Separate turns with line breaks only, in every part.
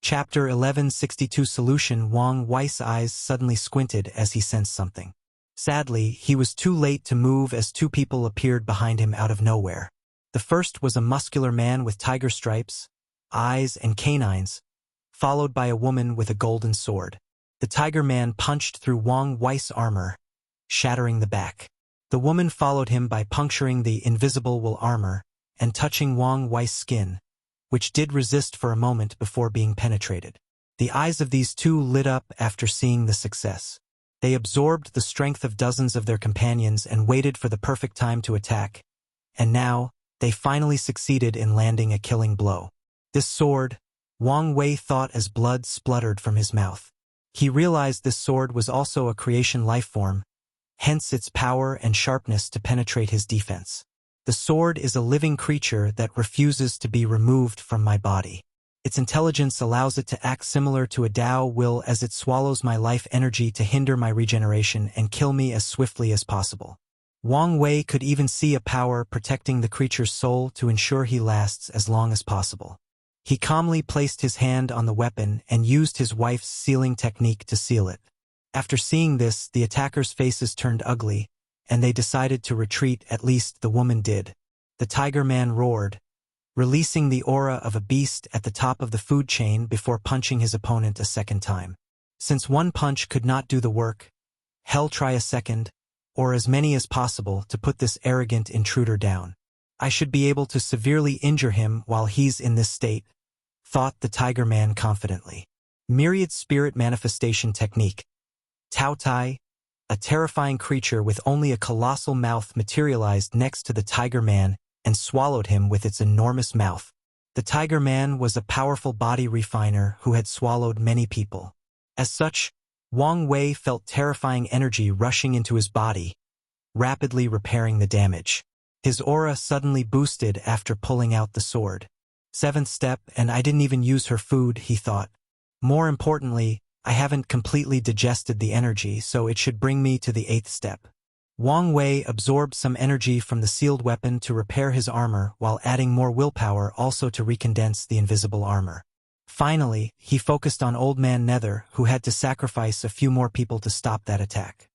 Chapter 1162 Solution. Wang Wei's eyes suddenly squinted as he sensed something. Sadly, he was too late to move as two people appeared behind him out of nowhere. The first was a muscular man with tiger stripes, eyes, and canines, followed by a woman with a golden sword. The tiger man punched through Wang Wei's armor, shattering the back. The woman followed him by puncturing the invisible wool armor and touching Wang Wei's skin, which did resist for a moment before being penetrated. The eyes of these two lit up after seeing the success. They absorbed the strength of dozens of their companions and waited for the perfect time to attack, and now, they finally succeeded in landing a killing blow. This sword, Wang Wei thought as blood spluttered from his mouth. He realized this sword was also a creation lifeform, hence its power and sharpness to penetrate his defense. The sword is a living creature that refuses to be removed from my body. Its intelligence allows it to act similar to a Tao will as it swallows my life energy to hinder my regeneration and kill me as swiftly as possible. Wang Wei could even see a power protecting the creature's soul to ensure he lasts as long as possible. He calmly placed his hand on the weapon and used his wife's sealing technique to seal it. After seeing this, the attackers' faces turned ugly, and they decided to retreat. At least the woman did. The tiger man roared, releasing the aura of a beast at the top of the food chain before punching his opponent a second time. Since one punch could not do the work, hell try a second, or as many as possible to put this arrogant intruder down. I should be able to severely injure him while he's in this state, thought the tiger man confidently. Myriad Spirit Manifestation Technique. Tao Tai, a terrifying creature with only a colossal mouth, materialized next to the tiger man and swallowed him with its enormous mouth. The tiger man was a powerful body refiner who had swallowed many people. As such, Wang Wei felt terrifying energy rushing into his body, rapidly repairing the damage. His aura suddenly boosted after pulling out the sword. Seventh step, and I didn't even use her food, he thought. More importantly, I haven't completely digested the energy, so it should bring me to the eighth step. Wang Wei absorbed some energy from the sealed weapon to repair his armor while adding more willpower also to recondense the invisible armor. Finally, he focused on Old Man Nether, who had to sacrifice a few more people to stop that attack.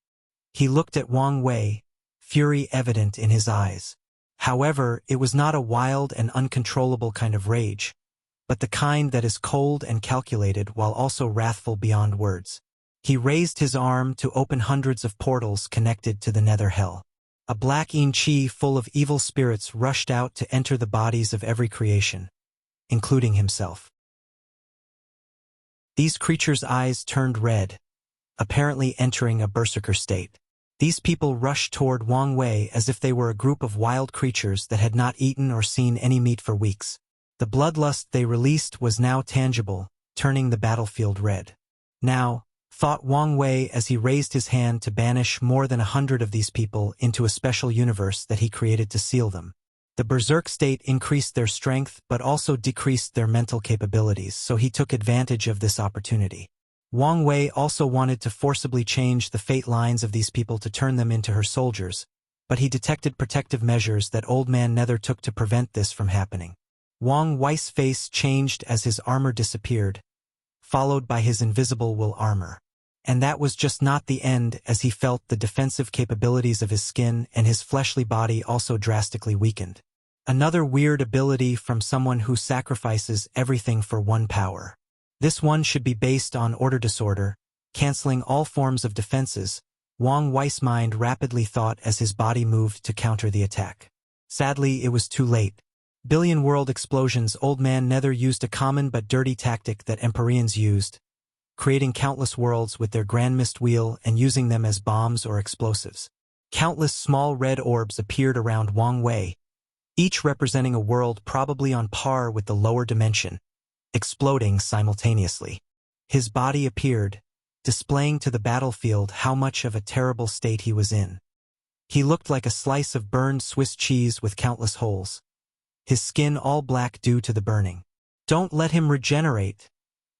He looked at Wang Wei, fury evident in his eyes. However, it was not a wild and uncontrollable kind of rage, but the kind that is cold and calculated while also wrathful beyond words. He raised his arm to open hundreds of portals connected to the Nether Hell. A black Chi full of evil spirits rushed out to enter the bodies of every creation, including himself. These creatures' eyes turned red, apparently entering a berserker state. These people rushed toward Wang Wei as if they were a group of wild creatures that had not eaten or seen any meat for weeks. The bloodlust they released was now tangible, turning the battlefield red. Now, thought Wang Wei as he raised his hand to banish more than 100 of these people into a special universe that he created to seal them. The berserk state increased their strength but also decreased their mental capabilities, so he took advantage of this opportunity. Wang Wei also wanted to forcibly change the fate lines of these people to turn them into her soldiers, but he detected protective measures that Old Man Nether took to prevent this from happening. Wang Wei's face changed as his armor disappeared, followed by his invisible wool armor. And that was just not the end, as he felt the defensive capabilities of his skin and his fleshly body also drastically weakened. Another weird ability from someone who sacrifices everything for one power. This one should be based on order disorder, canceling all forms of defenses, Wang Wei's mind rapidly thought as his body moved to counter the attack. Sadly, it was too late. Billion world explosions. Old Man Nether used a common but dirty tactic that Empyreans used, creating countless worlds with their Grand Mist Wheel and using them as bombs or explosives. Countless small red orbs appeared around Wang Wei, each representing a world probably on par with the lower dimension, exploding simultaneously. His body appeared, displaying to the battlefield how much of a terrible state he was in. He looked like a slice of burned Swiss cheese with countless holes, his skin all black due to the burning. "Don't let him regenerate,"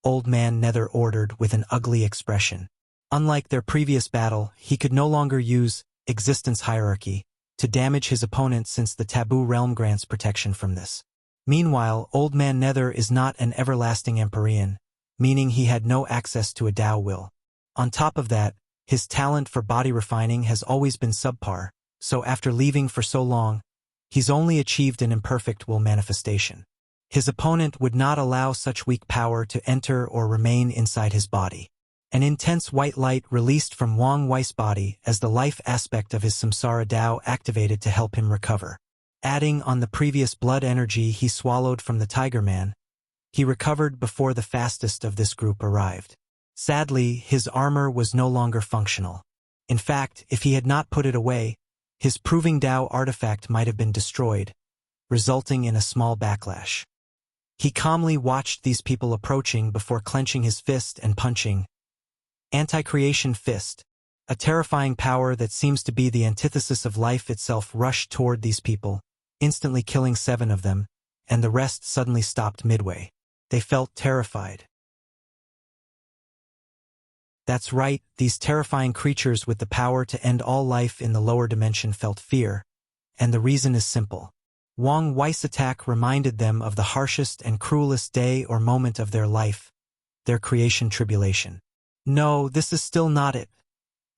Old Man Nether ordered with an ugly expression. Unlike their previous battle, he could no longer use existence hierarchy to damage his opponent since the taboo realm grants protection from this. Meanwhile, Old Man Nether is not an everlasting Empyrean, meaning he had no access to a Tao will. On top of that, his talent for body refining has always been subpar, so after leaving for so long, he's only achieved an imperfect will manifestation. His opponent would not allow such weak power to enter or remain inside his body. An intense white light released from Wang Wei's body as the life aspect of his samsara Tao activated to help him recover. Adding on the previous blood energy he swallowed from the Tiger Man, he recovered before the fastest of this group arrived. Sadly, his armor was no longer functional. In fact, if he had not put it away, his Proving Tao artifact might have been destroyed, resulting in a small backlash. He calmly watched these people approaching before clenching his fist and punching. Anti-creation fist, a terrifying power that seems to be the antithesis of life itself, rushed toward these people, instantly killing 7 of them, and the rest suddenly stopped midway. They felt terrified. That's right, these terrifying creatures with the power to end all life in the lower dimension felt fear, and the reason is simple. Wang Wei's attack reminded them of the harshest and cruelest day or moment of their life, their creation tribulation. No, this is still not it,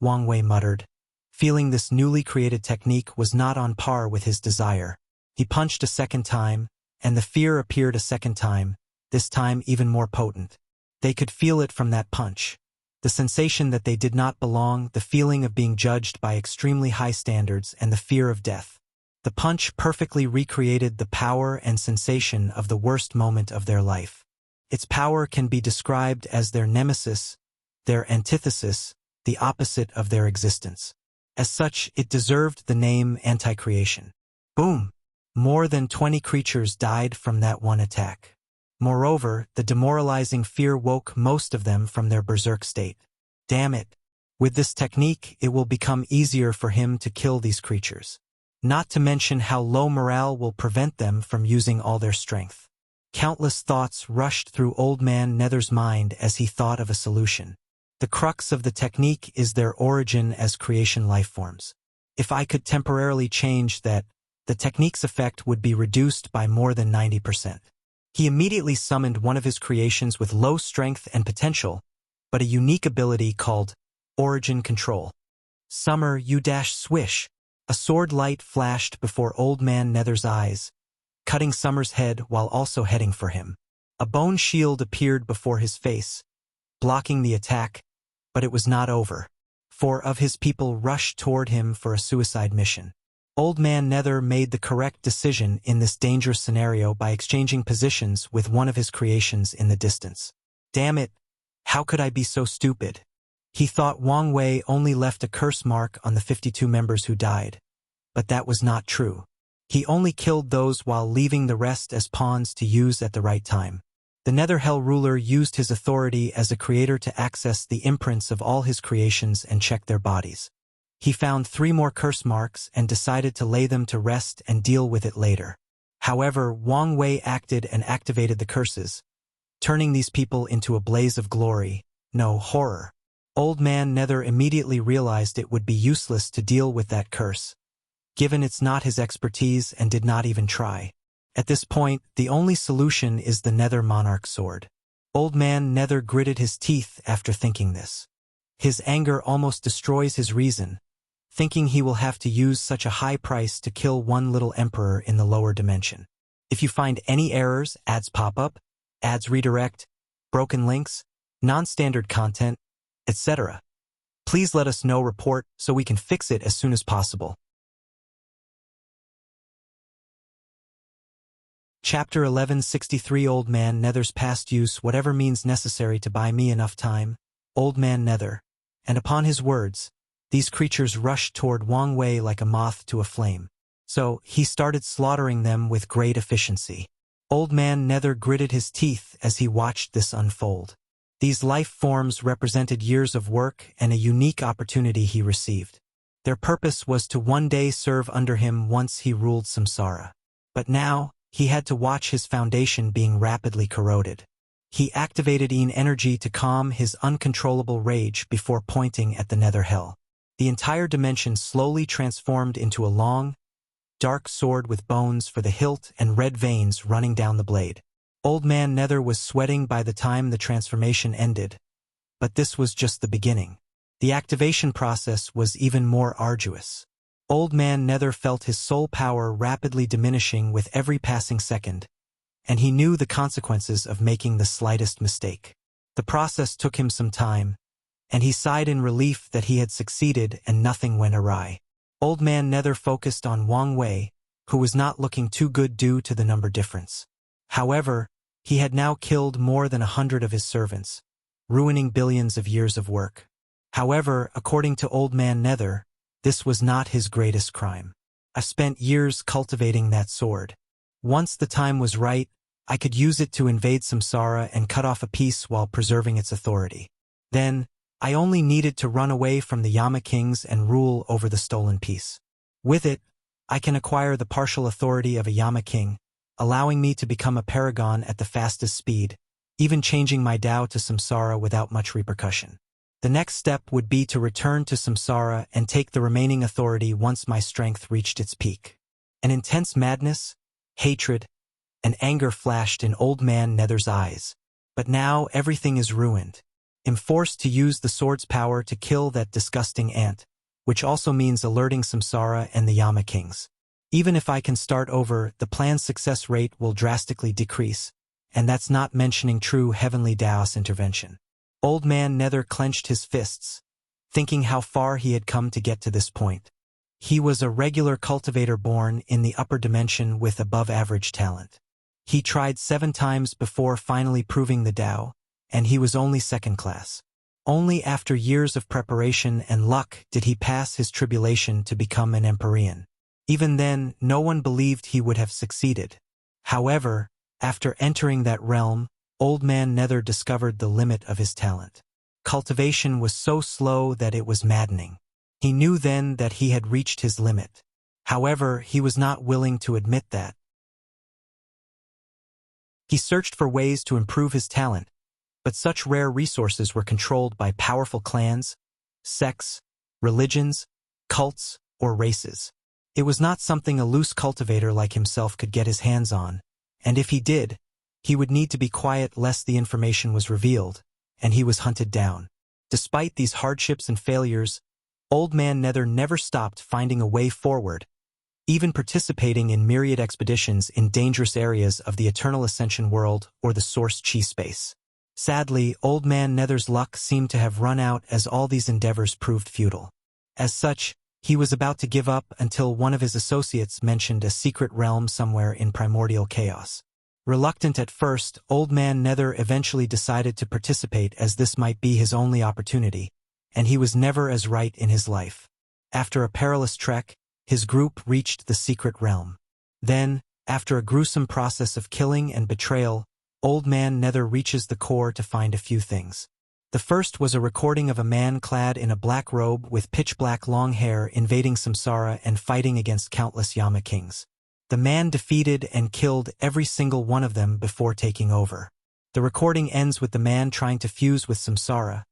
Wang Wei muttered, feeling this newly created technique was not on par with his desire. He punched a second time, and the fear appeared a second time, this time even more potent. They could feel it from that punch. The sensation that they did not belong, the feeling of being judged by extremely high standards, and the fear of death. The punch perfectly recreated the power and sensation of the worst moment of their life. Its power can be described as their nemesis, their antithesis, the opposite of their existence. As such, it deserved the name anti-creation. Boom! More than 20 creatures died from that one attack. Moreover, the demoralizing fear woke most of them from their berserk state. Damn it! With this technique, it will become easier for him to kill these creatures. Not to mention how low morale will prevent them from using all their strength. Countless thoughts rushed through Old Man Nether's mind as he thought of a solution. The crux of the technique is their origin as creation lifeforms. If I could temporarily change that, the technique's effect would be reduced by more than 90%. He immediately summoned one of his creations with low strength and potential, but a unique ability called Origin Control. Summer U-swish. A sword light flashed before Old Man Nether's eyes, cutting Summer's head while also heading for him. A bone shield appeared before his face, blocking the attack, but it was not over. 4 of his people rushed toward him for a suicide mission. Old Man Nether made the correct decision in this dangerous scenario by exchanging positions with one of his creations in the distance. Damn it! How could I be so stupid? He thought Wang Wei only left a curse mark on the 52 members who died. But that was not true. He only killed those while leaving the rest as pawns to use at the right time. The Nether Hell ruler used his authority as a creator to access the imprints of all his creations and check their bodies. He found 3 more curse marks and decided to lay them to rest and deal with it later. However, Wang Wei acted and activated the curses, turning these people into a blaze of glory, no horror. Old Man Nether immediately realized it would be useless to deal with that curse, given it's not his expertise, and did not even try. At this point, the only solution is the Nether Monarch sword. Old Man Nether gritted his teeth after thinking this. His anger almost destroys his reason, thinking he will have to use such a high price to kill one little emperor in the lower dimension. If you find any errors, ads pop up, ads redirect, broken links, non-standard content, etc., please let us know, report, so we can fix it as soon as possible. Chapter 1163 Old Man Nether's past use whatever means necessary to buy me enough time, Old Man Nether. And upon his words, these creatures rushed toward Wang Wei like a moth to a flame. So, he started slaughtering them with great efficiency. Old Man Nether gritted his teeth as he watched this unfold. These life forms represented years of work and a unique opportunity he received. Their purpose was to one day serve under him once he ruled Samsara. But now, he had to watch his foundation being rapidly corroded. He activated energy to calm his uncontrollable rage before pointing at the Nether Hell. The entire dimension slowly transformed into a long, dark sword with bones for the hilt and red veins running down the blade. Old Man Nether was sweating by the time the transformation ended, but this was just the beginning. The activation process was even more arduous. Old Man Nether felt his soul power rapidly diminishing with every passing second, and he knew the consequences of making the slightest mistake. The process took him some time, and he sighed in relief that he had succeeded and nothing went awry. Old Man Nether focused on Wang Wei, who was not looking too good due to the number difference. However, he had now killed more than 100 of his servants, ruining billions of years of work. However, according to Old Man Nether, this was not his greatest crime. I spent years cultivating that sword. Once the time was right, I could use it to invade Samsara and cut off a piece while preserving its authority. Then, I only needed to run away from the Yama kings and rule over the stolen piece. With it, I can acquire the partial authority of a Yama king, allowing me to become a paragon at the fastest speed, even changing my Dao to Samsara without much repercussion. The next step would be to return to Samsara and take the remaining authority once my strength reached its peak. An intense madness, hatred, and anger flashed in Old Man Nether's eyes. But now everything is ruined. I'm forced to use the sword's power to kill that disgusting ant, which also means alerting Samsara and the Yama kings. Even if I can start over, the plan's success rate will drastically decrease, and that's not mentioning true heavenly Daos intervention. Old Man Nether clenched his fists, thinking how far he had come to get to this point. He was a regular cultivator born in the upper dimension with above-average talent. He tried 7 times before finally proving the Dao, and he was only second class. Only after years of preparation and luck did he pass his tribulation to become an Empyrean. Even then, no one believed he would have succeeded. However, after entering that realm, Old Man Nether discovered the limit of his talent. Cultivation was so slow that it was maddening. He knew then that he had reached his limit. However, he was not willing to admit that. He searched for ways to improve his talent, but such rare resources were controlled by powerful clans, sects, religions, cults, or races. It was not something a loose cultivator like himself could get his hands on, and if he did, he would need to be quiet lest the information was revealed, and he was hunted down. Despite these hardships and failures, Old Man Nether never stopped finding a way forward, even participating in myriad expeditions in dangerous areas of the Eternal Ascension world or the Source Chi space. Sadly, Old Man Nether's luck seemed to have run out as all these endeavors proved futile. As such, he was about to give up until one of his associates mentioned a secret realm somewhere in primordial chaos. Reluctant at first, Old Man Nether eventually decided to participate as this might be his only opportunity, and he was never as right in his life. After a perilous trek, his group reached the secret realm. Then, after a gruesome process of killing and betrayal, Old Man Nether reaches the core to find a few things. The first was a recording of a man clad in a black robe with pitch-black long hair invading Samsara and fighting against countless Yama kings. The man defeated and killed every single one of them before taking over. The recording ends with the man trying to fuse with Samsara,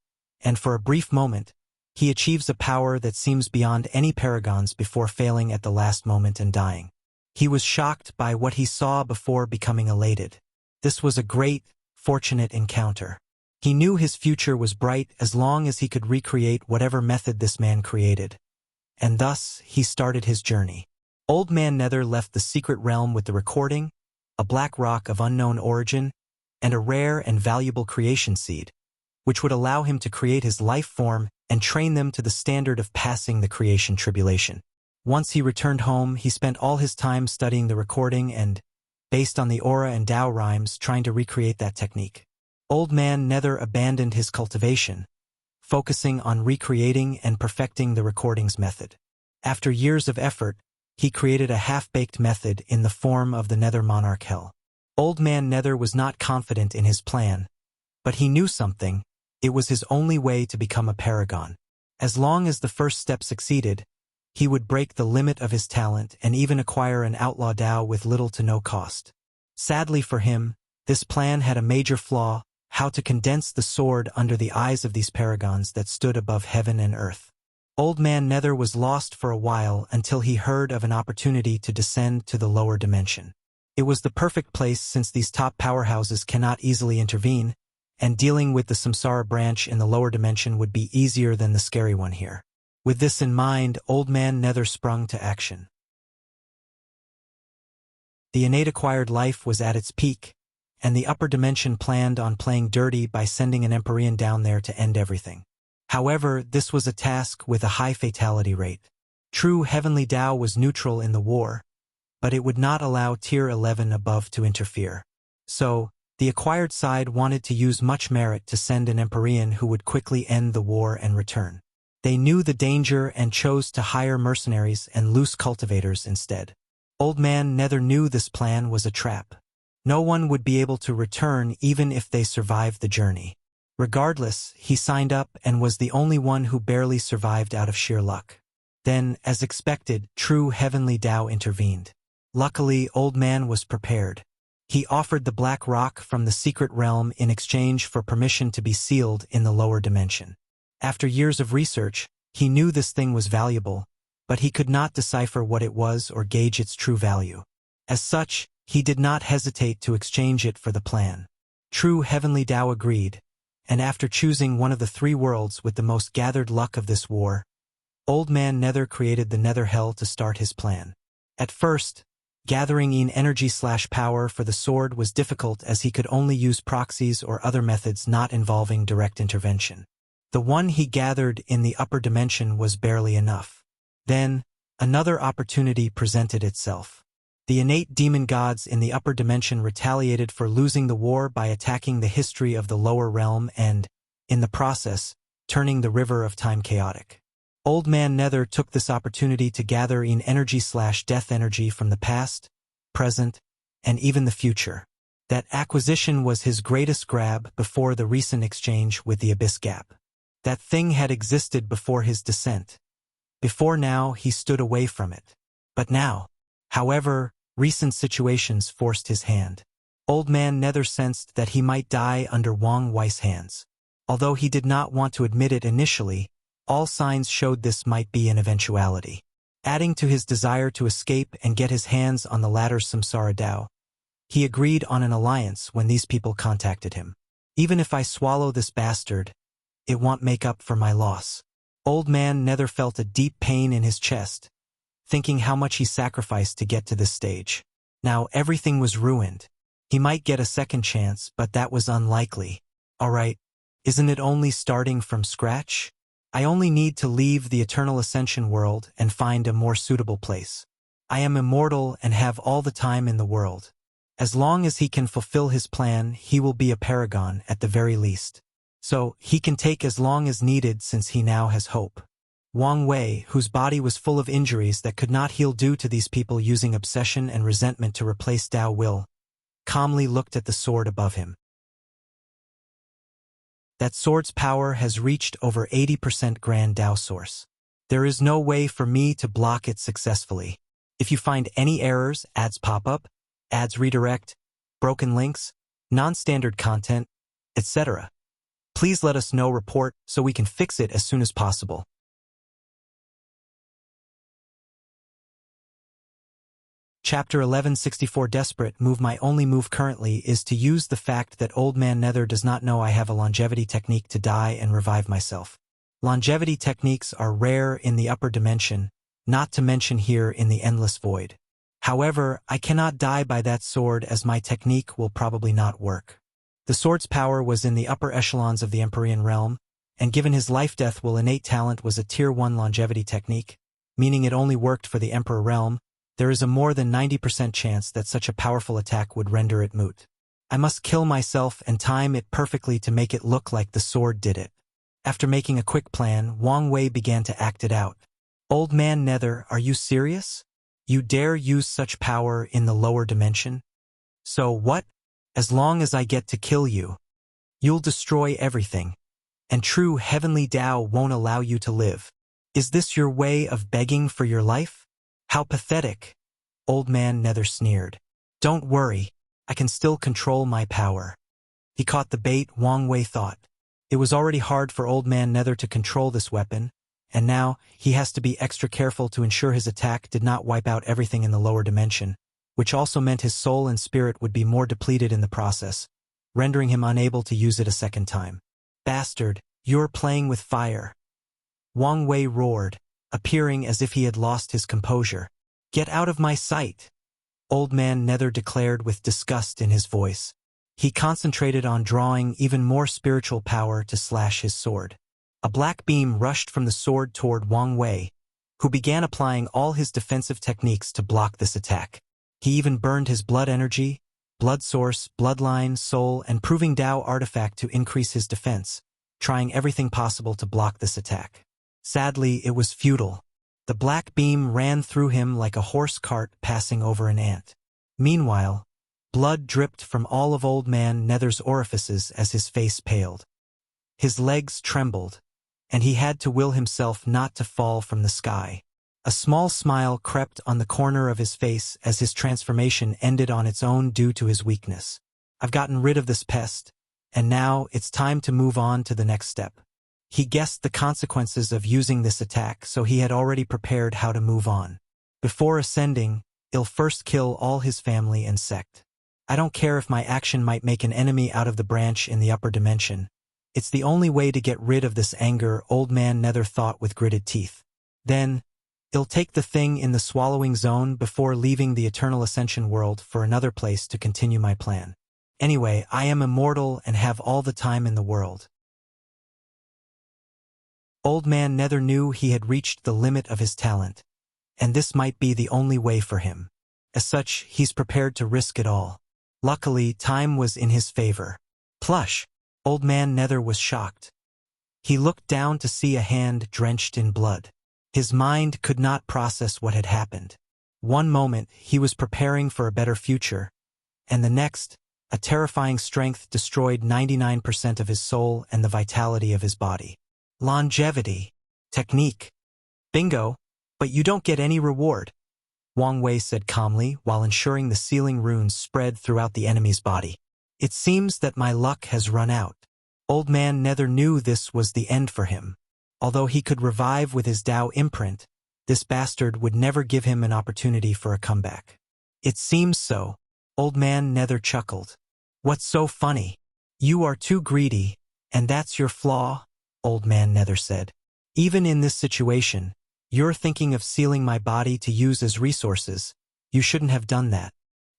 and for a brief moment, he achieves a power that seems beyond any paragons before failing at the last moment and dying. He was shocked by what he saw before becoming elated. This was a great, fortunate encounter. He knew his future was bright as long as he could recreate whatever method this man created. And thus, he started his journey. Old Man Nether left the secret realm with the recording, a black rock of unknown origin, and a rare and valuable creation seed, which would allow him to create his life form and train them to the standard of passing the creation tribulation. Once he returned home, he spent all his time studying the recording and, based on the aura and Dao rhymes, trying to recreate that technique. Old Man Nether abandoned his cultivation, focusing on recreating and perfecting the recording's method. After years of effort, he created a half-baked method in the form of the Nether Monarch Hell. Old Man Nether was not confident in his plan, but he knew something. It was his only way to become a paragon. As long as the first step succeeded, he would break the limit of his talent and even acquire an outlaw Dao with little to no cost. Sadly for him, this plan had a major flaw: how to condense the sword under the eyes of these paragons that stood above heaven and earth. Old Man Nether was lost for a while until he heard of an opportunity to descend to the lower dimension. It was the perfect place since these top powerhouses cannot easily intervene, and dealing with the Samsara branch in the lower dimension would be easier than the scary one here. With this in mind, Old Man Nether sprung to action. The innate acquired life was at its peak, and the upper dimension planned on playing dirty by sending an Empyrean down there to end everything. However, this was a task with a high fatality rate. True Heavenly Tao was neutral in the war, but it would not allow Tier 11 above to interfere. So, the acquired side wanted to use much merit to send an Empyrean who would quickly end the war and return. They knew the danger and chose to hire mercenaries and loose cultivators instead. Old Man Nether knew this plan was a trap. No one would be able to return even if they survived the journey. Regardless, he signed up and was the only one who barely survived out of sheer luck. Then, as expected, True Heavenly Tao intervened. Luckily, Old Man was prepared. He offered the black rock from the secret realm in exchange for permission to be sealed in the lower dimension. After years of research, he knew this thing was valuable, but he could not decipher what it was or gauge its true value. As such, he did not hesitate to exchange it for the plan. True Heavenly Tao agreed, and after choosing one of the 3 worlds with the most gathered luck of this war, Old Man Nether created the Nether Hell to start his plan. At first, gathering in energy/power for the sword was difficult as he could only use proxies or other methods not involving direct intervention. The one he gathered in the upper dimension was barely enough. Then, another opportunity presented itself. The innate demon gods in the upper dimension retaliated for losing the war by attacking the history of the lower realm and, in the process, turning the river of time chaotic. Old Man Nether took this opportunity to gather in energy/death energy from the past, present, and even the future. That acquisition was his greatest grab before the recent exchange with the Abyss Gap. That thing had existed before his descent. Before now, he stood away from it. But now, however, recent situations forced his hand. Old Man Nether sensed that he might die under Wang Wei's hands. Although he did not want to admit it initially, all signs showed this might be an eventuality. Adding to his desire to escape and get his hands on the latter's Samsara Dao, he agreed on an alliance when these people contacted him. Even if I swallow this bastard, it won't make up for my loss. Old Man Nether felt a deep pain in his chest, thinking how much he sacrificed to get to this stage. Now everything was ruined. He might get a second chance, but that was unlikely. Alright, isn't it only starting from scratch? I only need to leave the Eternal Ascension world and find a more suitable place. I am immortal and have all the time in the world. As long as he can fulfill his plan, he will be a paragon at the very least. So, he can take as long as needed since he now has hope. Wang Wei, whose body was full of injuries that could not heal due to these people using obsession and resentment to replace Dao Will, calmly looked at the sword above him. That sword's power has reached over 80% Grand Dao Source. There is no way for me to block it successfully. If you find any errors, ads pop up, ads redirect, broken links, non-standard content, etc., please let us know report so we can fix it as soon as possible. Chapter 1164 Desperate Move. My only move currently is to use the fact that Old Man Nether does not know I have a longevity technique to die and revive myself. Longevity techniques are rare in the upper dimension, not to mention here in the Endless Void. However, I cannot die by that sword as my technique will probably not work. The sword's power was in the upper echelons of the Empyrean realm, and given his life-death will innate talent was a Tier 1 longevity technique, meaning it only worked for the Emperor realm. There is a more than 90% chance that such a powerful attack would render it moot. I must kill myself and time it perfectly to make it look like the sword did it. After making a quick plan, Wang Wei began to act it out. Old Man Nether, are you serious? You dare use such power in the lower dimension? So what? As long as I get to kill you, you'll destroy everything, and true Heavenly Tao won't allow you to live. Is this your way of begging for your life? How pathetic, Old Man Nether sneered. Don't worry, I can still control my power. He caught the bait, Wang Wei thought. It was already hard for Old Man Nether to control this weapon, and now he has to be extra careful to ensure his attack did not wipe out everything in the lower dimension, which also meant his soul and spirit would be more depleted in the process, rendering him unable to use it a second time. Bastard, you're playing with fire. Wang Wei roared, appearing as if he had lost his composure. Get out of my sight! Old Man Nether declared with disgust in his voice. He concentrated on drawing even more spiritual power to slash his sword. A black beam rushed from the sword toward Wang Wei, who began applying all his defensive techniques to block this attack. He even burned his blood energy, blood source, bloodline, soul, and proving Tao artifact to increase his defense, trying everything possible to block this attack. Sadly, it was futile. The black beam ran through him like a horse cart passing over an ant. Meanwhile, blood dripped from all of Old Man Nether's orifices as his face paled. His legs trembled, and he had to will himself not to fall from the sky. A small smile crept on the corner of his face as his transformation ended on its own due to his weakness. I've gotten rid of this pest, and now it's time to move on to the next step. He guessed the consequences of using this attack, so he had already prepared how to move on. Before ascending, he'll first kill all his family and sect. I don't care if my action might make an enemy out of the branch in the upper dimension. It's the only way to get rid of this anger, Old Man Nether thought with gritted teeth. Then, he'll take the thing in the swallowing zone before leaving the Eternal Ascension world for another place to continue my plan. Anyway, I am immortal and have all the time in the world. Old Man Nether knew he had reached the limit of his talent, and this might be the only way for him. As such, he's prepared to risk it all. Luckily, time was in his favor. Plush! Old Man Nether was shocked. He looked down to see a hand drenched in blood. His mind could not process what had happened. One moment, he was preparing for a better future, and the next, a terrifying strength destroyed 99% of his soul and the vitality of his body. Longevity. Technique. Bingo, but you don't get any reward, Wang Wei said calmly while ensuring the sealing runes spread throughout the enemy's body. It seems that my luck has run out. Old Man Nether knew this was the end for him. Although he could revive with his Tao imprint, this bastard would never give him an opportunity for a comeback. It seems so. Old Man Nether chuckled. What's so funny? You are too greedy, and that's your flaw, Old Man Nether said. Even in this situation, you're thinking of sealing my body to use as resources. You shouldn't have done that.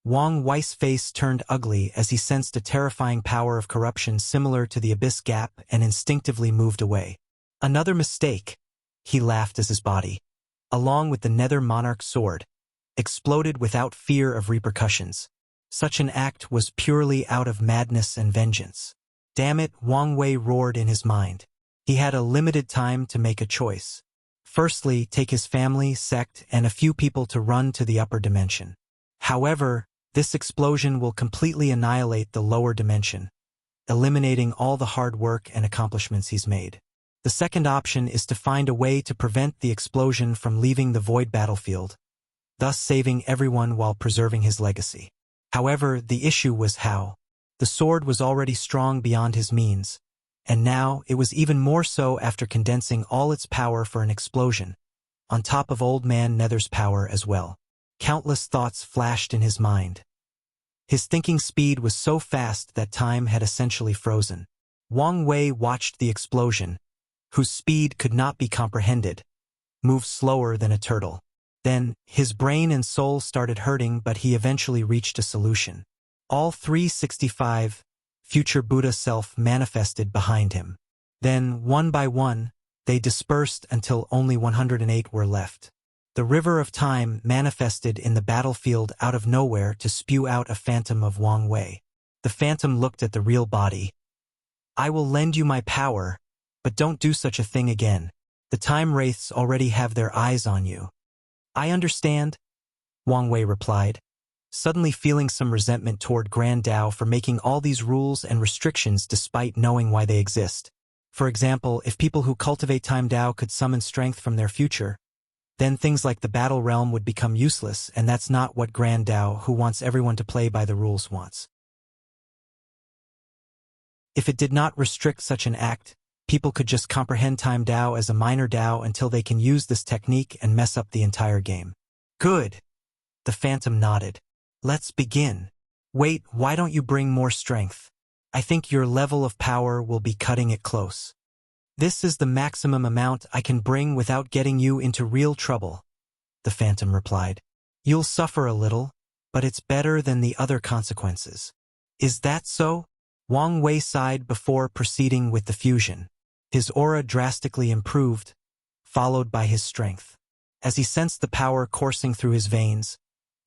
Wang Wei's face turned ugly as he sensed a terrifying power of corruption similar to the Abyss Gap and instinctively moved away. Another mistake, he laughed as his body, along with the Nether Monarch's sword, exploded without fear of repercussions. Such an act was purely out of madness and vengeance. Damn it, Wang Wei roared in his mind. He had a limited time to make a choice. Firstly, take his family, sect, and a few people to run to the upper dimension. However, this explosion will completely annihilate the lower dimension, eliminating all the hard work and accomplishments he's made. The second option is to find a way to prevent the explosion from leaving the void battlefield, thus saving everyone while preserving his legacy. However, the issue was how. The sword was already strong beyond his means, and now it was even more so after condensing all its power for an explosion, on top of Old Man Nether's power as well. Countless thoughts flashed in his mind. His thinking speed was so fast that time had essentially frozen. Wang Wei watched the explosion, whose speed could not be comprehended, move slower than a turtle. Then, his brain and soul started hurting, but he eventually reached a solution. All 365 future Buddha self manifested behind him. Then, one by one, they dispersed until only 108 were left. The river of time manifested in the battlefield out of nowhere to spew out a phantom of Wang Wei. The phantom looked at the real body. I will lend you my power, but don't do such a thing again. The time wraiths already have their eyes on you. I understand, Wang Wei replied, suddenly feeling some resentment toward Grand Tao for making all these rules and restrictions despite knowing why they exist. For example, if people who cultivate Time Tao could summon strength from their future, then things like the battle realm would become useless, and that's not what Grand Tao, who wants everyone to play by the rules, wants. If it did not restrict such an act, people could just comprehend Time Tao as a minor Tao until they can use this technique and mess up the entire game. Good. The phantom nodded. Let's begin. Wait, why don't you bring more strength? I think your level of power will be cutting it close. This is the maximum amount I can bring without getting you into real trouble, the Phantom replied. You'll suffer a little, but it's better than the other consequences. Is that so? Wang Wei sighed before proceeding with the fusion. His aura drastically improved, followed by his strength. As he sensed the power coursing through his veins,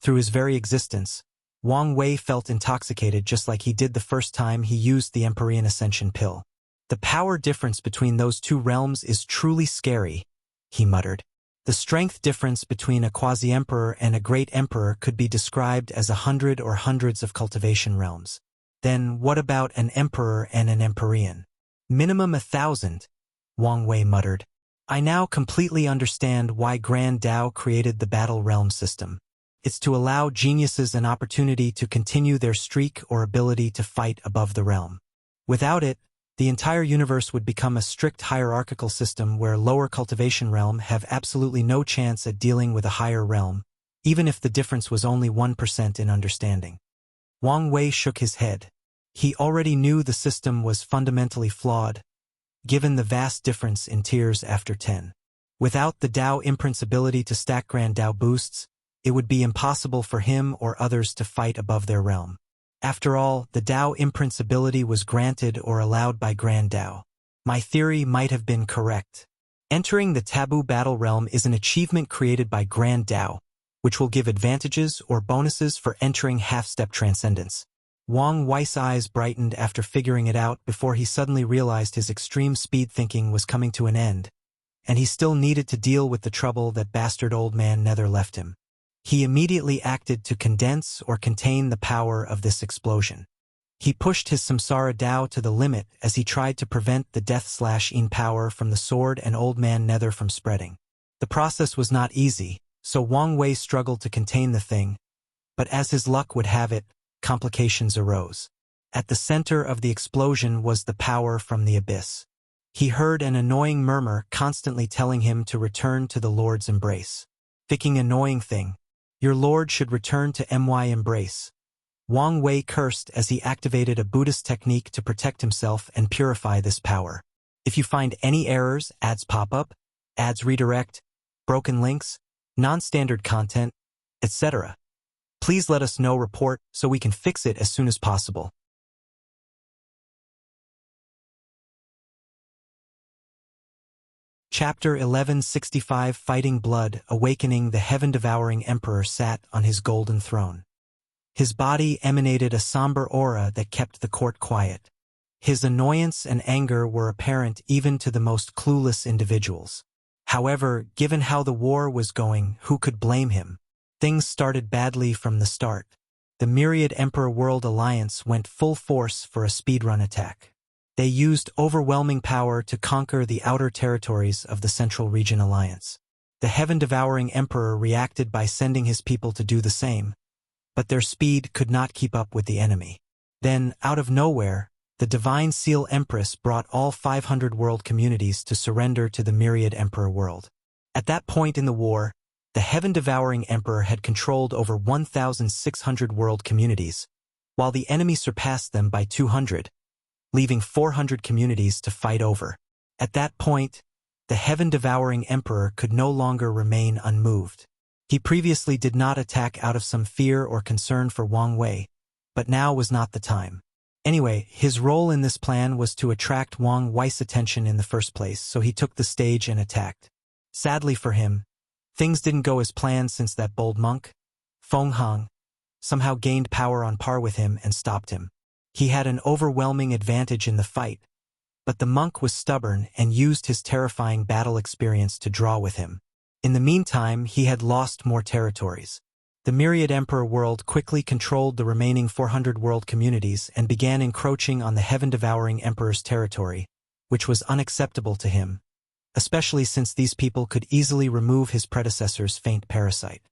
through his very existence, Wang Wei felt intoxicated just like he did the first time he used the Empyrean Ascension pill. The power difference between those two realms is truly scary, he muttered. The strength difference between a quasi-emperor and a great emperor could be described as 100 or hundreds of cultivation realms. Then what about an emperor and an Empyrean? Minimum 1,000, Wang Wei muttered. I now completely understand why Grand Dao created the battle realm system. It's to allow geniuses an opportunity to continue their streak or ability to fight above the realm. Without it, the entire universe would become a strict hierarchical system where lower cultivation realm have absolutely no chance at dealing with a higher realm, even if the difference was only 1% in understanding. Wang Wei shook his head. He already knew the system was fundamentally flawed, given the vast difference in tiers after 10. Without the Dao imprint's ability to stack Grand Dao boosts, it would be impossible for him or others to fight above their realm. After all, the Dao imprint's ability was granted or allowed by Grand Dao. My theory might have been correct. Entering the taboo battle realm is an achievement created by Grand Dao, which will give advantages or bonuses for entering half-step transcendence. Wang Wei's eyes brightened after figuring it out before he suddenly realized his extreme speed thinking was coming to an end, and he still needed to deal with the trouble that bastard old man Nether left him. He immediately acted to condense or contain the power of this explosion. He pushed his Samsara Dao to the limit as he tried to prevent the death/in power from the sword and old man Nether from spreading. The process was not easy, so Wang Wei struggled to contain the thing, but as his luck would have it, complications arose. At the center of the explosion was the power from the abyss. He heard an annoying murmur constantly telling him to return to the Lord's embrace. Ficking annoying thing. Your Lord should return to my embrace. Wang Wei cursed as he activated a Buddhist technique to protect himself and purify this power. If you find any errors, ads pop up, ads redirect, broken links, non-standard content, etc., please let us know report so we can fix it as soon as possible. Chapter 1165 Fighting Blood, Awakening. The heaven-devouring emperor sat on his golden throne. His body emanated a somber aura that kept the court quiet. His annoyance and anger were apparent even to the most clueless individuals. However, given how the war was going, who could blame him? Things started badly from the start. The Myriad Emperor World Alliance went full force for a speedrun attack. They used overwhelming power to conquer the outer territories of the Central Region Alliance. The heaven-devouring emperor reacted by sending his people to do the same, but their speed could not keep up with the enemy. Then, out of nowhere, the Divine Seal Empress brought all 500 world communities to surrender to the Myriad Emperor World. At that point in the war, the heaven-devouring emperor had controlled over 1,600 world communities, while the enemy surpassed them by 200. Leaving 400 communities to fight over. At that point, the heaven-devouring emperor could no longer remain unmoved. He previously did not attack out of some fear or concern for Wang Wei, but now was not the time. Anyway, his role in this plan was to attract Wang Wei's attention in the first place, so he took the stage and attacked. Sadly for him, things didn't go as planned since that bold monk, Feng Hong, somehow gained power on par with him and stopped him. He had an overwhelming advantage in the fight, but the monk was stubborn and used his terrifying battle experience to draw with him. In the meantime, he had lost more territories. The Myriad Emperor World quickly controlled the remaining 400 world communities and began encroaching on the heaven-devouring emperor's territory, which was unacceptable to him, especially since these people could easily remove his predecessor's faint parasite.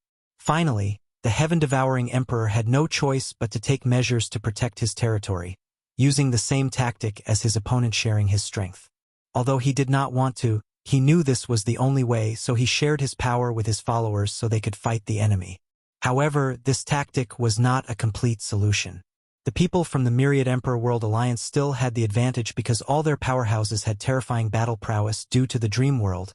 Finally, the heaven-devouring emperor had no choice but to take measures to protect his territory, using the same tactic as his opponent, sharing his strength. Although he did not want to, he knew this was the only way, so he shared his power with his followers so they could fight the enemy. However, this tactic was not a complete solution. The people from the Myriad Emperor World Alliance still had the advantage because all their powerhouses had terrifying battle prowess due to the Dream World,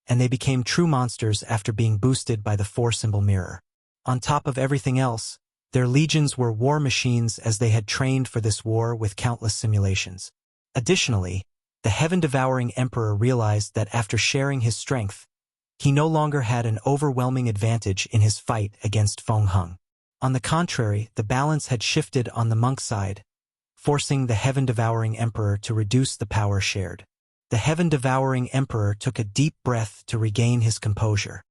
and they became true monsters after being boosted by the 4-symbol mirror. On top of everything else, their legions were war machines as they had trained for this war with countless simulations. Additionally, the heaven-devouring emperor realized that after sharing his strength, he no longer had an overwhelming advantage in his fight against Feng Hung. On the contrary, the balance had shifted on the monk side, forcing the heaven-devouring emperor to reduce the power shared. The heaven-devouring emperor took a deep breath to regain his composure.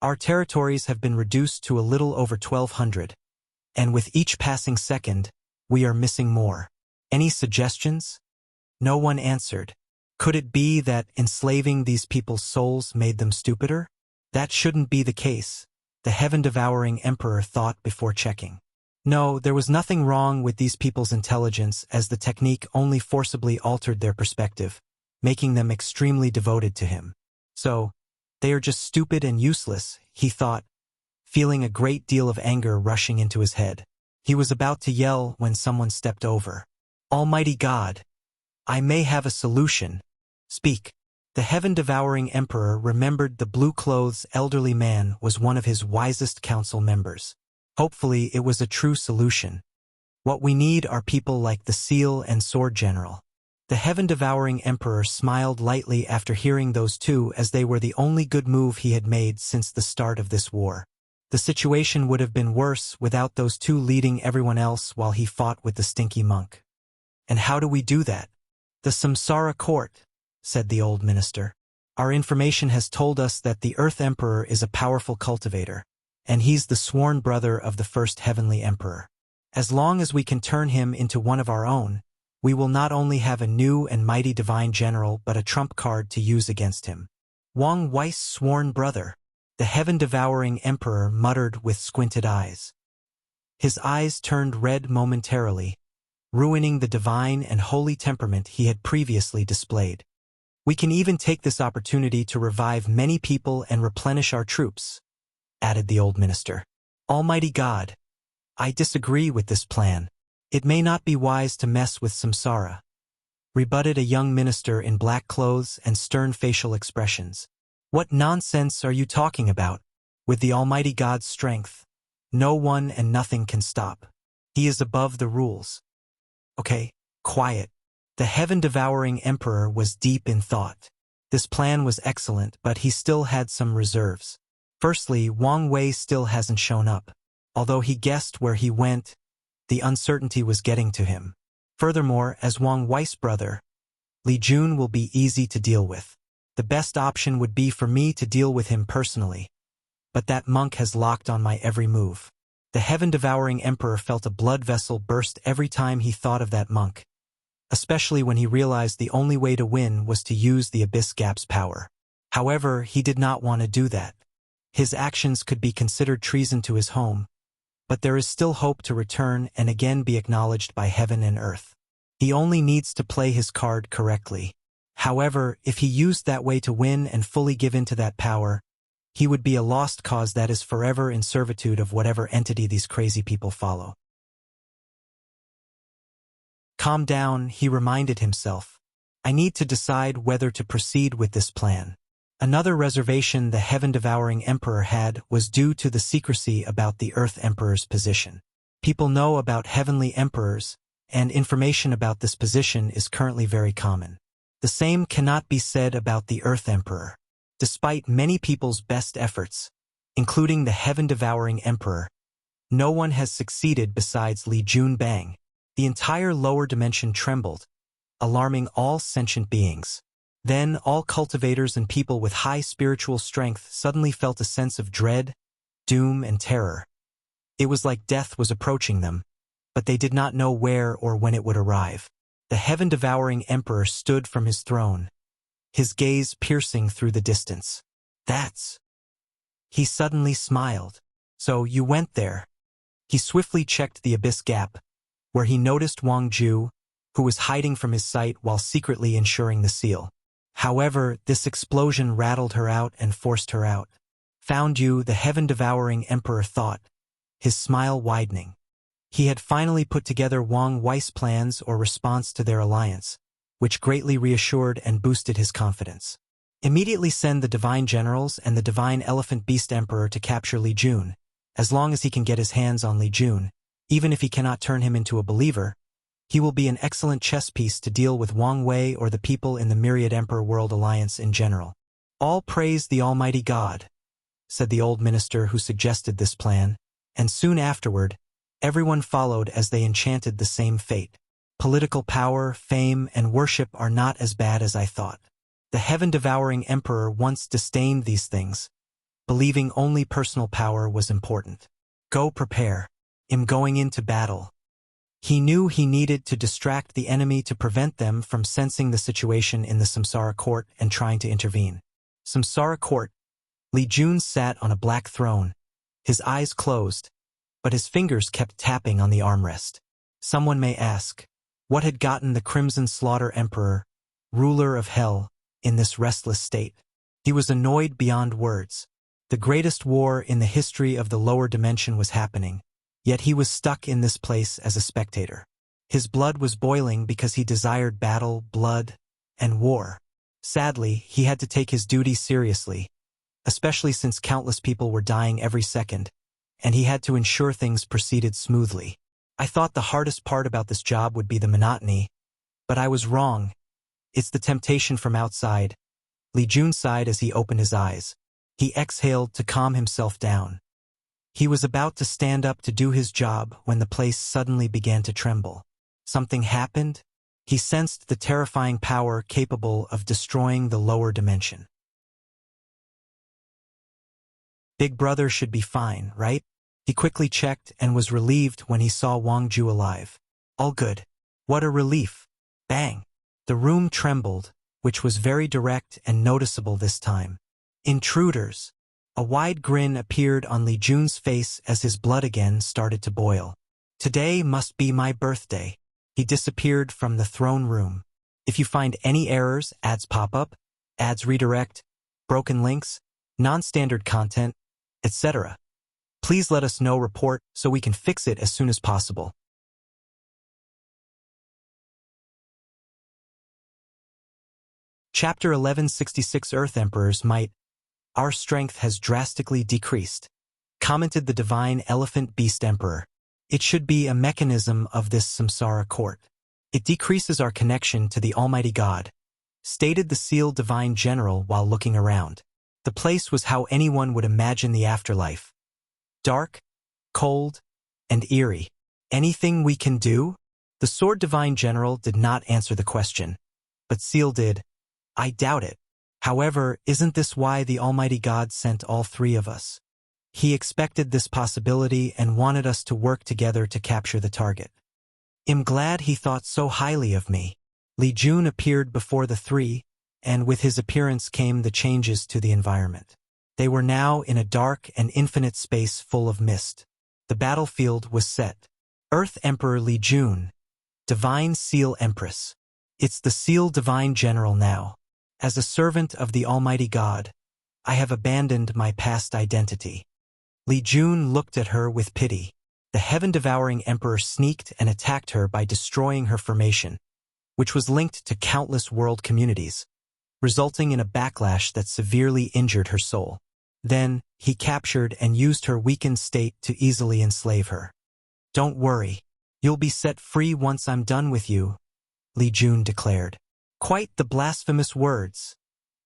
Our territories have been reduced to a little over 1,200, and with each passing second, we are missing more. Any suggestions? No one answered. Could it be that enslaving these people's souls made them stupider? That shouldn't be the case, the heaven-devouring emperor thought before checking. No, there was nothing wrong with these people's intelligence as the technique only forcibly altered their perspective, making them extremely devoted to him. So, they are just stupid and useless, he thought, feeling a great deal of anger rushing into his head. He was about to yell when someone stepped over. Almighty God! I may have a solution. Speak. The heaven-devouring emperor remembered the blue-clothes elderly man was one of his wisest council members. Hopefully it was a true solution. What we need are people like the Seal and Sword General. The heaven-devouring emperor smiled lightly after hearing those two as they were the only good move he had made since the start of this war. The situation would have been worse without those two leading everyone else while he fought with the stinky monk. And how do we do that? The Samsara court, said the old minister. Our information has told us that the Earth Emperor is a powerful cultivator, and he's the sworn brother of the first heavenly emperor. As long as we can turn him into one of our own, we will not only have a new and mighty divine general but a trump card to use against him. Wang Wei's sworn brother, the heaven-devouring emperor muttered with squinted eyes. His eyes turned red momentarily, ruining the divine and holy temperament he had previously displayed. We can even take this opportunity to revive many people and replenish our troops, added the old minister. Almighty God, I disagree with this plan. It may not be wise to mess with Samsara, rebutted a young minister in black clothes and stern facial expressions. What nonsense are you talking about? With the Almighty God's strength, no one and nothing can stop. He is above the rules. Okay, quiet. The heaven-devouring emperor was deep in thought. This plan was excellent, but he still had some reserves. Firstly, Wang Wei still hasn't shown up. Although he guessed where he went, the uncertainty was getting to him. Furthermore, as Wang Wei's brother, Li Jun will be easy to deal with. The best option would be for me to deal with him personally. But that monk has locked on my every move. The heaven-devouring emperor felt a blood vessel burst every time he thought of that monk, especially when he realized the only way to win was to use the Abyss Gap's power. However, he did not want to do that. His actions could be considered treason to his home, but there is still hope to return and again be acknowledged by heaven and earth. He only needs to play his card correctly. However, if he used that way to win and fully give in to that power, he would be a lost cause that is forever in servitude of whatever entity these crazy people follow. Calm down, he reminded himself. I need to decide whether to proceed with this plan. Another reservation the heaven-devouring emperor had was due to the secrecy about the Earth Emperor's position. People know about heavenly emperors, and information about this position is currently very common. The same cannot be said about the Earth Emperor. Despite many people's best efforts, including the heaven-devouring emperor, no one has succeeded besides Li Junbang. The entire lower dimension trembled, alarming all sentient beings. Then all cultivators and people with high spiritual strength suddenly felt a sense of dread, doom, and terror. It was like death was approaching them, but they did not know where or when it would arrive. The heaven-devouring emperor stood from his throne, his gaze piercing through the distance. That's... He suddenly smiled. So you went there. He swiftly checked the Abyss Gap, where he noticed Wang Ju, who was hiding from his sight while secretly ensuring the seal. However, this explosion rattled her out and forced her out. Found you, the heaven-devouring emperor thought, his smile widening. He had finally put together Wang Wei's plans or response to their alliance, which greatly reassured and boosted his confidence. Immediately send the Divine Generals and the Divine Elephant Beast Emperor to capture Li Jun. As long as he can get his hands on Li Jun, even if he cannot turn him into a believer, he will be an excellent chess piece to deal with Wang Wei or the people in the Myriad Emperor World Alliance in general. All praise the Almighty God, said the old minister who suggested this plan, and soon afterward, everyone followed as they enchanted the same fate. Political power, fame, and worship are not as bad as I thought. The heaven-devouring emperor once disdained these things, believing only personal power was important. Go prepare. I'm going into battle. He knew he needed to distract the enemy to prevent them from sensing the situation in the Samsara court and trying to intervene. Samsara court. Li Jun sat on a black throne, his eyes closed, but his fingers kept tapping on the armrest. Someone may ask, what had gotten the Crimson Slaughter Emperor, ruler of hell, in this restless state? He was annoyed beyond words. The greatest war in the history of the lower dimension was happening, yet he was stuck in this place as a spectator. His blood was boiling because he desired battle, blood, and war. Sadly, he had to take his duty seriously, especially since countless people were dying every second, and he had to ensure things proceeded smoothly. I thought the hardest part about this job would be the monotony, but I was wrong. It's the temptation from outside. Li Jun sighed as he opened his eyes. He exhaled to calm himself down. He was about to stand up to do his job when the place suddenly began to tremble. Something happened? He sensed the terrifying power capable of destroying the lower dimension. Big brother should be fine, right? He quickly checked and was relieved when he saw Wang Ju alive. All good. What a relief. Bang. The room trembled, which was very direct and noticeable this time. Intruders. A wide grin appeared on Li Jun's face as his blood again started to boil. Today must be my birthday. He disappeared from the throne room. If you find any errors, ads pop up, ads redirect, broken links, non-standard content, etc., please let us know. Report so we can fix it as soon as possible. Chapter 1166 Earth Emperor's Might. Our strength has drastically decreased, commented the Divine Elephant Beast Emperor. It should be a mechanism of this samsara court. It decreases our connection to the Almighty God, stated the sealed Divine General while looking around. The place was how anyone would imagine the afterlife. Dark, cold, and eerie. Anything we can do? The Sword Divine General did not answer the question, but Seal did. I doubt it. However, isn't this why the Almighty God sent all three of us? He expected this possibility and wanted us to work together to capture the target. I'm glad he thought so highly of me. Li Jun appeared before the three, and with his appearance came the changes to the environment. They were now in a dark and infinite space full of mist. The battlefield was set. Earth Emperor Li Jun, Divine Seal Empress. It's the Seal Divine General now. As a servant of the Almighty God, I have abandoned my past identity. Li Jun looked at her with pity. The heaven-devouring emperor sneaked and attacked her by destroying her formation, which was linked to countless world communities, resulting in a backlash that severely injured her soul. Then, he captured and used her weakened state to easily enslave her. Don't worry. You'll be set free once I'm done with you, Li Jun declared. Quite the blasphemous words,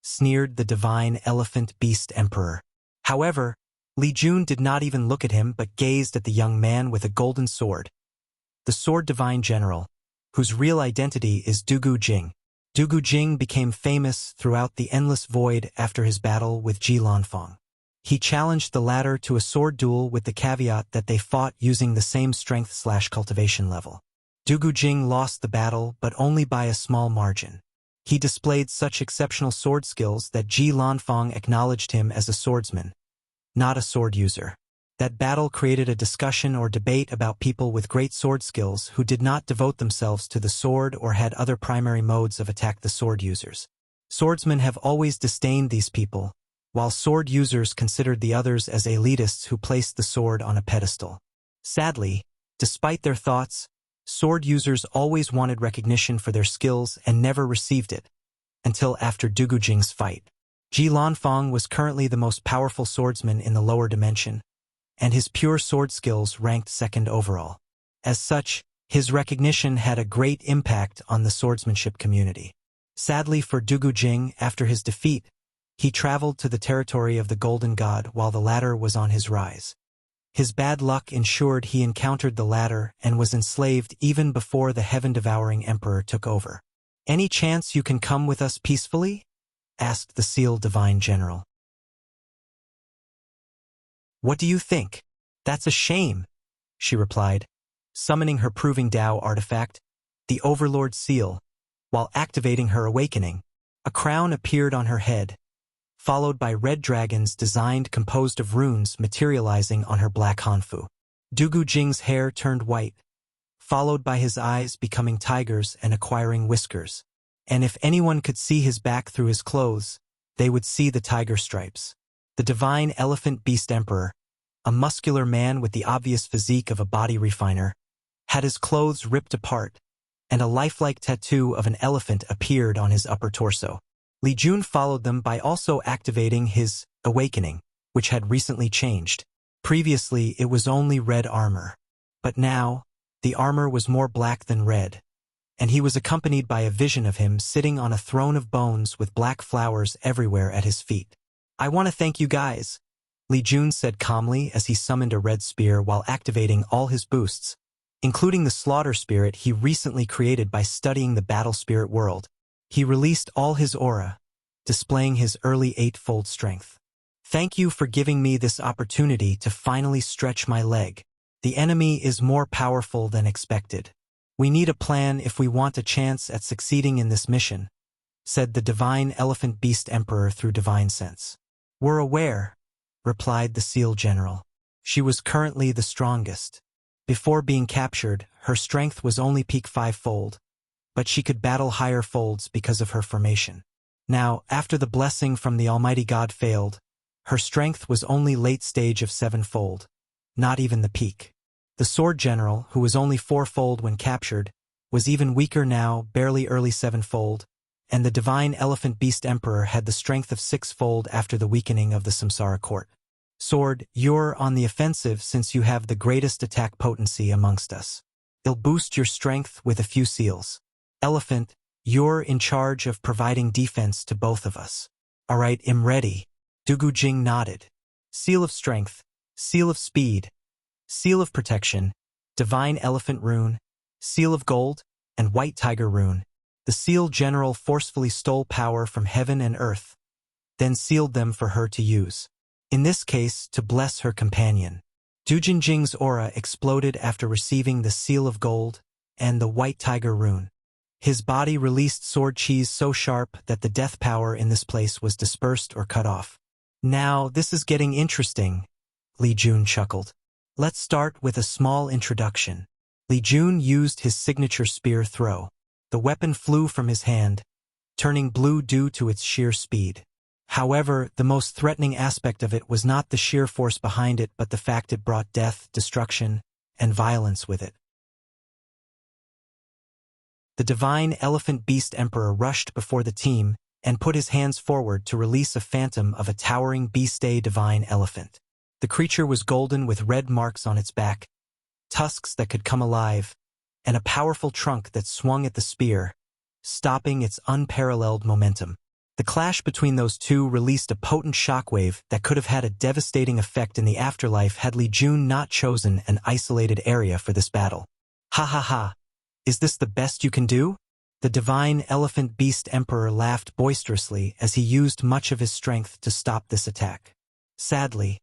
sneered the Divine Elephant Beast Emperor. However, Li Jun did not even look at him but gazed at the young man with a golden sword. The Sword Divine General, whose real identity is Dugu Jing. Dugu Jing became famous throughout the endless void after his battle with Ji Lanfang. He challenged the latter to a sword duel with the caveat that they fought using the same strength/cultivation level. Dugu Jing lost the battle, but only by a small margin. He displayed such exceptional sword skills that Ji Lanfang acknowledged him as a swordsman, not a sword user. That battle created a discussion or debate about people with great sword skills who did not devote themselves to the sword or had other primary modes of attack the sword users. Swordsmen have always disdained these people, while sword users considered the others as elitists who placed the sword on a pedestal. Sadly, despite their thoughts, sword users always wanted recognition for their skills and never received it, until after Dugu Jing's fight. Ji Lanfang was currently the most powerful swordsman in the lower dimension, and his pure sword skills ranked second overall. As such, his recognition had a great impact on the swordsmanship community. Sadly for Dugu Jing, after his defeat, he traveled to the territory of the Golden God while the latter was on his rise. His bad luck ensured he encountered the latter and was enslaved even before the heaven-devouring emperor took over. "Any chance you can come with us peacefully?" asked the Seal Divine General. "What do you think? That's a shame," she replied, summoning her Proving Tao artifact, the Overlord Seal. While activating her awakening, a crown appeared on her head, followed by red dragons composed of runes materializing on her black hanfu. Dugu Jing's hair turned white, followed by his eyes becoming tigers and acquiring whiskers. And if anyone could see his back through his clothes, they would see the tiger stripes. The Divine Elephant Beast Emperor, a muscular man with the obvious physique of a body refiner, had his clothes ripped apart, and a lifelike tattoo of an elephant appeared on his upper torso. Li Jun followed them by also activating his awakening, which had recently changed. Previously, it was only red armor. But now, the armor was more black than red, and he was accompanied by a vision of him sitting on a throne of bones with black flowers everywhere at his feet. "I want to thank you guys," Li Jun said calmly as he summoned a red spear while activating all his boosts, including the slaughter spirit he recently created by studying the battle spirit world. He released all his aura, displaying his early 8-fold strength. "Thank you for giving me this opportunity to finally stretch my leg. The enemy is more powerful than expected. We need a plan if we want a chance at succeeding in this mission," said the Divine Elephant Beast Emperor through Divine Sense. "We're aware," replied the Seal General. She was currently the strongest. Before being captured, her strength was only peak 5-fold, but she could battle higher folds because of her formation. Now, after the blessing from the Almighty God failed, her strength was only late stage of 7-fold, not even the peak. The Sword General, who was only 4-fold when captured, was even weaker now, barely early 7-fold, and the Divine Elephant Beast Emperor had the strength of 6-fold after the weakening of the Samsara Court. "Sword, you're on the offensive since you have the greatest attack potency amongst us. It'll boost your strength with a few seals. Elephant, you're in charge of providing defense to both of us." "All right, I'm ready." Dugu Jing nodded. Seal of Strength, Seal of Speed, Seal of Protection, Divine Elephant Rune, Seal of Gold, and White Tiger Rune. The Seal General forcefully stole power from heaven and earth, then sealed them for her to use. In this case, to bless her companion. Dujin Jing's aura exploded after receiving the Seal of Gold and the White Tiger Rune. His body released sword cheese so sharp that the death power in this place was dispersed or cut off. "Now, this is getting interesting," Li Jun chuckled. "Let's start with a small introduction." Li Jun used his signature spear throw. The weapon flew from his hand, turning blue due to its sheer speed. However, the most threatening aspect of it was not the sheer force behind it but the fact it brought death, destruction, and violence with it. The Divine Elephant Beast Emperor rushed before the team and put his hands forward to release a phantom of a towering beast-day divine elephant. The creature was golden with red marks on its back, tusks that could come alive, and a powerful trunk that swung at the spear, stopping its unparalleled momentum. The clash between those two released a potent shockwave that could have had a devastating effect in the afterlife had Li Jun not chosen an isolated area for this battle. "Ha ha ha! Is this the best you can do?" The Divine Elephant Beast Emperor laughed boisterously as he used much of his strength to stop this attack. Sadly,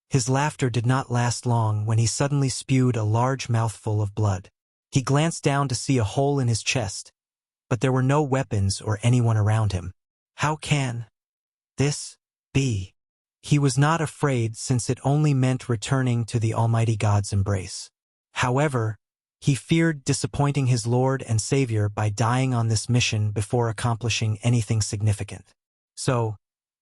his laughter did not last long when he suddenly spewed a large mouthful of blood. He glanced down to see a hole in his chest, but there were no weapons or anyone around him. How can this be? He was not afraid since it only meant returning to the Almighty God's embrace. However, he feared disappointing his Lord and Savior by dying on this mission before accomplishing anything significant. So,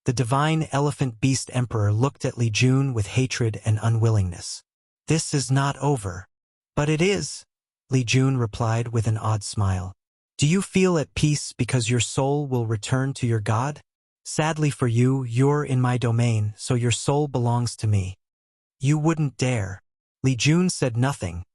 The divine elephant beast emperor looked at Li Jun with hatred and unwillingness. This is not over. But it is, Li Jun replied with an odd smile. Do you feel at peace because your soul will return to your god? Sadly for you, you're in my domain, so your soul belongs to me. You wouldn't dare. Li Jun said nothing,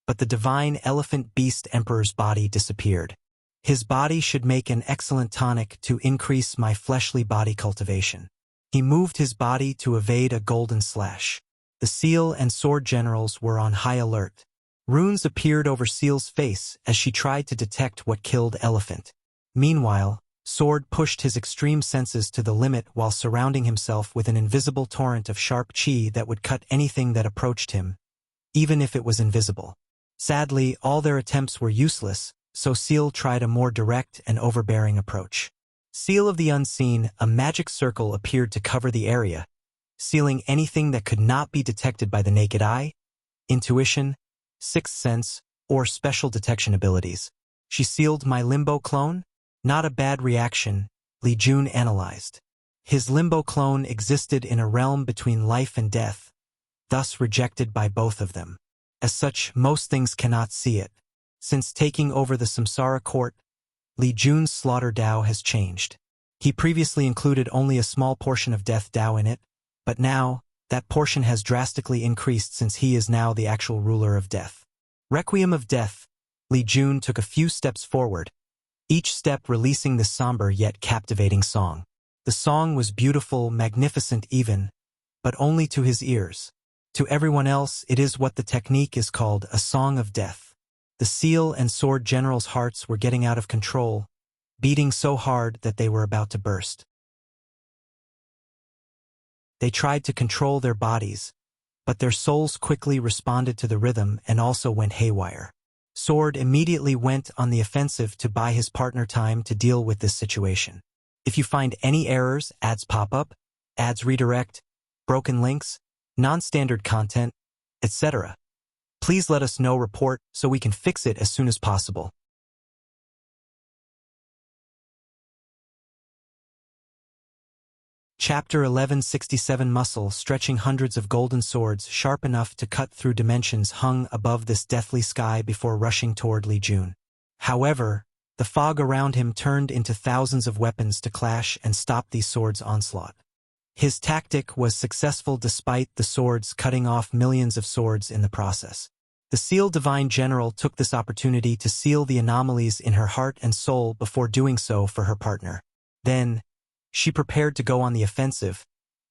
but the divine elephant beast emperor's body disappeared. His body should make an excellent tonic to increase my fleshly body cultivation. He moved his body to evade a golden slash. The seal and sword generals were on high alert. Runes appeared over Seal's face as she tried to detect what killed Elephant. Meanwhile, Sword pushed his extreme senses to the limit while surrounding himself with an invisible torrent of sharp chi that would cut anything that approached him, even if it was invisible. Sadly, all their attempts were useless, so Seal tried a more direct and overbearing approach. Seal of the Unseen, a magic circle appeared to cover the area, sealing anything that could not be detected by the naked eye, intuition, sixth sense, or special detection abilities. She sealed my Limbo clone? Not a bad reaction, Li Jun analyzed. His Limbo clone existed in a realm between life and death, thus rejected by both of them. As such, most things cannot see it. Since taking over the Samsara court, Li Jun's slaughter Dao has changed. He previously included only a small portion of death Dao in it, but now, that portion has drastically increased since he is now the actual ruler of death. Requiem of Death, Li Jun took a few steps forward, each step releasing this somber yet captivating song. The song was beautiful, magnificent even, but only to his ears. To everyone else, it is what the technique is called a song of death. The seal and sword generals' hearts were getting out of control, beating so hard that they were about to burst. They tried to control their bodies, but their souls quickly responded to the rhythm and also went haywire. Sword immediately went on the offensive to buy his partner time to deal with this situation. If you find any errors, ads pop up, ads redirect, broken links, non-standard content, etc., please let us know. Report so we can fix it as soon as possible. Chapter 1167 Muscle, stretching hundreds of golden swords sharp enough to cut through dimensions hung above this deathly sky before rushing toward Li Jun. However, the fog around him turned into thousands of weapons to clash and stop these swords' onslaught. His tactic was successful despite the swords cutting off millions of swords in the process. The Seal Divine General took this opportunity to seal the anomalies in her heart and soul before doing so for her partner. Then, she prepared to go on the offensive,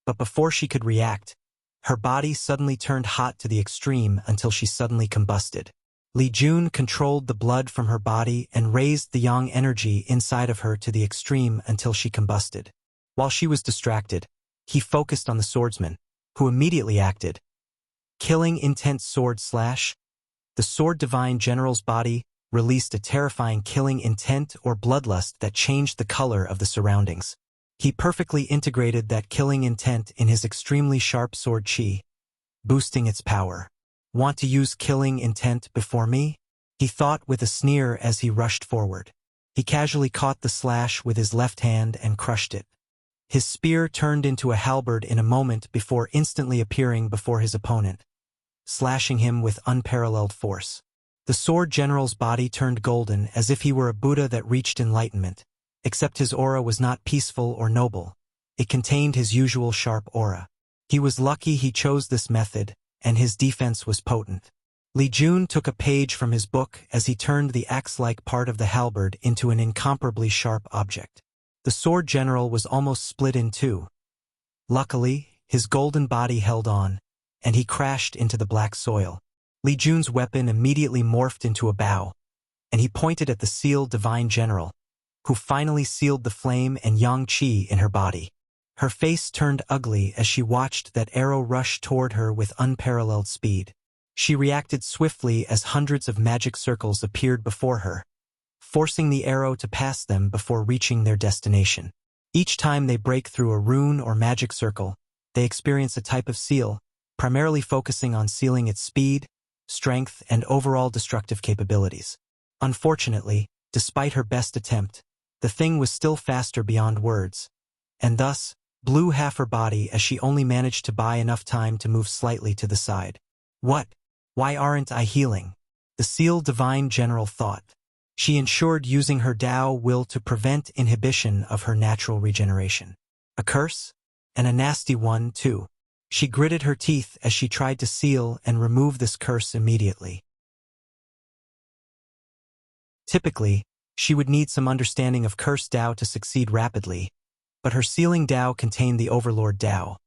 but before she could react, her body suddenly turned hot to the extreme until she suddenly combusted. Li Jun controlled the blood from her body and raised the yang energy inside of her to the extreme until she combusted. While she was distracted, he focused on the swordsman, who immediately acted. Killing intent sword slash. The Sword Divine General's body released a terrifying killing intent or bloodlust that changed the color of the surroundings. He perfectly integrated that killing intent in his extremely sharp sword chi, boosting its power. Want to use killing intent before me? He thought with a sneer as he rushed forward. He casually caught the slash with his left hand and crushed it. His spear turned into a halberd in a moment before instantly appearing before his opponent, slashing him with unparalleled force. The sword general's body turned golden as if he were a Buddha that reached enlightenment, except his aura was not peaceful or noble. It contained his usual sharp aura. He was lucky he chose this method, and his defense was potent. Li Jun took a page from his book as he turned the axe-like part of the halberd into an incomparably sharp object. The sword general was almost split in two. Luckily, his golden body held on, and he crashed into the black soil. Li Jun's weapon immediately morphed into a bow, and he pointed at the Seal Divine General, who finally sealed the flame and yang qi in her body. Her face turned ugly as she watched that arrow rush toward her with unparalleled speed. She reacted swiftly as hundreds of magic circles appeared before her, forcing the arrow to pass them before reaching their destination. Each time they break through a rune or magic circle, they experience a type of seal, primarily focusing on sealing its speed, strength, and overall destructive capabilities. Unfortunately, despite her best attempt, the thing was still faster beyond words, and thus, blew half her body as she only managed to buy enough time to move slightly to the side. What? Why aren't I healing? The Seal Divine General thought. She ensured using her Tao will to prevent inhibition of her natural regeneration. A curse? And a nasty one, too. She gritted her teeth as she tried to seal and remove this curse immediately. Typically, she would need some understanding of curse Tao to succeed rapidly, but her sealing Tao contained the Overlord Tao.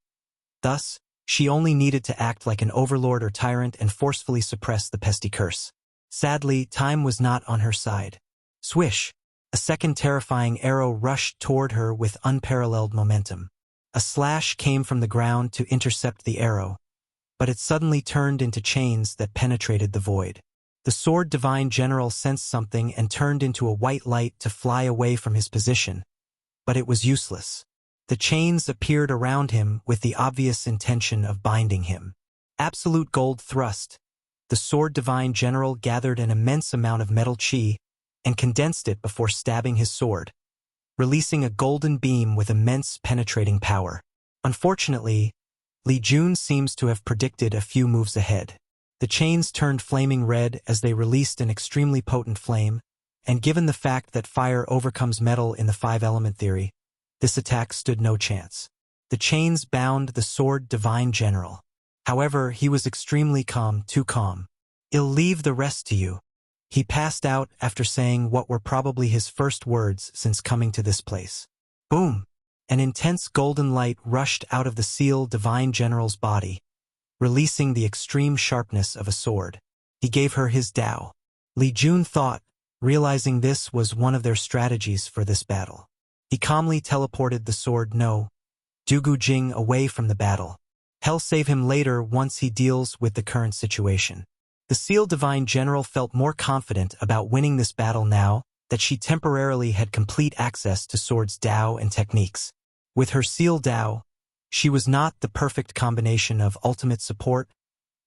Thus, she only needed to act like an overlord or tyrant and forcefully suppress the pesky curse. Sadly, time was not on her side. Swish! A second terrifying arrow rushed toward her with unparalleled momentum. A slash came from the ground to intercept the arrow, but it suddenly turned into chains that penetrated the void. The Sword Divine General sensed something and turned into a white light to fly away from his position, but it was useless. The chains appeared around him with the obvious intention of binding him. Absolute gold thrust. The Sword Divine General gathered an immense amount of metal chi and condensed it before stabbing his sword, releasing a golden beam with immense penetrating power. Unfortunately, Li Jun seems to have predicted a few moves ahead. The chains turned flaming red as they released an extremely potent flame, and given the fact that fire overcomes metal in the five-element theory, this attack stood no chance. The chains bound the Sword Divine General. However, he was extremely calm, too calm. "I'll leave the rest to you." He passed out after saying what were probably his first words since coming to this place. Boom! An intense golden light rushed out of the Seal Divine General's body, releasing the extreme sharpness of a sword. He gave her his Tao. Li Jun thought, realizing this was one of their strategies for this battle. He calmly teleported the sword No. Dugu Jing away from the battle. He'll save him later once he deals with the current situation. The Seal Divine General felt more confident about winning this battle now that she temporarily had complete access to Sword's Tao and techniques. With her Seal Tao, she was not the perfect combination of ultimate support,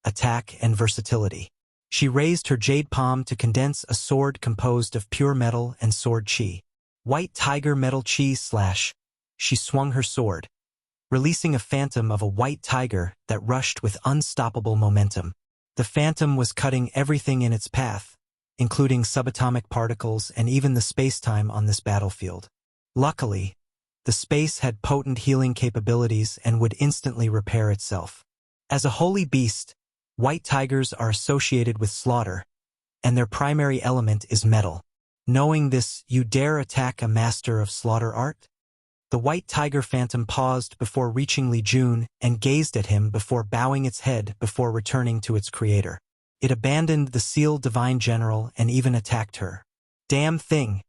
attack, and versatility. She raised her jade palm to condense a sword composed of pure metal and sword chi. White Tiger Metal Chi slash. She swung her sword, releasing a phantom of a white tiger that rushed with unstoppable momentum. The phantom was cutting everything in its path, including subatomic particles and even the space-time on this battlefield. Luckily, the space had potent healing capabilities and would instantly repair itself. As a holy beast, white tigers are associated with slaughter, and their primary element is metal. Knowing this, you dare attack a master of slaughter art? The white tiger phantom paused before reaching Li Jun and gazed at him before bowing its head before returning to its creator. It abandoned the Seal Divine General and even attacked her. Damn thing!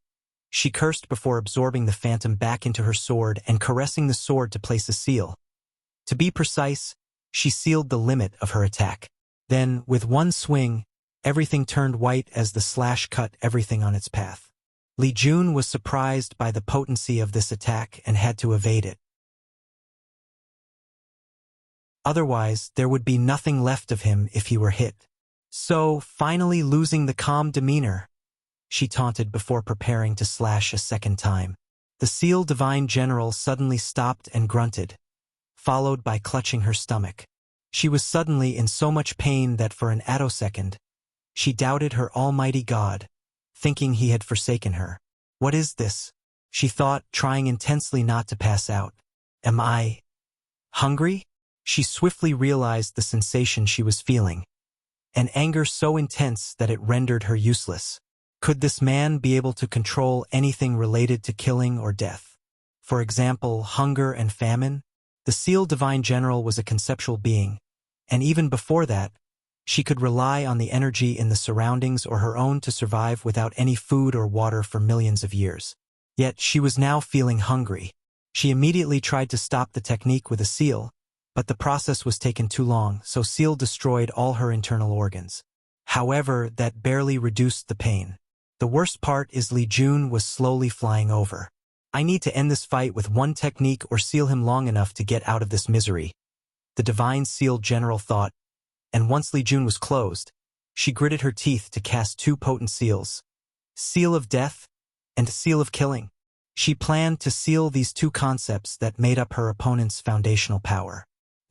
She cursed before absorbing the phantom back into her sword and caressing the sword to place a seal. To be precise, she sealed the limit of her attack. Then, with one swing, everything turned white as the slash cut everything on its path. Li Jun was surprised by the potency of this attack and had to evade it. Otherwise, there would be nothing left of him if he were hit. So, finally losing the calm demeanor, she taunted before preparing to slash a second time. The Seal Divine General suddenly stopped and grunted, followed by clutching her stomach. She was suddenly in so much pain that for an attosecond, she doubted her almighty God, thinking he had forsaken her. What is this? She thought, trying intensely not to pass out. Am I hungry? She swiftly realized the sensation she was feeling, an anger so intense that it rendered her useless. Could this man be able to control anything related to killing or death? For example, hunger and famine? The Seal Divine General was a conceptual being, and even before that, she could rely on the energy in the surroundings or her own to survive without any food or water for millions of years. Yet she was now feeling hungry. She immediately tried to stop the technique with a seal, but the process was taking too long, so seal destroyed all her internal organs. However, that barely reduced the pain. The worst part is Li Jun was slowly flying over. I need to end this fight with one technique or seal him long enough to get out of this misery, the Divine Seal General thought, and once Li Jun was closed, she gritted her teeth to cast two potent seals, Seal of Death and Seal of Killing. She planned to seal these two concepts that made up her opponent's foundational power.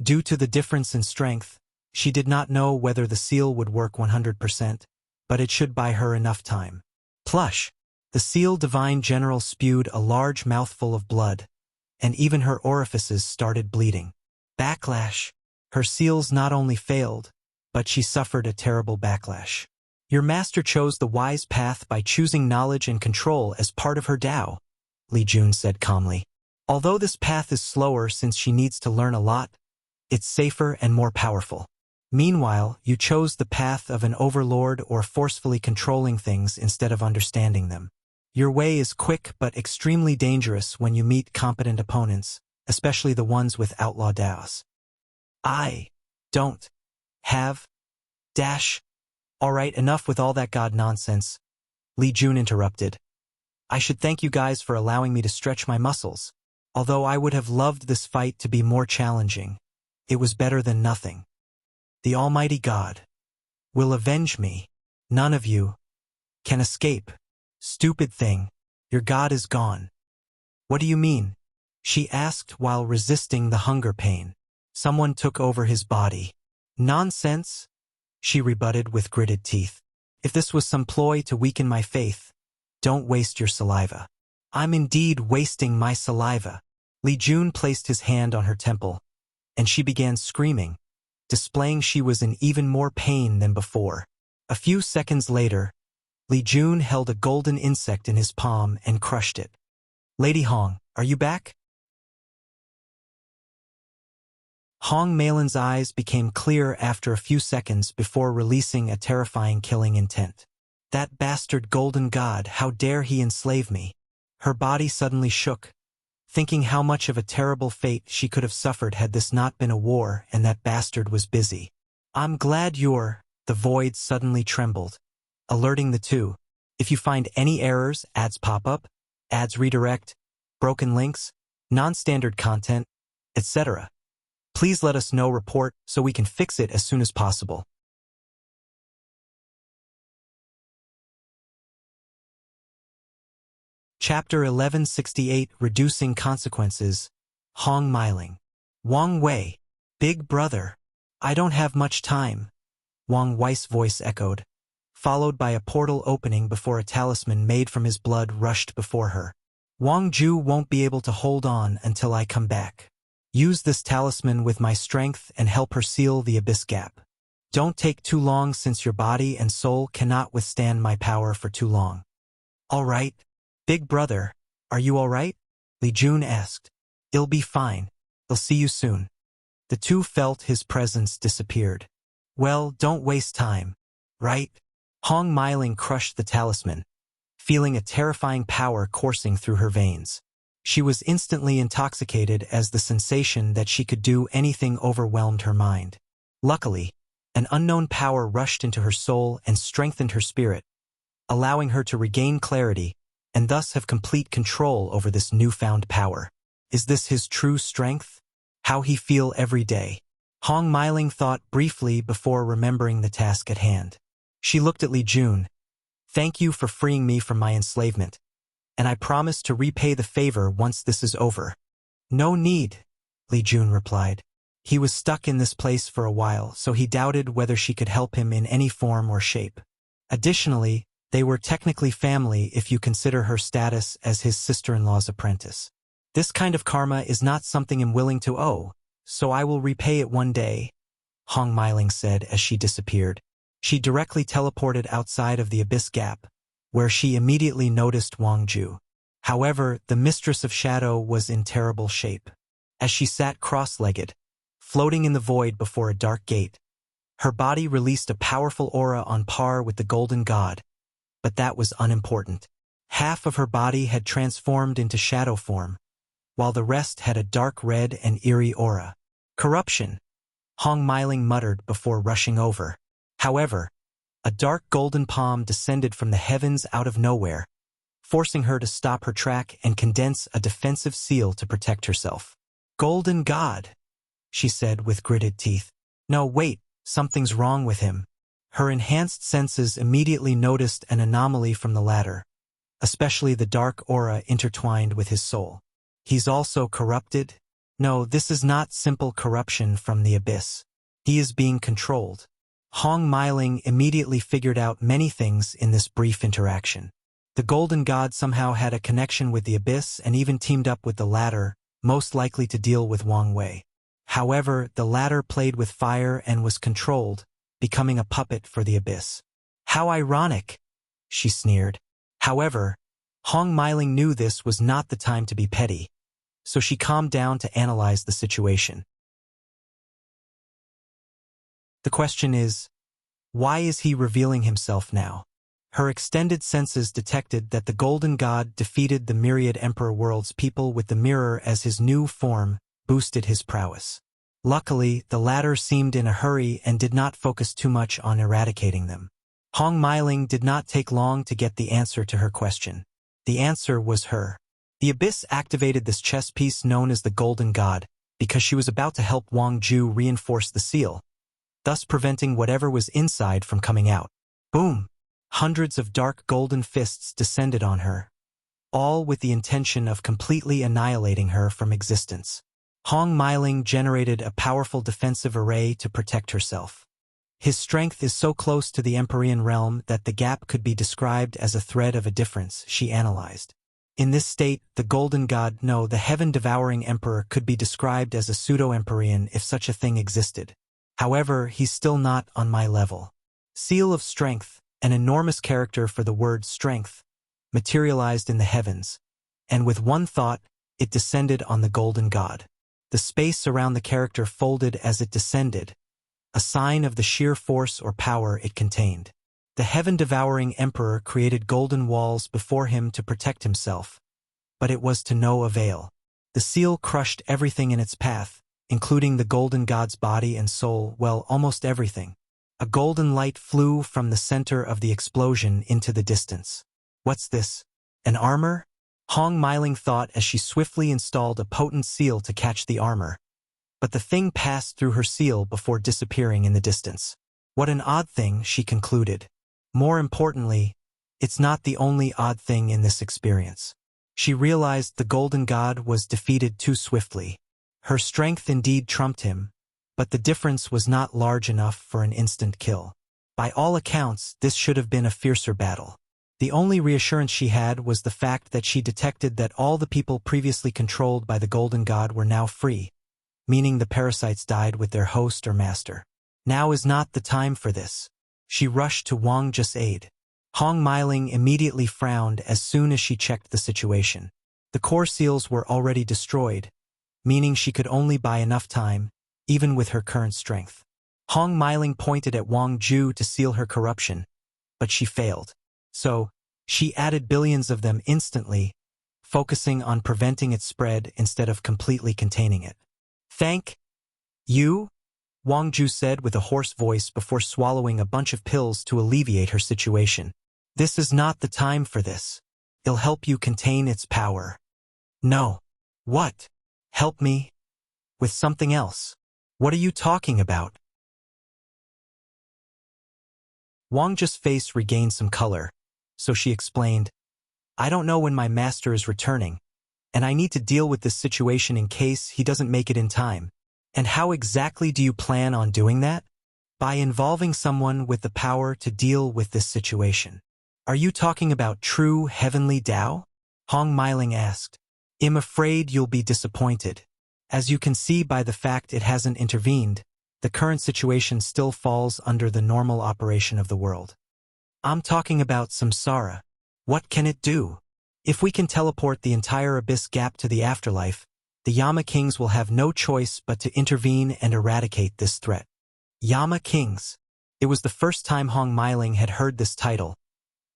Due to the difference in strength, she did not know whether the seal would work 100%, but it should buy her enough time. Plush! The seal divine general spewed a large mouthful of blood, and even her orifices started bleeding. Backlash! Her seals not only failed, but she suffered a terrible backlash. Your master chose the wise path by choosing knowledge and control as part of her Tao, Li Jun said calmly. Although this path is slower since she needs to learn a lot, it's safer and more powerful. Meanwhile, you chose the path of an overlord or forcefully controlling things instead of understanding them. Your way is quick but extremely dangerous when you meet competent opponents, especially the ones with outlaw Daos. I don't have dash. Alright, enough with all that god nonsense, Li Jun interrupted. I should thank you guys for allowing me to stretch my muscles. Although I would have loved this fight to be more challenging, it was better than nothing. The Almighty God will avenge me. None of you can escape. Stupid thing, your god is gone. What do you mean? She asked while resisting the hunger pain. Someone took over his body. Nonsense, she rebutted with gritted teeth. If this was some ploy to weaken my faith, don't waste your saliva. I'm indeed wasting my saliva. Li Jun placed his hand on her temple, and she began screaming, displaying she was in even more pain than before. A few seconds later, Li Jun held a golden insect in his palm and crushed it. Lady Hong, are you back? Hong Malin's eyes became clear after a few seconds before releasing a terrifying killing intent. That bastard golden god, how dare he enslave me? Her body suddenly shook, thinking how much of a terrible fate she could have suffered had this not been a war and that bastard was busy. I'm glad the void suddenly trembled, alerting the two. If you find any errors, ads pop up, ads redirect, broken links, non-standard content, etc. Please let us know report so we can fix it as soon as possible. Chapter 1168 Reducing Consequences. Hong Miling. Wang Wei. Big brother. I don't have much time. Wang Wei's voice echoed, followed by a portal opening before a talisman made from his blood rushed before her. Wang Ju won't be able to hold on until I come back. Use this talisman with my strength and help her seal the abyss gap. Don't take too long since your body and soul cannot withstand my power for too long. All right. Big brother, are you all right? Li Jun asked. I'll be fine. I'll see you soon. The two felt his presence disappeared. Well, don't waste time, right? Hong Miling crushed the talisman, feeling a terrifying power coursing through her veins. She was instantly intoxicated as the sensation that she could do anything overwhelmed her mind. Luckily, an unknown power rushed into her soul and strengthened her spirit, allowing her to regain clarity and thus have complete control over this newfound power. Is this his true strength? How he feel every day? Hong Miling thought briefly before remembering the task at hand. She looked at Li Jun. Thank you for freeing me from my enslavement, and I promise to repay the favor once this is over. No need, Li Jun replied. He was stuck in this place for a while, so he doubted whether she could help him in any form or shape. Additionally, they were technically family if you consider her status as his sister-in-law's apprentice. This kind of karma is not something I'm willing to owe, so I will repay it one day, Hong Miling said as she disappeared. She directly teleported outside of the abyss gap, where she immediately noticed Wang Ju. However, the mistress of shadow was in terrible shape. As she sat cross-legged, floating in the void before a dark gate, her body released a powerful aura on par with the golden god, but that was unimportant. Half of her body had transformed into shadow form, while the rest had a dark red and eerie aura. Corruption, Hong Miling muttered before rushing over. However, a dark golden palm descended from the heavens out of nowhere, forcing her to stop her track and condense a defensive seal to protect herself. Golden God, she said with gritted teeth. No, wait, something's wrong with him. Her enhanced senses immediately noticed an anomaly from the ladder, especially the dark aura intertwined with his soul. He's also corrupted? No, this is not simple corruption from the abyss. He is being controlled. Hong Meiling immediately figured out many things in this brief interaction. The Golden God somehow had a connection with the abyss and even teamed up with the latter, most likely to deal with Wang Wei. However, the latter played with fire and was controlled, becoming a puppet for the abyss. How ironic, she sneered. However, Hong Meiling knew this was not the time to be petty, so she calmed down to analyze the situation. The question is, why is he revealing himself now? Her extended senses detected that the Golden God defeated the myriad Emperor World's people with the mirror as his new form boosted his prowess. Luckily, the latter seemed in a hurry and did not focus too much on eradicating them. Hong Meiling did not take long to get the answer to her question. The answer was her. The abyss activated this chess piece known as the Golden God because she was about to help Wang Ju reinforce the seal, thus preventing whatever was inside from coming out. Boom! Hundreds of dark golden fists descended on her, all with the intention of completely annihilating her from existence. Hong Meiling generated a powerful defensive array to protect herself. His strength is so close to the Empyrean realm that the gap could be described as a thread of a difference, she analyzed. In this state, the Golden God, no, the heaven-devouring Emperor could be described as a pseudo-Empyrean if such a thing existed. However, he's still not on my level. Seal of Strength, an enormous character for the word strength, materialized in the heavens, and with one thought, it descended on the Golden God. The space around the character folded as it descended, a sign of the sheer force or power it contained. The heaven-devouring Emperor created golden walls before him to protect himself, but it was to no avail. The seal crushed everything in its path, including the Golden God's body and soul, well, almost everything. A golden light flew from the center of the explosion into the distance. What's this? An armor? Hong Meiling thought as she swiftly installed a potent seal to catch the armor. But the thing passed through her seal before disappearing in the distance. What an odd thing, she concluded. More importantly, it's not the only odd thing in this experience. She realized the Golden God was defeated too swiftly. Her strength indeed trumped him, but the difference was not large enough for an instant kill. By all accounts, this should have been a fiercer battle. The only reassurance she had was the fact that she detected that all the people previously controlled by the Golden God were now free, meaning the parasites died with their host or master. Now is not the time for this. She rushed to Wang Ju's aid. Hong Meiling immediately frowned as soon as she checked the situation. The core seals were already destroyed, meaning she could only buy enough time, even with her current strength. Hong Meiling pointed at Wang Ju to seal her corruption, but she failed. So, she added billions of them instantly, focusing on preventing its spread instead of completely containing it. Thank you, Wang Ju said with a hoarse voice before swallowing a bunch of pills to alleviate her situation. This is not the time for this. It'll help you contain its power. No. What? Help me? With something else. What are you talking about? Wang Ju's face regained some color, so she explained, I don't know when my master is returning, and I need to deal with this situation in case he doesn't make it in time. And how exactly do you plan on doing that? By involving someone with the power to deal with this situation. Are you talking about true heavenly Tao? Hong Meiling asked. I'm afraid you'll be disappointed. As you can see by the fact it hasn't intervened, the current situation still falls under the normal operation of the world. I'm talking about samsara. What can it do? If we can teleport the entire abyss gap to the afterlife, the Yama Kings will have no choice but to intervene and eradicate this threat. Yama Kings. It was the first time Hong Meiling had heard this title,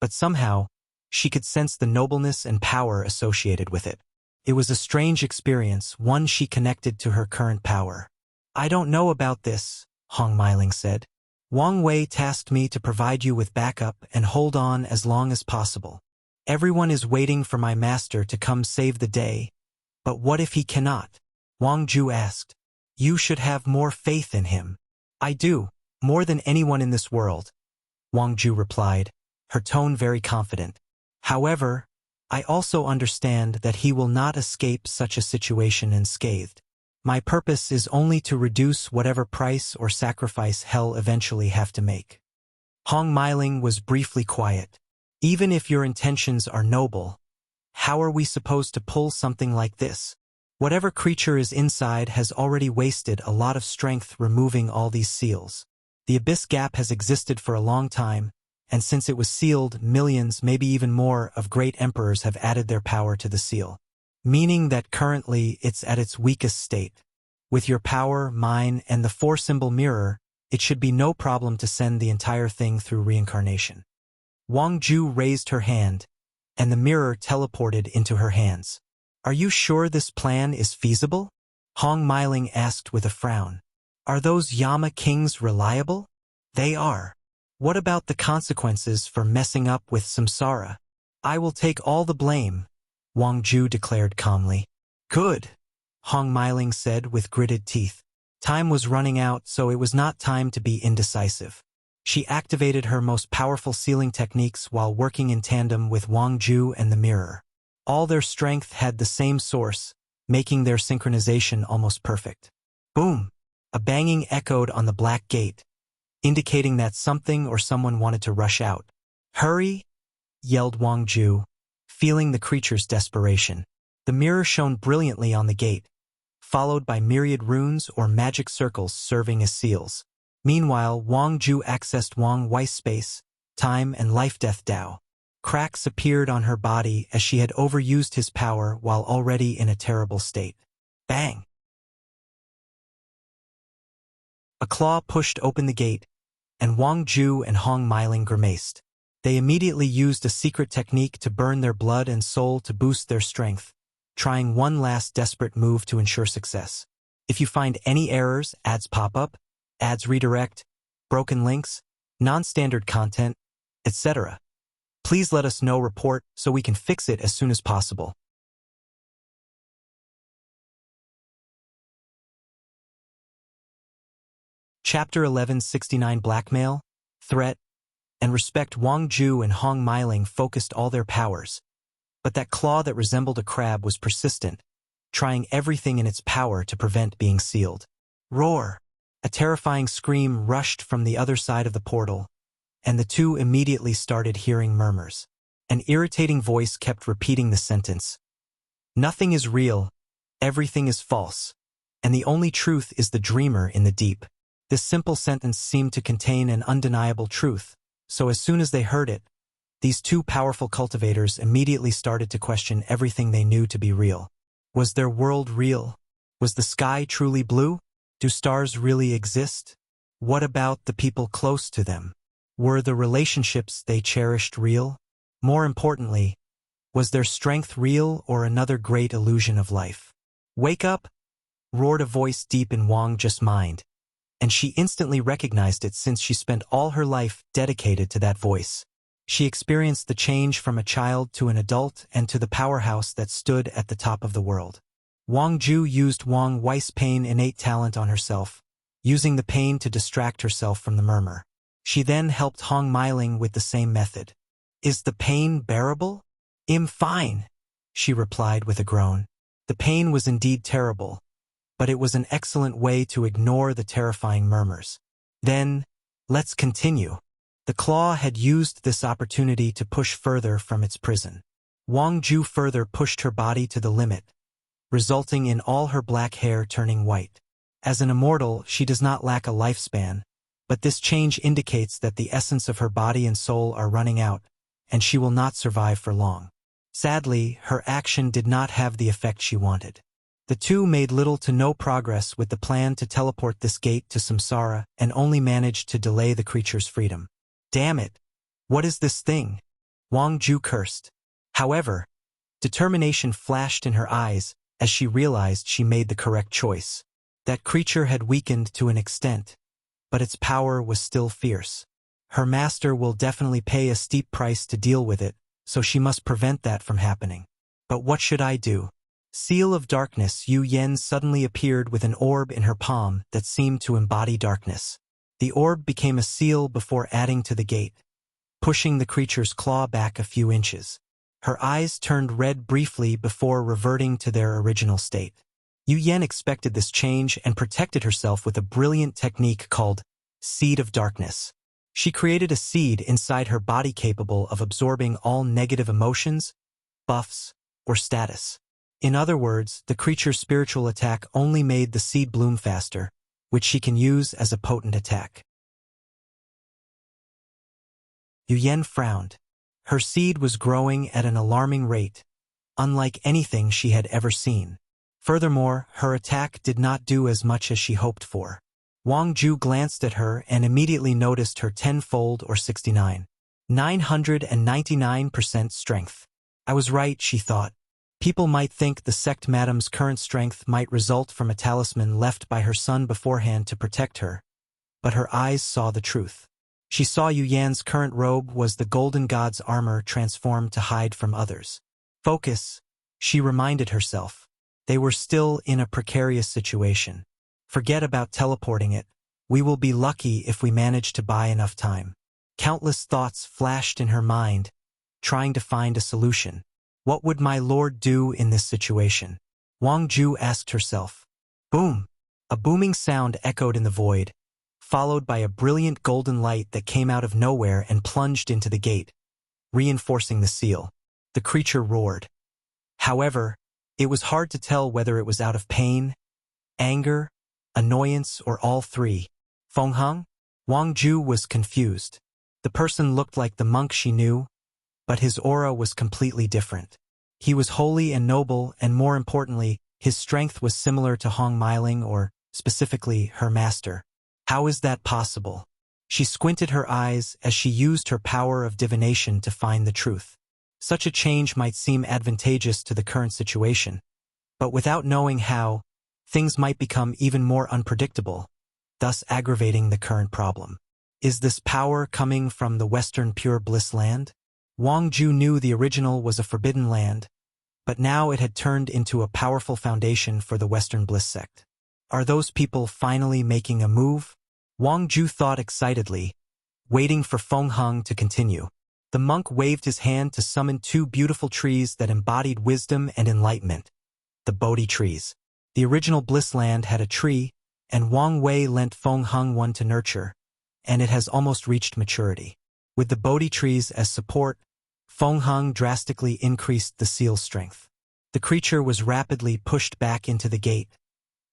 but somehow, she could sense the nobleness and power associated with it. It was a strange experience, one she connected to her current power. I don't know about this, Hong Meiling said. Wang Wei tasked me to provide you with backup and hold on as long as possible. Everyone is waiting for my master to come save the day. But what if he cannot? Wang Ju asked. You should have more faith in him. I do, more than anyone in this world, Wang Ju replied, her tone very confident. However, I also understand that he will not escape such a situation unscathed. My purpose is only to reduce whatever price or sacrifice hell eventually have to make. Hong Meiling was briefly quiet. Even if your intentions are noble, how are we supposed to pull something like this? Whatever creature is inside has already wasted a lot of strength removing all these seals. The abyss gap has existed for a long time, and since it was sealed, millions, maybe even more, of great emperors have added their power to the seal, meaning that currently it's at its weakest state. With your power, mine, and the 4-symbol mirror, it should be no problem to send the entire thing through reincarnation. Wang Ju raised her hand, and the mirror teleported into her hands. Are you sure this plan is feasible? Hong Meiling asked with a frown. Are those Yama kings reliable? They are. What about the consequences for messing up with samsara? I will take all the blame, Wang Ju declared calmly. Good, Hong Meiling said with gritted teeth. Time was running out, so it was not time to be indecisive. She activated her most powerful sealing techniques while working in tandem with Wang Ju and the mirror. All their strength had the same source, making their synchronization almost perfect. Boom! A banging echoed on the black gate, indicating that something or someone wanted to rush out. Hurry! Yelled Wang Ju, feeling the creature's desperation. The mirror shone brilliantly on the gate, followed by myriad runes or magic circles serving as seals. Meanwhile, Wang Ju accessed Wang Wei's space, time, and life-death Dao. Cracks appeared on her body as she had overused his power while already in a terrible state. Bang! A claw pushed open the gate, and Wang Ju and Hong Meiling grimaced. They immediately used a secret technique to burn their blood and soul to boost their strength, trying one last desperate move to ensure success. If you find any errors, ads pop up, ads redirect, broken links, non-standard content, etc., please let us know. Report so we can fix it as soon as possible. Chapter 1169 Blackmail, Threat, and Respect. Wang Ju and Hong Meiling focused all their powers, but that claw that resembled a crab was persistent, trying everything in its power to prevent being sealed. Roar! A terrifying scream rushed from the other side of the portal, and the two immediately started hearing murmurs. An irritating voice kept repeating the sentence. Nothing is real, everything is false, and the only truth is the dreamer in the deep. This simple sentence seemed to contain an undeniable truth, so as soon as they heard it, these two powerful cultivators immediately started to question everything they knew to be real. Was their world real? Was the sky truly blue? Do stars really exist? What about the people close to them? Were the relationships they cherished real? More importantly, was their strength real or another great illusion of life? Wake up! Roared a voice deep in Wang Ju's mind, and she instantly recognized it since she spent all her life dedicated to that voice. She experienced the change from a child to an adult and to the powerhouse that stood at the top of the world. Wang Ju used Wang Wei's pain innate talent on herself, using the pain to distract herself from the murmur. She then helped Hong Meiling with the same method. Is the pain bearable? I'm fine, she replied with a groan. The pain was indeed terrible, but it was an excellent way to ignore the terrifying murmurs. Then, let's continue. The claw had used this opportunity to push further from its prison. Wang Ju further pushed her body to the limit, resulting in all her black hair turning white. As an immortal, she does not lack a lifespan, but this change indicates that the essence of her body and soul are running out, and she will not survive for long. Sadly, her action did not have the effect she wanted. The two made little to no progress with the plan to teleport this gate to Samsara and only managed to delay the creature's freedom. Damn it! What is this thing? Wang Ju cursed. However, determination flashed in her eyes as she realized she made the correct choice. That creature had weakened to an extent, but its power was still fierce. Her master will definitely pay a steep price to deal with it, so she must prevent that from happening. But what should I do? Seal of Darkness. Yu Yen suddenly appeared with an orb in her palm that seemed to embody darkness. The orb became a seal before adding to the gate, pushing the creature's claw back a few inches. Her eyes turned red briefly before reverting to their original state. Yu Yan expected this change and protected herself with a brilliant technique called Seed of Darkness. She created a seed inside her body capable of absorbing all negative emotions, buffs, or status. In other words, the creature's spiritual attack only made the seed bloom faster, which she can use as a potent attack. Yu Yan frowned. Her seed was growing at an alarming rate, unlike anything she had ever seen. Furthermore, her attack did not do as much as she hoped for. Wang Ju glanced at her and immediately noticed her tenfold or 999% strength. I was right, she thought. People might think the sect madam's current strength might result from a talisman left by her son beforehand to protect her, but her eyes saw the truth. She saw Yu Yan's current robe was the golden god's armor transformed to hide from others. Focus, she reminded herself. They were still in a precarious situation. Forget about teleporting it. We will be lucky if we manage to buy enough time. Countless thoughts flashed in her mind, trying to find a solution. What would my lord do in this situation? Wang Ju asked herself. Boom! A booming sound echoed in the void, followed by a brilliant golden light that came out of nowhere and plunged into the gate, reinforcing the seal. The creature roared. However, it was hard to tell whether it was out of pain, anger, annoyance, or all three. Feng Heng? Wang Ju was confused. The person looked like the monk she knew, but his aura was completely different. He was holy and noble, and more importantly, his strength was similar to Hong Meiling, or, specifically, her master. How is that possible? She squinted her eyes as she used her power of divination to find the truth. Such a change might seem advantageous to the current situation, but without knowing how, things might become even more unpredictable, thus aggravating the current problem. Is this power coming from the Western Pure Bliss land? Wang Ju knew the original was a forbidden land, but now it had turned into a powerful foundation for the Western Bliss sect. Are those people finally making a move? Wang Ju thought excitedly, waiting for Feng Heng to continue. The monk waved his hand to summon two beautiful trees that embodied wisdom and enlightenment, the Bodhi trees. The original Bliss land had a tree, and Wang Wei lent Feng Heng one to nurture, and it has almost reached maturity. With the Bodhi trees as support, Feng Heng drastically increased the seal's strength. The creature was rapidly pushed back into the gate,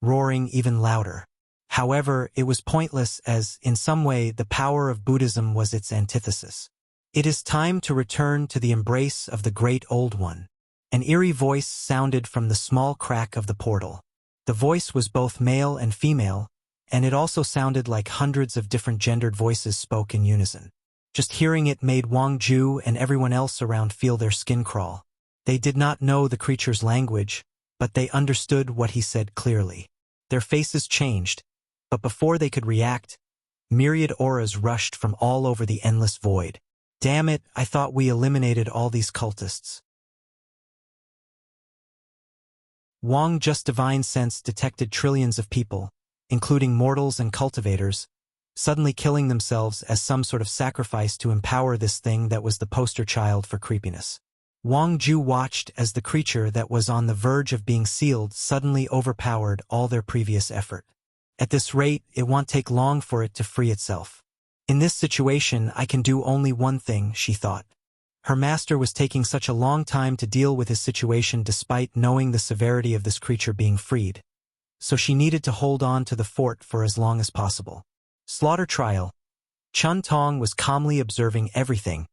roaring even louder. However, it was pointless as, in some way, the power of Buddhism was its antithesis. It is time to return to the embrace of the Great Old One. An eerie voice sounded from the small crack of the portal. The voice was both male and female, and it also sounded like hundreds of different gendered voices spoke in unison. Just hearing it made Wang Ju and everyone else around feel their skin crawl. They did not know the creature's language, but they understood what he said clearly. Their faces changed, but before they could react, myriad auras rushed from all over the endless void. Damn it, I thought we eliminated all these cultists. Wang Just divine sense detected trillions of people, including mortals and cultivators, suddenly killing themselves as some sort of sacrifice to empower this thing that was the poster child for creepiness. Wang Ju watched as the creature that was on the verge of being sealed suddenly overpowered all their previous effort. At this rate, it won't take long for it to free itself. In this situation, I can do only one thing, she thought. Her master was taking such a long time to deal with his situation despite knowing the severity of this creature being freed. So she needed to hold on to the fort for as long as possible. Slaughter trial. Chun Tong was calmly observing everything,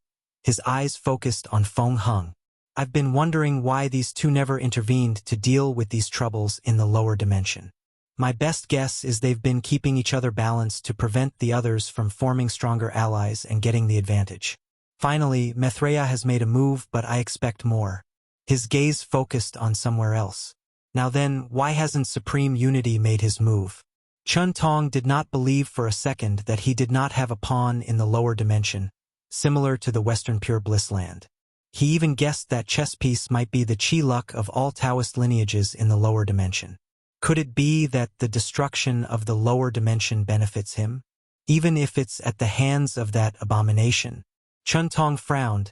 his eyes focused on Feng Heng. I've been wondering why these two never intervened to deal with these troubles in the lower dimension. My best guess is they've been keeping each other balanced to prevent the others from forming stronger allies and getting the advantage. Finally, Mithraea has made a move, but I expect more. His gaze focused on somewhere else. Now then, why hasn't Supreme Unity made his move? Chun Tong did not believe for a second that he did not have a pawn in the lower dimension, similar to the Western Pure Bliss land. He even guessed that chess piece might be the chi luck of all Taoist lineages in the lower dimension. Could it be that the destruction of the lower dimension benefits him? Even if it's at the hands of that abomination? Chun Tong frowned,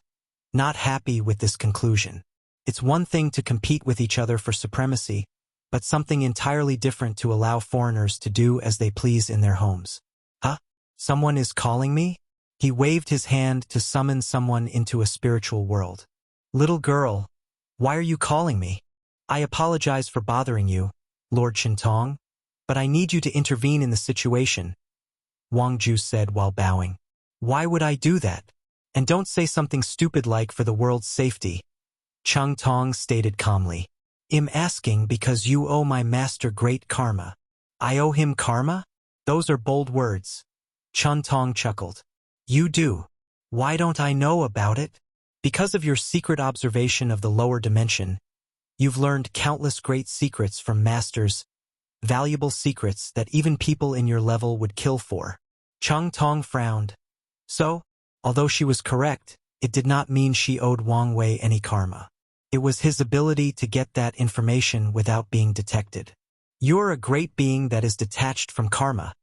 not happy with this conclusion. It's one thing to compete with each other for supremacy, but something entirely different to allow foreigners to do as they please in their homes. Huh? Someone is calling me? He waved his hand to summon someone into a spiritual world. Little girl, why are you calling me? I apologize for bothering you, Lord Shintong, but I need you to intervene in the situation, Wang Ju said while bowing. Why would I do that? And don't say something stupid like for the world's safety, Cheng Tong stated calmly. I'm asking because you owe my master great karma. I owe him karma? Those are bold words. Cheng Tong chuckled. You do. Why don't I know about it? Because of your secret observation of the lower dimension, you've learned countless great secrets from masters, valuable secrets that even people in your level would kill for. Cheng Tong frowned. So, although she was correct, it did not mean she owed Wang Wei any karma. It was his ability to get that information without being detected. You're a great being that is detached from karma,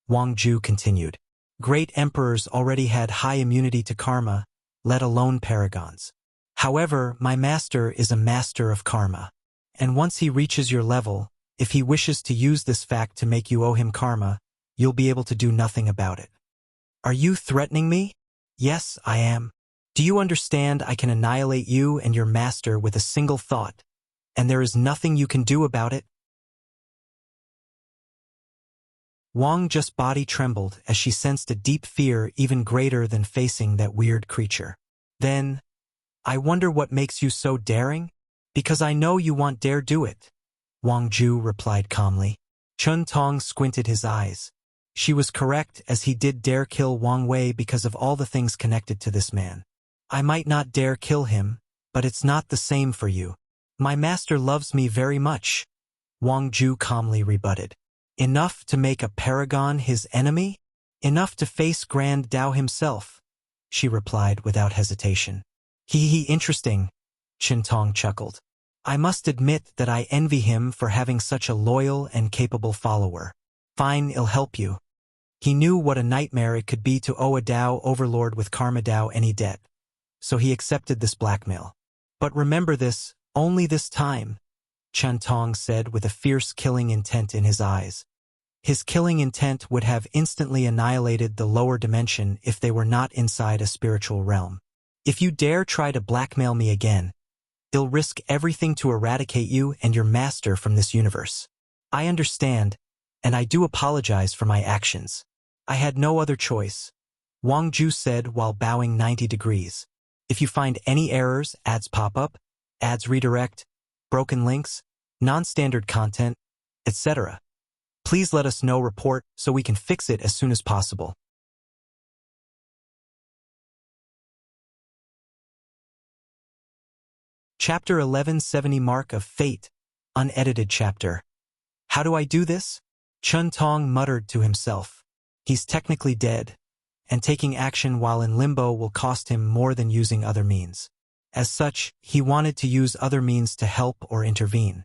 Wang Ju continued. Great emperors already had high immunity to karma, let alone paragons. However, my master is a master of karma. And once he reaches your level, if he wishes to use this fact to make you owe him karma, you'll be able to do nothing about it. Are you threatening me? Yes, I am. Do you understand I can annihilate you and your master with a single thought, and there is nothing you can do about it? Wang Ju's body trembled as she sensed a deep fear even greater than facing that weird creature. Then, I wonder what makes you so daring? Because I know you want dare do it, Wang Ju replied calmly. Cheng Tong squinted his eyes. She was correct, as he did dare kill Wang Wei because of all the things connected to this man. I might not dare kill him, but it's not the same for you. My master loves me very much, Wang Ju calmly rebutted. Enough to make a paragon his enemy? Enough to face Grand Dao himself, she replied without hesitation. Interesting, Cheng Tong chuckled. I must admit that I envy him for having such a loyal and capable follower. Fine, it'll help you. He knew what a nightmare it could be to owe a Dao overlord with Karma Dao any debt, so he accepted this blackmail. But remember this, only this time, Cheng Tong said with a fierce killing intent in his eyes. His killing intent would have instantly annihilated the lower dimension if they were not inside a spiritual realm. If you dare try to blackmail me again, I'll risk everything to eradicate you and your master from this universe. I understand, and I do apologize for my actions. I had no other choice, Wang Ju said while bowing 90 degrees. If you find any errors, ads pop up, ads redirect, broken links, non-standard content, etc., please let us know report so we can fix it as soon as possible. Chapter 1170 Mark of Fate, unedited chapter. How do I do this? Cheng Tong muttered to himself. He's technically dead, and taking action while in limbo will cost him more than using other means. As such, he wanted to use other means to help or intervene.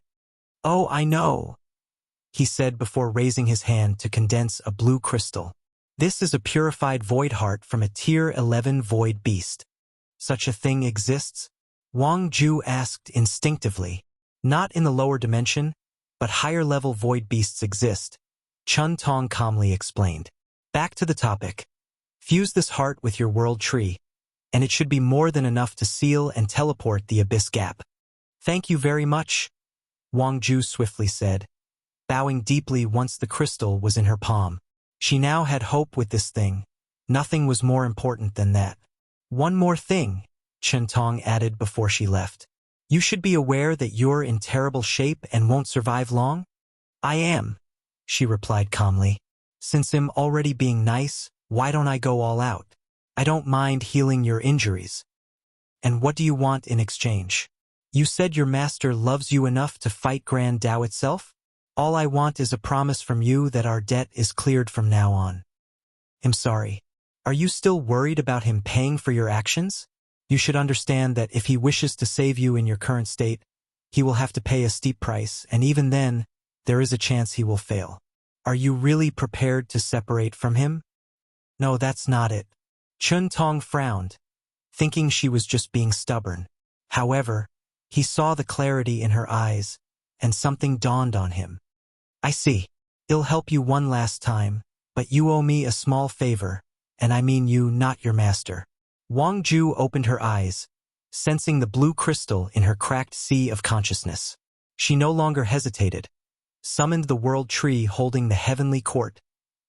Oh, I know, he said before raising his hand to condense a blue crystal. This is a purified void heart from a tier 11 void beast. Such a thing exists? Wang Ju asked instinctively. Not in the lower dimension, but higher-level void beasts exist, Cheng Tong calmly explained. Back to the topic. Fuse this heart with your world tree, and it should be more than enough to seal and teleport the abyss gap. Thank you very much, Wang Ju swiftly said, bowing deeply once the crystal was in her palm. She now had hope with this thing. Nothing was more important than that. One more thing, Cheng Tong added before she left. You should be aware that you're in terrible shape and won't survive long? I am, she replied calmly. Since I'm already being nice, why don't I go all out? I don't mind healing your injuries. And what do you want in exchange? You said your master loves you enough to fight Grand Dao itself? All I want is a promise from you that our debt is cleared from now on. I'm sorry. Are you still worried about him paying for your actions? You should understand that if he wishes to save you in your current state, he will have to pay a steep price, and even then, there is a chance he will fail. Are you really prepared to separate from him? No, that's not it. Cheng Tong frowned. thinking she was just being stubborn. However, he saw the clarity in her eyes, and something dawned on him. I see. I'll help you one last time, but you owe me a small favor, and I mean you, not your master. Wang Ju opened her eyes, sensing the blue crystal in her cracked sea of consciousness. She no longer hesitated, summoned the world tree holding the heavenly court,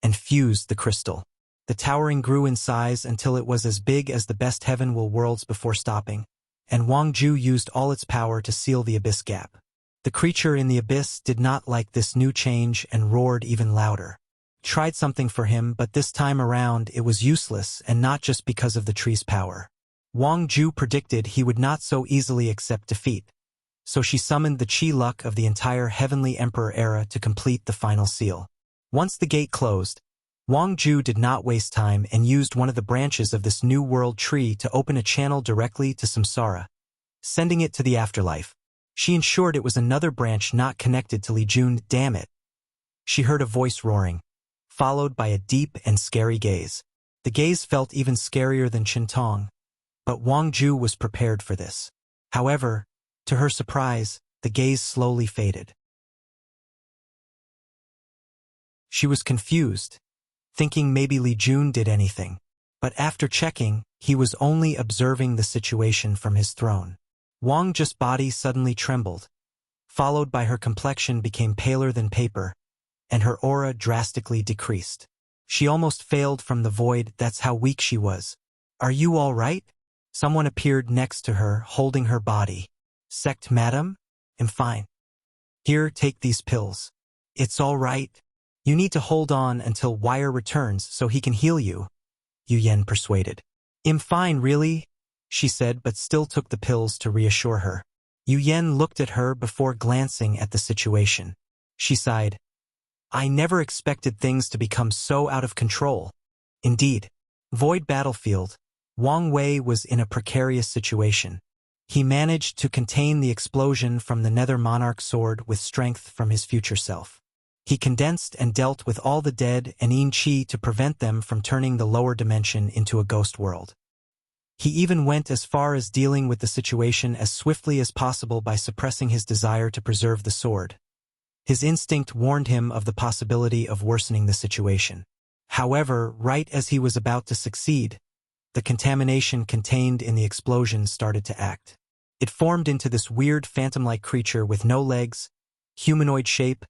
and fused the crystal. The towering grew in size until it was as big as the best heaven will worlds before stopping, and Wang Ju used all its power to seal the abyss gap. The creature in the abyss did not like this new change and roared even louder. Tried something for him, but this time around it was useless, and not just because of the tree's power. Wang Ju predicted he would not so easily accept defeat, so she summoned the chi luck of the entire Heavenly Emperor era to complete the final seal. Once the gate closed, Wang Ju did not waste time and used one of the branches of this new world tree to open a channel directly to Samsara, sending it to the afterlife. She ensured it was another branch not connected to Li Jun. Damn it. She heard a voice roaring, followed by a deep and scary gaze. The gaze felt even scarier than Qintong, but Wang Ju was prepared for this. However, to her surprise, the gaze slowly faded. She was confused, thinking maybe Li Jun did anything, but after checking, he was only observing the situation from his throne. Wang Ju's body suddenly trembled, followed by her complexion became paler than paper, and her aura drastically decreased. She almost failed from the void. That's how weak she was. Are you all right? Someone appeared next to her, holding her body. Sect madam? I'm fine. Here, take these pills. It's all right. You need to hold on until Wire returns so he can heal you, Yu Yen persuaded. I'm fine, really? She said, but still took the pills to reassure her. Yu Yen looked at her before glancing at the situation. She sighed. I never expected things to become so out of control. Indeed. Void battlefield. Wang Wei was in a precarious situation. He managed to contain the explosion from the Nether Monarch sword with strength from his future self. He condensed and dealt with all the dead and Yin Qi to prevent them from turning the lower dimension into a ghost world. He even went as far as dealing with the situation as swiftly as possible by suppressing his desire to preserve the sword. His instinct warned him of the possibility of worsening the situation. However, right as he was about to succeed, the contamination contained in the explosion started to act. It formed into this weird phantom-like creature with no legs, humanoid shape,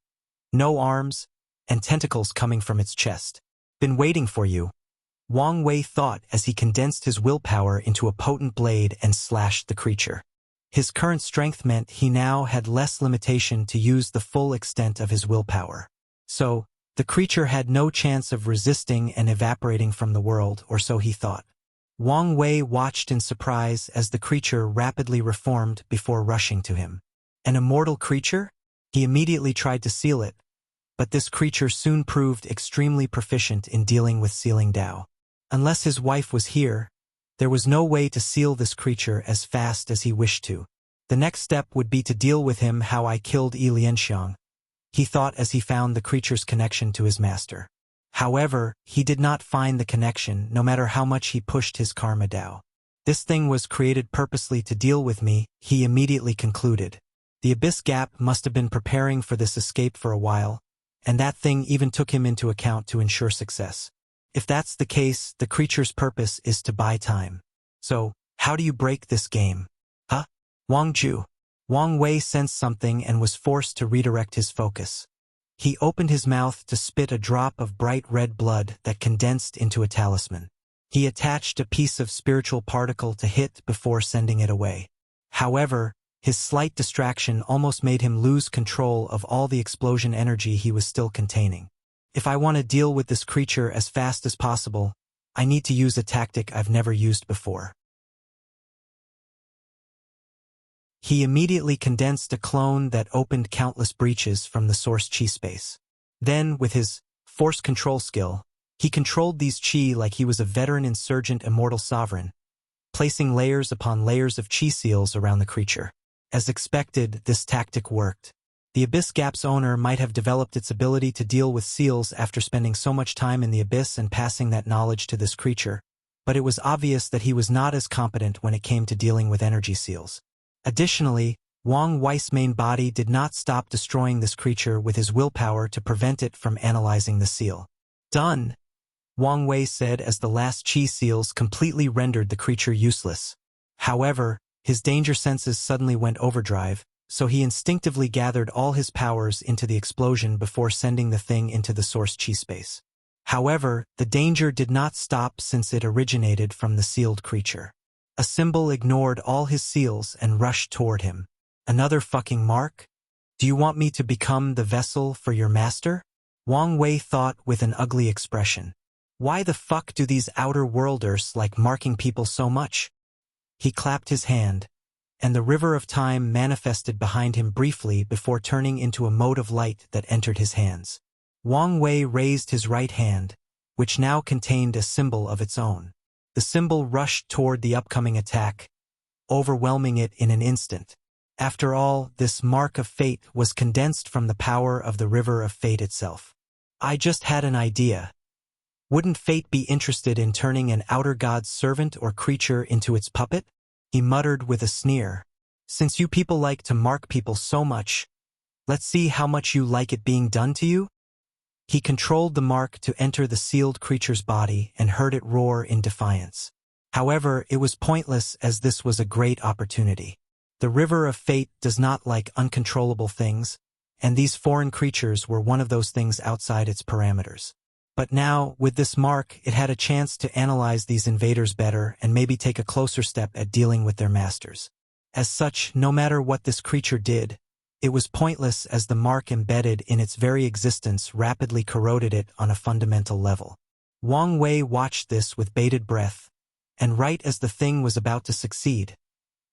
no arms, and tentacles coming from its chest. Been waiting for you, Wang Wei thought as he condensed his willpower into a potent blade and slashed the creature. His current strength meant he now had less limitation to use the full extent of his willpower. So, the creature had no chance of resisting and evaporating from the world, or so he thought. Wang Wei watched in surprise as the creature rapidly reformed before rushing to him. An immortal creature? He immediately tried to seal it, but this creature soon proved extremely proficient in dealing with sealing Dao. Unless his wife was here, there was no way to seal this creature as fast as he wished to. The next step would be to deal with him how I killed Yi Lianxiang, he thought as he found the creature's connection to his master. However, he did not find the connection no matter how much he pushed his karma Dao. This thing was created purposely to deal with me, he immediately concluded. The abyss gap must have been preparing for this escape for a while, and that thing even took him into account to ensure success. If that's the case, the creature's purpose is to buy time. So, how do you break this game? Huh? Wang Ju. Wang Wei sensed something and was forced to redirect his focus. He opened his mouth to spit a drop of bright red blood that condensed into a talisman. He attached a piece of spiritual particle to it before sending it away. However, his slight distraction almost made him lose control of all the explosion energy he was still containing. If I want to deal with this creature as fast as possible, I need to use a tactic I've never used before. He immediately condensed a clone that opened countless breaches from the source chi space. Then, with his force control skill, he controlled these chi like he was a veteran insurgent immortal sovereign, placing layers upon layers of chi seals around the creature. As expected, this tactic worked. The Abyss Gap's owner might have developed its ability to deal with seals after spending so much time in the Abyss and passing that knowledge to this creature, but it was obvious that he was not as competent when it came to dealing with energy seals. Additionally, Wang Wei's main body did not stop destroying this creature with his willpower to prevent it from analyzing the seal. Done, Wang Wei said as the last chi seals completely rendered the creature useless. However, his danger senses suddenly went overdrive, so he instinctively gathered all his powers into the explosion before sending the thing into the source chi space. However, the danger did not stop since it originated from the sealed creature. A symbol ignored all his seals and rushed toward him. Another fucking mark? Do you want me to become the vessel for your master? Wang Wei thought with an ugly expression. Why the fuck do these outer worlders like marking people so much? He clapped his hand, and the river of time manifested behind him briefly before turning into a mote of light that entered his hands. Wang Wei raised his right hand, which now contained a symbol of its own. The symbol rushed toward the upcoming attack, overwhelming it in an instant. After all, this mark of fate was condensed from the power of the river of fate itself. I just had an idea. Wouldn't fate be interested in turning an outer god's servant or creature into its puppet? He muttered with a sneer. Since you people like to mark people so much, let's see how much you like it being done to you? He controlled the mark to enter the sealed creature's body and heard it roar in defiance. However, it was pointless as this was a great opportunity. The river of fate does not like uncontrollable things, and these foreign creatures were one of those things outside its parameters. But now, with this mark, it had a chance to analyze these invaders better and maybe take a closer step at dealing with their masters. As such, no matter what this creature did, it was pointless as the mark embedded in its very existence rapidly corroded it on a fundamental level. Wang Wei watched this with bated breath, and right as the thing was about to succeed,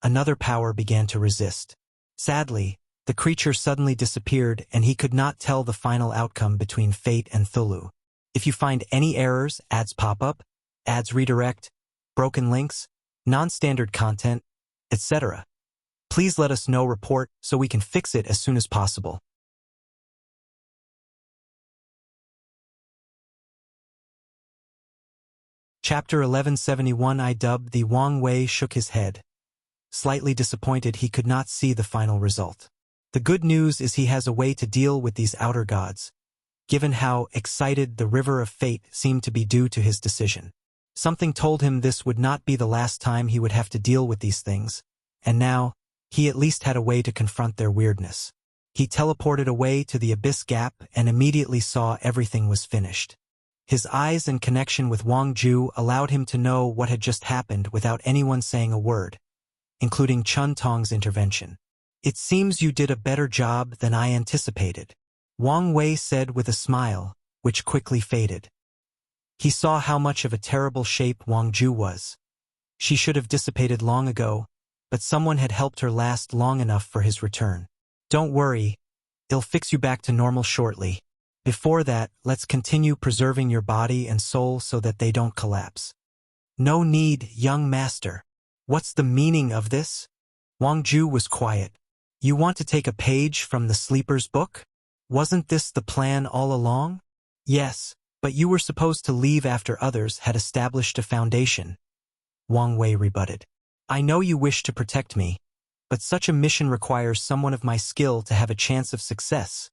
another power began to resist. Sadly, the creature suddenly disappeared and he could not tell the final outcome between fate and Thulu. If you find any errors, ads pop up, ads redirect, broken links, non-standard content, etc., please let us know report so we can fix it as soon as possible. Chapter 1171 The Wang Wei shook his head. Slightly disappointed he could not see the final result. The good news is he has a way to deal with these outer gods, given how excited the river of fate seemed to be due to his decision. Something told him this would not be the last time he would have to deal with these things, and now, he at least had a way to confront their weirdness. He teleported away to the abyss gap and immediately saw everything was finished. His eyes and connection with Wang Ju allowed him to know what had just happened without anyone saying a word, including Chun Tong's intervention. It seems you did a better job than I anticipated, Wang Wei said with a smile, which quickly faded. He saw how much of a terrible shape Wang Ju was. She should have dissipated long ago, but someone had helped her last long enough for his return. Don't worry, it'll fix you back to normal shortly. Before that, let's continue preserving your body and soul so that they don't collapse. No need, young master. What's the meaning of this? Wang Ju was quiet. You want to take a page from the sleeper's book? Wasn't this the plan all along? Yes, but you were supposed to leave after others had established a foundation, Wang Wei rebutted. I know you wish to protect me, but such a mission requires someone of my skill to have a chance of success,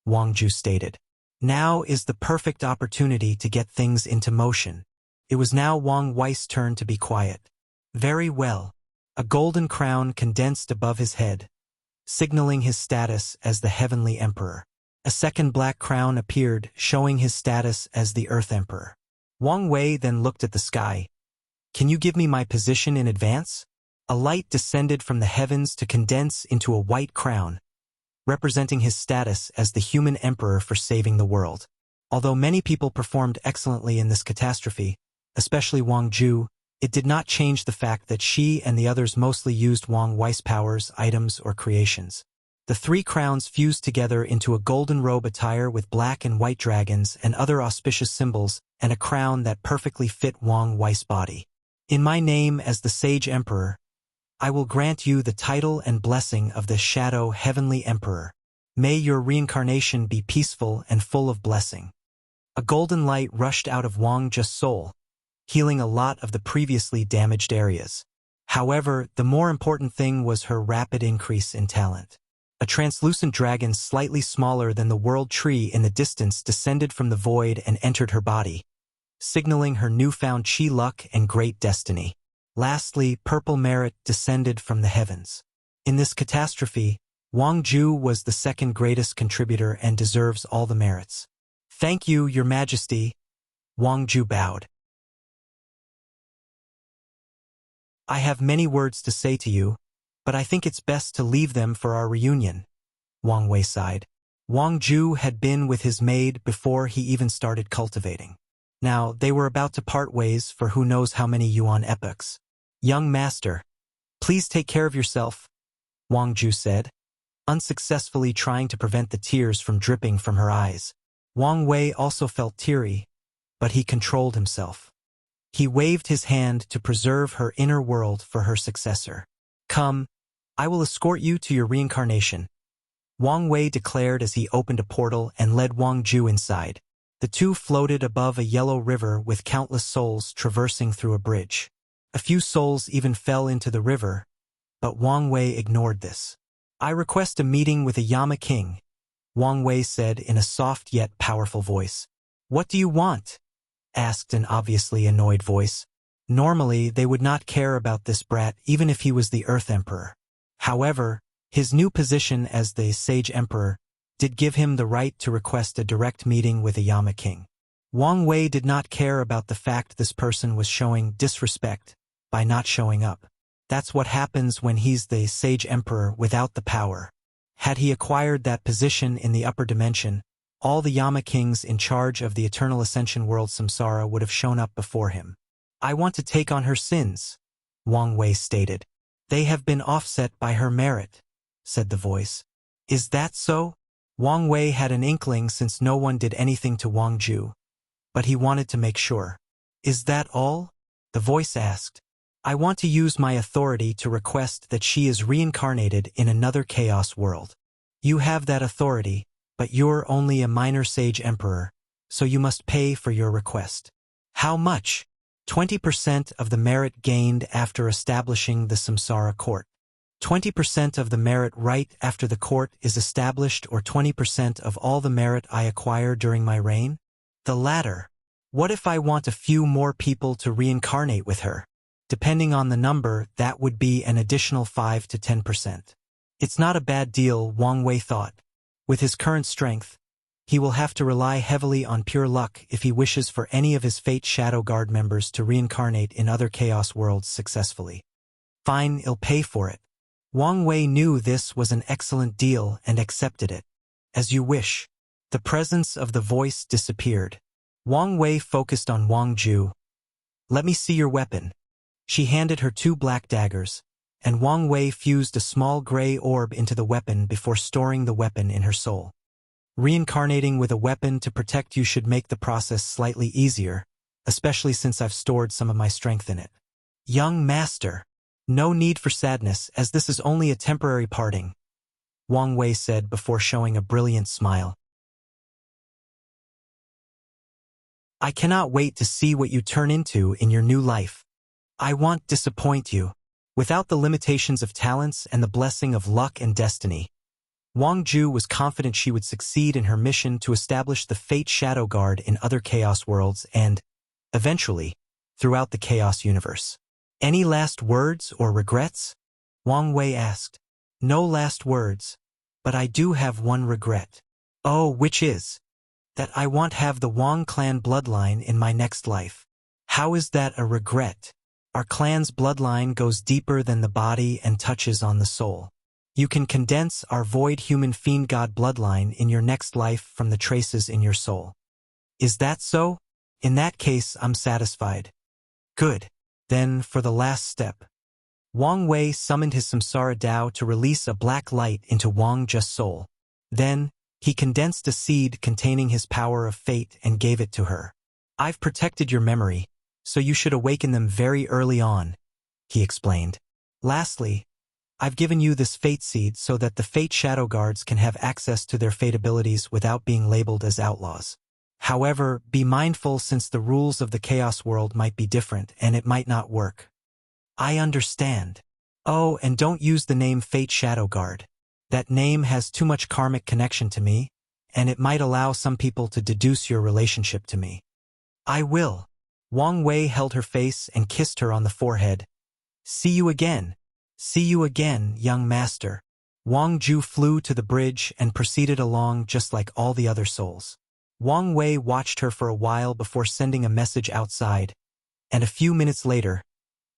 Wang Ju stated. Now is the perfect opportunity to get things into motion. It was now Wang Wei's turn to be quiet. Very well. A golden crown condensed above his head, signaling his status as the Heavenly Emperor. A second black crown appeared, showing his status as the Earth Emperor. Wang Wei then looked at the sky. Can you give me my position in advance? A light descended from the heavens to condense into a white crown, representing his status as the human emperor for saving the world. Although many people performed excellently in this catastrophe, especially Wang Ju, it did not change the fact that she and the others mostly used Wang Wei's powers, items, or creations. The three crowns fused together into a golden robe attire with black and white dragons and other auspicious symbols, and a crown that perfectly fit Wang Wei's body. In my name as the Sage Emperor, I will grant you the title and blessing of the Shadow Heavenly Emperor. May your reincarnation be peaceful and full of blessing. A golden light rushed out of Wang Ju's soul, healing a lot of the previously damaged areas. However, the more important thing was her rapid increase in talent. A translucent dragon slightly smaller than the world tree in the distance descended from the void and entered her body, signaling her newfound chi luck and great destiny. Lastly, purple merit descended from the heavens. In this catastrophe, Wang Ju was the second greatest contributor and deserves all the merits. Thank you, Your Majesty. Wang Ju bowed. I have many words to say to you, but I think it's best to leave them for our reunion. Wang Wei sighed. Wang Ju had been with his maid before he even started cultivating. Now, they were about to part ways for who knows how many yuan epochs. Young master, please take care of yourself, Wang Ju said, unsuccessfully trying to prevent the tears from dripping from her eyes. Wang Wei also felt teary, but he controlled himself. He waved his hand to preserve her inner world for her successor. Come, I will escort you to your reincarnation, Wang Wei declared as he opened a portal and led Wang Ju inside. The two floated above a yellow river with countless souls traversing through a bridge. A few souls even fell into the river, but Wang Wei ignored this. I request a meeting with a Yama king, Wang Wei said in a soft yet powerful voice. What do you want? Asked an obviously annoyed voice. Normally, they would not care about this brat even if he was the Earth Emperor. However, his new position as the Sage Emperor did give him the right to request a direct meeting with a Yama king. Wang Wei did not care about the fact this person was showing disrespect by not showing up. That's what happens when he's the Sage Emperor without the power. Had he acquired that position in the upper dimension, all the Yama kings in charge of the Eternal Ascension world Samsara would have shown up before him. I want to take on her sins, Wang Wei stated. They have been offset by her merit, said the voice. Is that so? Wang Wei had an inkling since no one did anything to Wang Ju, but he wanted to make sure. Is that all? The voice asked. I want to use my authority to request that she is reincarnated in another chaos world. You have that authority, but you're only a minor sage emperor, so you must pay for your request. How much? 20% of the merit gained after establishing the Samsara court. 20% of the merit right after the court is established, or 20% of all the merit I acquire during my reign? The latter. What if I want a few more people to reincarnate with her? Depending on the number, that would be an additional 5 to 10%. It's not a bad deal, Wang Wei thought. With his current strength, he will have to rely heavily on pure luck if he wishes for any of his Fate Shadow Guard members to reincarnate in other Chaos worlds successfully. Fine, I'll pay for it. Wang Wei knew this was an excellent deal and accepted it. As you wish. The presence of the voice disappeared. Wang Wei focused on Wang Ju. Let me see your weapon. She handed her 2 black daggers, and Wang Wei fused a small gray orb into the weapon before storing the weapon in her soul. Reincarnating with a weapon to protect you should make the process slightly easier, especially since I've stored some of my strength in it. Young master, no need for sadness, as this is only a temporary parting, Wang Wei said before showing a brilliant smile. I cannot wait to see what you turn into in your new life. I won't disappoint you. Without the limitations of talents and the blessing of luck and destiny, Wang Ju was confident she would succeed in her mission to establish the Fate Shadow Guard in other Chaos worlds and, eventually, throughout the Chaos universe. Any last words or regrets? Wang Wei asked. No last words, but I do have one regret. Oh, which is? That I won't have the Wang clan bloodline in my next life. How is that a regret? Our clan's bloodline goes deeper than the body and touches on the soul. You can condense our void human fiend god bloodline in your next life from the traces in your soul. Is that so? In that case, I'm satisfied. Good. Then, for the last step. Wang Wei summoned his Samsara Dao to release a black light into Wang Ju's soul. Then, he condensed a seed containing his power of fate and gave it to her. I've protected your memory, so you should awaken them very early on, he explained. Lastly, I've given you this fate seed so that the Fate Shadow Guards can have access to their fate abilities without being labeled as outlaws. However, be mindful since the rules of the Chaos world might be different and it might not work. I understand. Oh, and don't use the name Fate Shadow Guard. That name has too much karmic connection to me, and it might allow some people to deduce your relationship to me. I will. Wang Wei held her face and kissed her on the forehead. See you again. See you again, young master. Wang Ju flew to the bridge and proceeded along just like all the other souls. Wang Wei watched her for a while before sending a message outside, and a few minutes later,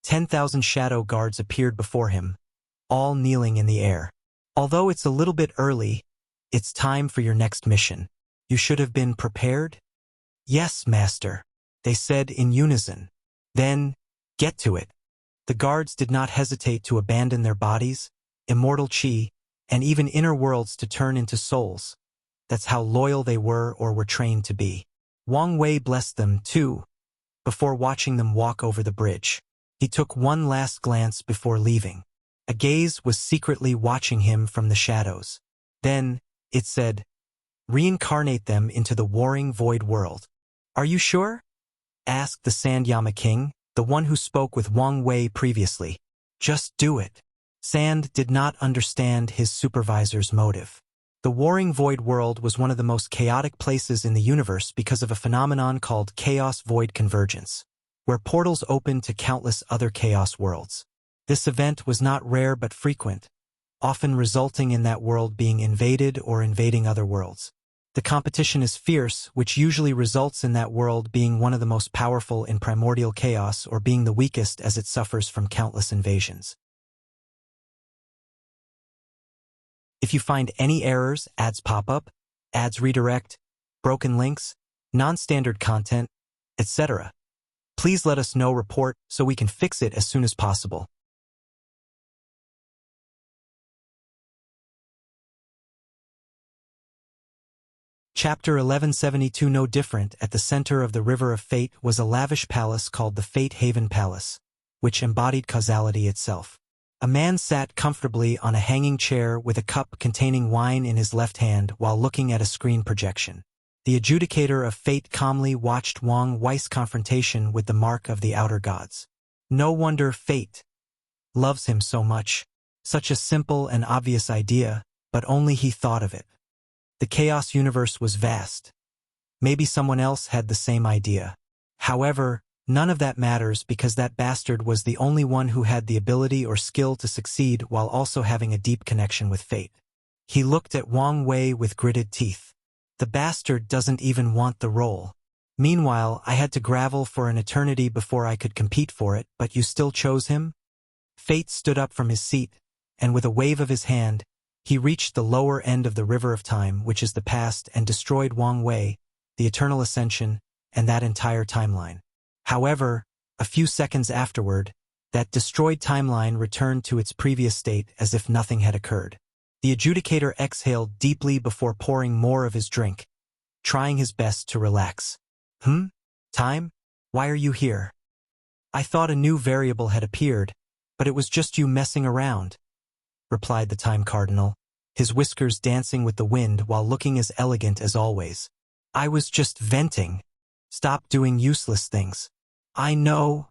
10,000 shadow guards appeared before him, all kneeling in the air. Although it's a little bit early, it's time for your next mission. You should have been prepared? Yes, master, they said in unison. Then, get to it. The guards did not hesitate to abandon their bodies, immortal chi, and even inner worlds to turn into souls. That's how loyal they were or were trained to be. Wang Wei blessed them, too, before watching them walk over the bridge. He took one last glance before leaving. A gaze was secretly watching him from the shadows. Then, it said, reincarnate them into the warring void world. Are you sure? Asked the Sandayama King, the one who spoke with Wang Wei previously. Just do it. Sand did not understand his supervisor's motive. The warring void world was one of the most chaotic places in the universe because of a phenomenon called chaos-void convergence, where portals open to countless other chaos worlds. This event was not rare but frequent, often resulting in that world being invaded or invading other worlds. The competition is fierce, which usually results in that world being one of the most powerful in primordial chaos or being the weakest as it suffers from countless invasions. If you find any errors, ads pop up, ads redirect, broken links, non-standard content, etc., please let us know report so we can fix it as soon as possible. Chapter 1172. No different, at the center of the River of Fate was a lavish palace called the Fate Haven Palace, which embodied causality itself. A man sat comfortably on a hanging chair with a cup containing wine in his left hand while looking at a screen projection. The adjudicator of fate calmly watched Wang Wei's confrontation with the mark of the outer gods. No wonder fate loves him so much. Such a simple and obvious idea, but only he thought of it. The chaos universe was vast. Maybe someone else had the same idea. However, none of that matters because that bastard was the only one who had the ability or skill to succeed while also having a deep connection with fate. He looked at Wang Wei with gritted teeth. The bastard doesn't even want the role. Meanwhile, I had to gravel for an eternity before I could compete for it, but you still chose him? Fate stood up from his seat, and with a wave of his hand, he reached the lower end of the river of time, which is the past, and destroyed Wang Wei, the eternal ascension, and that entire timeline. However, a few seconds afterward, that destroyed timeline returned to its previous state as if nothing had occurred. The adjudicator exhaled deeply before pouring more of his drink, trying his best to relax. Time? Why are you here? I thought a new variable had appeared, but it was just you messing around, replied the Time Cardinal, his whiskers dancing with the wind while looking as elegant as always. I was just venting. Stop doing useless things. I know,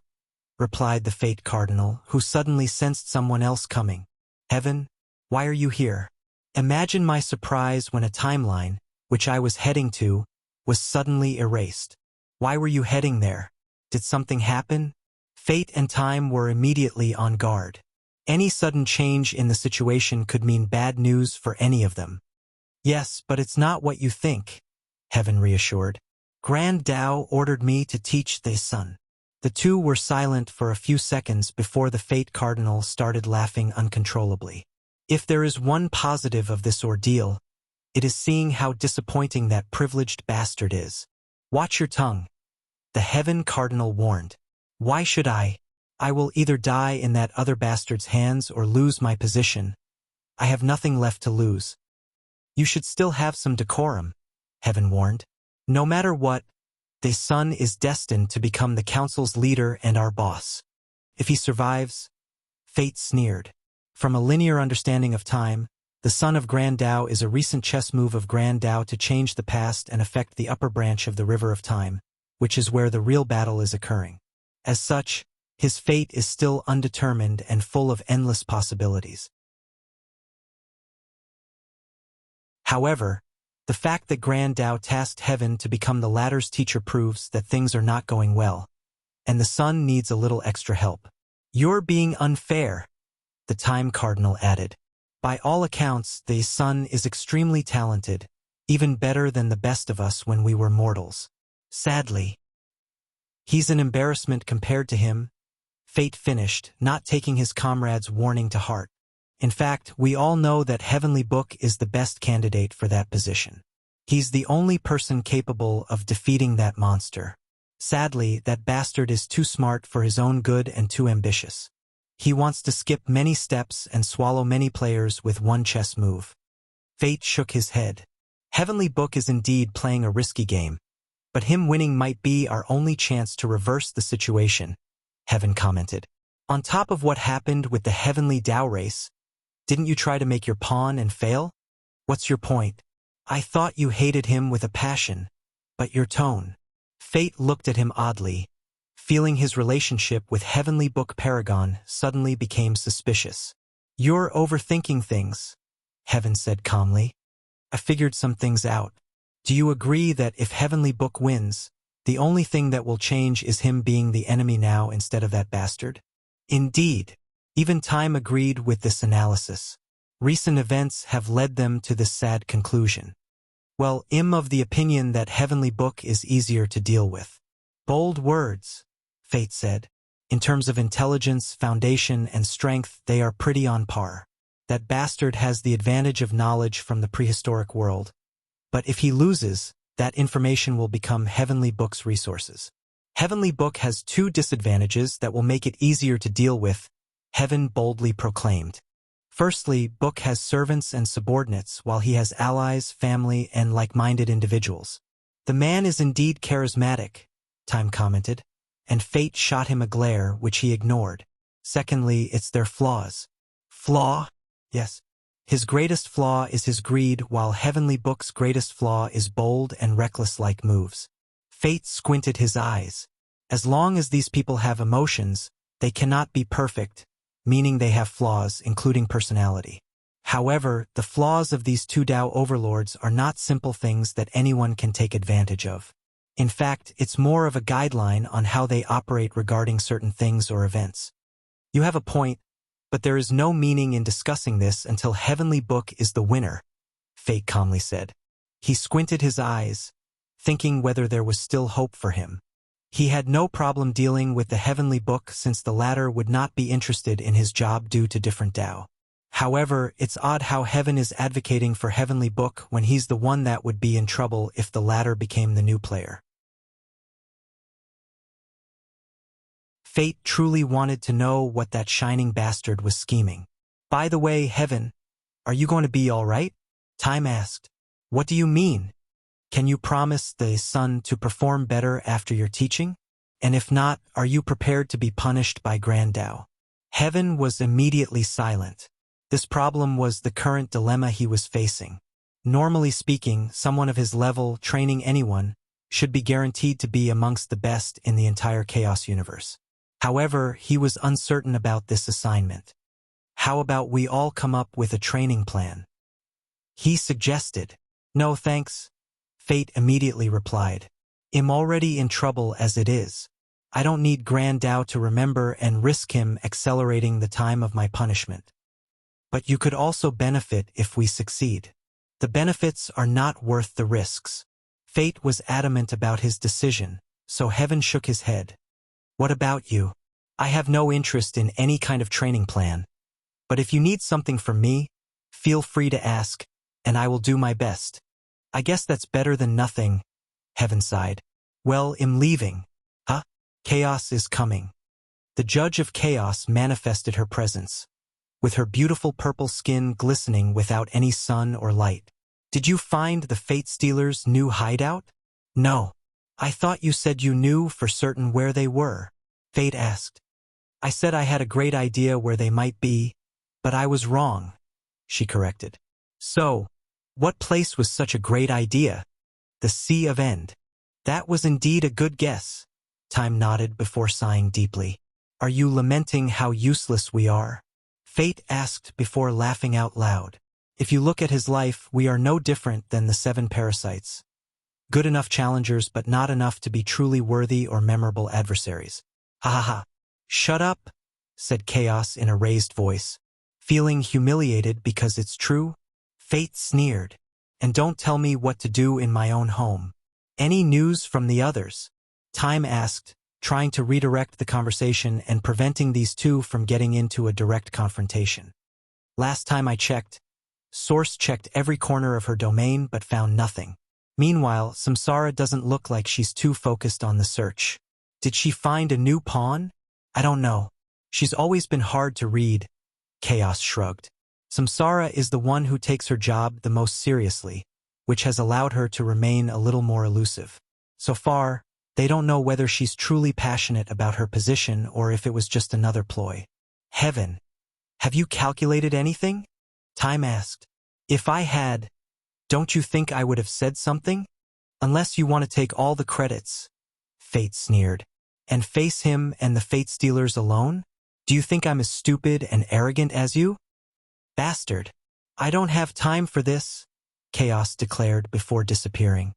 replied the Fate Cardinal, who suddenly sensed someone else coming. Heaven, why are you here? Imagine my surprise when a timeline, which I was heading to, was suddenly erased. Why were you heading there? Did something happen? Fate and time were immediately on guard. Any sudden change in the situation could mean bad news for any of them. Yes, but it's not what you think, Heaven reassured. Grand Tao ordered me to teach the sun. The two were silent for a few seconds before the Fate Cardinal started laughing uncontrollably. If there is one positive of this ordeal, it is seeing how disappointing that privileged bastard is. Watch your tongue, the Heaven Cardinal warned. Why should I? I will either die in that other bastard's hands or lose my position. I have nothing left to lose. You should still have some decorum, Heaven warned. No matter what, the son is destined to become the council's leader and our boss. If he survives, Fate sneered. From a linear understanding of time, The Son of Grand Tao is a recent chess move of Grand Tao to change the past and affect the upper branch of the River of Time, which is where the real battle is occurring. As such, his fate is still undetermined and full of endless possibilities. However, the fact that Grand Tao tasked Heaven to become the latter's teacher proves that things are not going well, and the Son needs a little extra help. "You're being unfair," the Time Cardinal added. "By all accounts, the Son is extremely talented, even better than the best of us when we were mortals. Sadly, he's an embarrassment compared to him," Fate finished, not taking his comrade's warning to heart. "In fact, we all know that Heavenly Book is the best candidate for that position. He's the only person capable of defeating that monster. Sadly, that bastard is too smart for his own good and too ambitious. He wants to skip many steps and swallow many players with one chess move." Fate shook his head. "Heavenly Book is indeed playing a risky game, but him winning might be our only chance to reverse the situation," Heaven commented. "On top of what happened with the Heavenly Tao race, didn't you try to make your pawn and fail? What's your point? I thought you hated him with a passion, but your tone." Fate looked at him oddly, feeling his relationship with Heavenly Book Paragon suddenly became suspicious. "You're overthinking things," Heaven said calmly. "I figured some things out. Do you agree that if Heavenly Book wins, the only thing that will change is him being the enemy now instead of that bastard?" "Indeed. Even Time agreed with this analysis. Recent events have led them to this sad conclusion. Well, I'm of the opinion that Heavenly Book is easier to deal with." "Bold words," Fate said. "In terms of intelligence, foundation, and strength, they are pretty on par. That bastard has the advantage of knowledge from the prehistoric world. But if he loses, that information will become Heavenly Book's resources. Heavenly Book has two disadvantages that will make it easier to deal with," Heaven boldly proclaimed. "Firstly, Book has servants and subordinates, while he has allies, family, and like-minded individuals." "The man is indeed charismatic," Time commented, and Fate shot him a glare which he ignored. "Secondly, it's their flaws." "Flaw?" "Yes. His greatest flaw is his greed, while Heavenly Book's greatest flaw is bold and reckless-like moves." Fate squinted his eyes. "As long as these people have emotions, they cannot be perfect, meaning they have flaws, including personality. However, the flaws of these two Tao overlords are not simple things that anyone can take advantage of. In fact, it's more of a guideline on how they operate regarding certain things or events." "You have a point, but there is no meaning in discussing this until Heavenly Book is the winner," Fate calmly said. He squinted his eyes, thinking whether there was still hope for him. He had no problem dealing with the Heavenly Book since the latter would not be interested in his job due to different Tao. However, it's odd how Heaven is advocating for Heavenly Book when he's the one that would be in trouble if the latter became the new player. Fate truly wanted to know what that shining bastard was scheming. "By the way, Heaven, are you going to be all right?" Time asked. "What do you mean? Can you promise the Son to perform better after your teaching? And if not, are you prepared to be punished by Grand Tao?" Heaven was immediately silent. This problem was the current dilemma he was facing. Normally speaking, someone of his level, training anyone, should be guaranteed to be amongst the best in the entire Chaos universe. However, he was uncertain about this assignment. "How about we all come up with a training plan?" he suggested. "No thanks," Fate immediately replied. "I'm already in trouble as it is. I don't need Grand Tao to remember and risk him accelerating the time of my punishment. But you could also benefit if we succeed. The benefits are not worth the risks." Fate was adamant about his decision, so Heaven shook his head. "What about you? I have no interest in any kind of training plan. But if you need something from me, feel free to ask, and I will do my best." "I guess that's better than nothing," Heaven sighed. "Well, I'm leaving." "Huh? Chaos is coming." The Judge of Chaos manifested her presence, with her beautiful purple skin glistening without any sun or light. "Did you find the Fate Stealer's new hideout?" "No. I thought you said you knew for certain where they were," Fate asked. "I said I had a great idea where they might be, but I was wrong," she corrected. So, what place was such a great idea? The Sea of End. That was indeed a good guess. Time nodded before sighing deeply. Are you lamenting how useless we are? Fate asked before laughing out loud. If you look at his life, we are no different than the 7 parasites. Good enough challengers, but not enough to be truly worthy or memorable adversaries. Ha ha ha. Shut up, said Chaos in a raised voice. Feeling humiliated because it's true? Fate sneered. And don't tell me what to do in my own home. Any news from the others? Time asked, trying to redirect the conversation and preventing these two from getting into a direct confrontation. Last time I checked, Source checked every corner of her domain but found nothing. Meanwhile, Samsara doesn't look like she's too focused on the search. Did she find a new pawn? I don't know. She's always been hard to read. Chaos shrugged. Samsara is the one who takes her job the most seriously, which has allowed her to remain a little more elusive. So far, they don't know whether she's truly passionate about her position or if it was just another ploy. Heaven. Have you calculated anything? Time asked. If I had, don't you think I would have said something? Unless you want to take all the credits. Fate sneered. And face him and the Fate Stealers alone? Do you think I'm as stupid and arrogant as you? Bastard. I don't have time for this, Chaos declared before disappearing.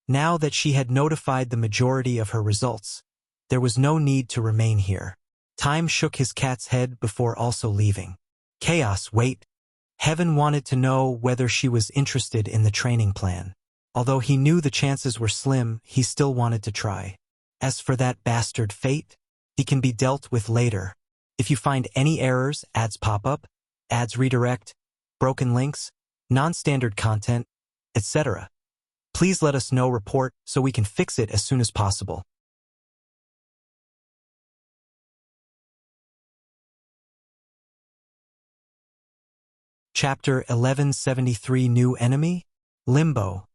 Now that she had notified the majority of her results, there was no need to remain here. Time shook his cat's head before also leaving. Chaos, wait. Heaven wanted to know whether she was interested in the training plan. Although he knew the chances were slim, he still wanted to try. As for that bastard Fate, he can be dealt with later. If you find any errors, ads pop up, ads redirect, broken links, non-standard content, etc., please let us know. Report so we can fix it as soon as possible. Chapter 1173 New Enemy? Limbo.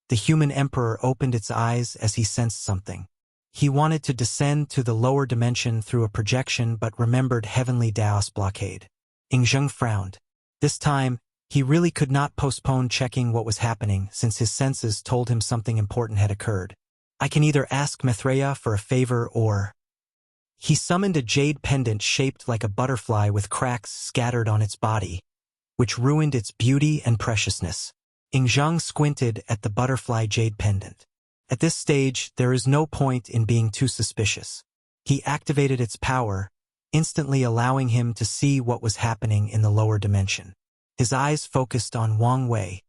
The human emperor opened its eyes as he sensed something. He wanted to descend to the lower dimension through a projection but remembered Heavenly Daos blockade. Ingzheng frowned. This time, he really could not postpone checking what was happening since his senses told him something important had occurred. I can either ask Mithraea for a favor or... He summoned a jade pendant shaped like a butterfly with cracks scattered on its body, which ruined its beauty and preciousness. Ingzheng squinted at the butterfly jade pendant. At this stage, there is no point in being too suspicious. He activated its power, instantly allowing him to see what was happening in the lower dimension. His eyes focused on Wang Wei,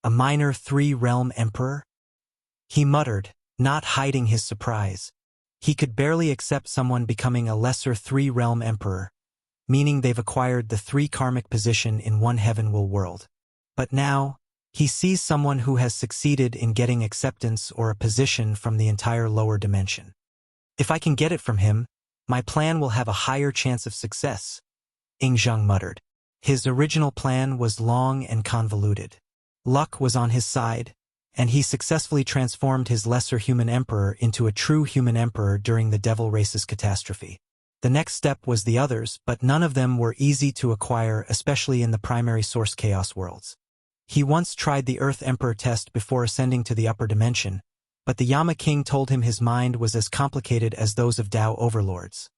a minor 3-realm emperor. He muttered, not hiding his surprise. He could barely accept someone becoming a lesser 3-realm emperor, meaning they've acquired the 3 karmic position in one heavenward world. But now, he sees someone who has succeeded in getting acceptance or a position from the entire lower dimension. If I can get it from him, my plan will have a higher chance of success, Ingzheng muttered. His original plan was long and convoluted. Luck was on his side, and he successfully transformed his lesser human emperor into a true human emperor during the Devil Race's catastrophe. The next step was the others, but none of them were easy to acquire, especially in the primary source chaos worlds. He once tried the Earth Emperor test before ascending to the upper dimension, but the Yama King told him his mind was as complicated as those of Tao overlords.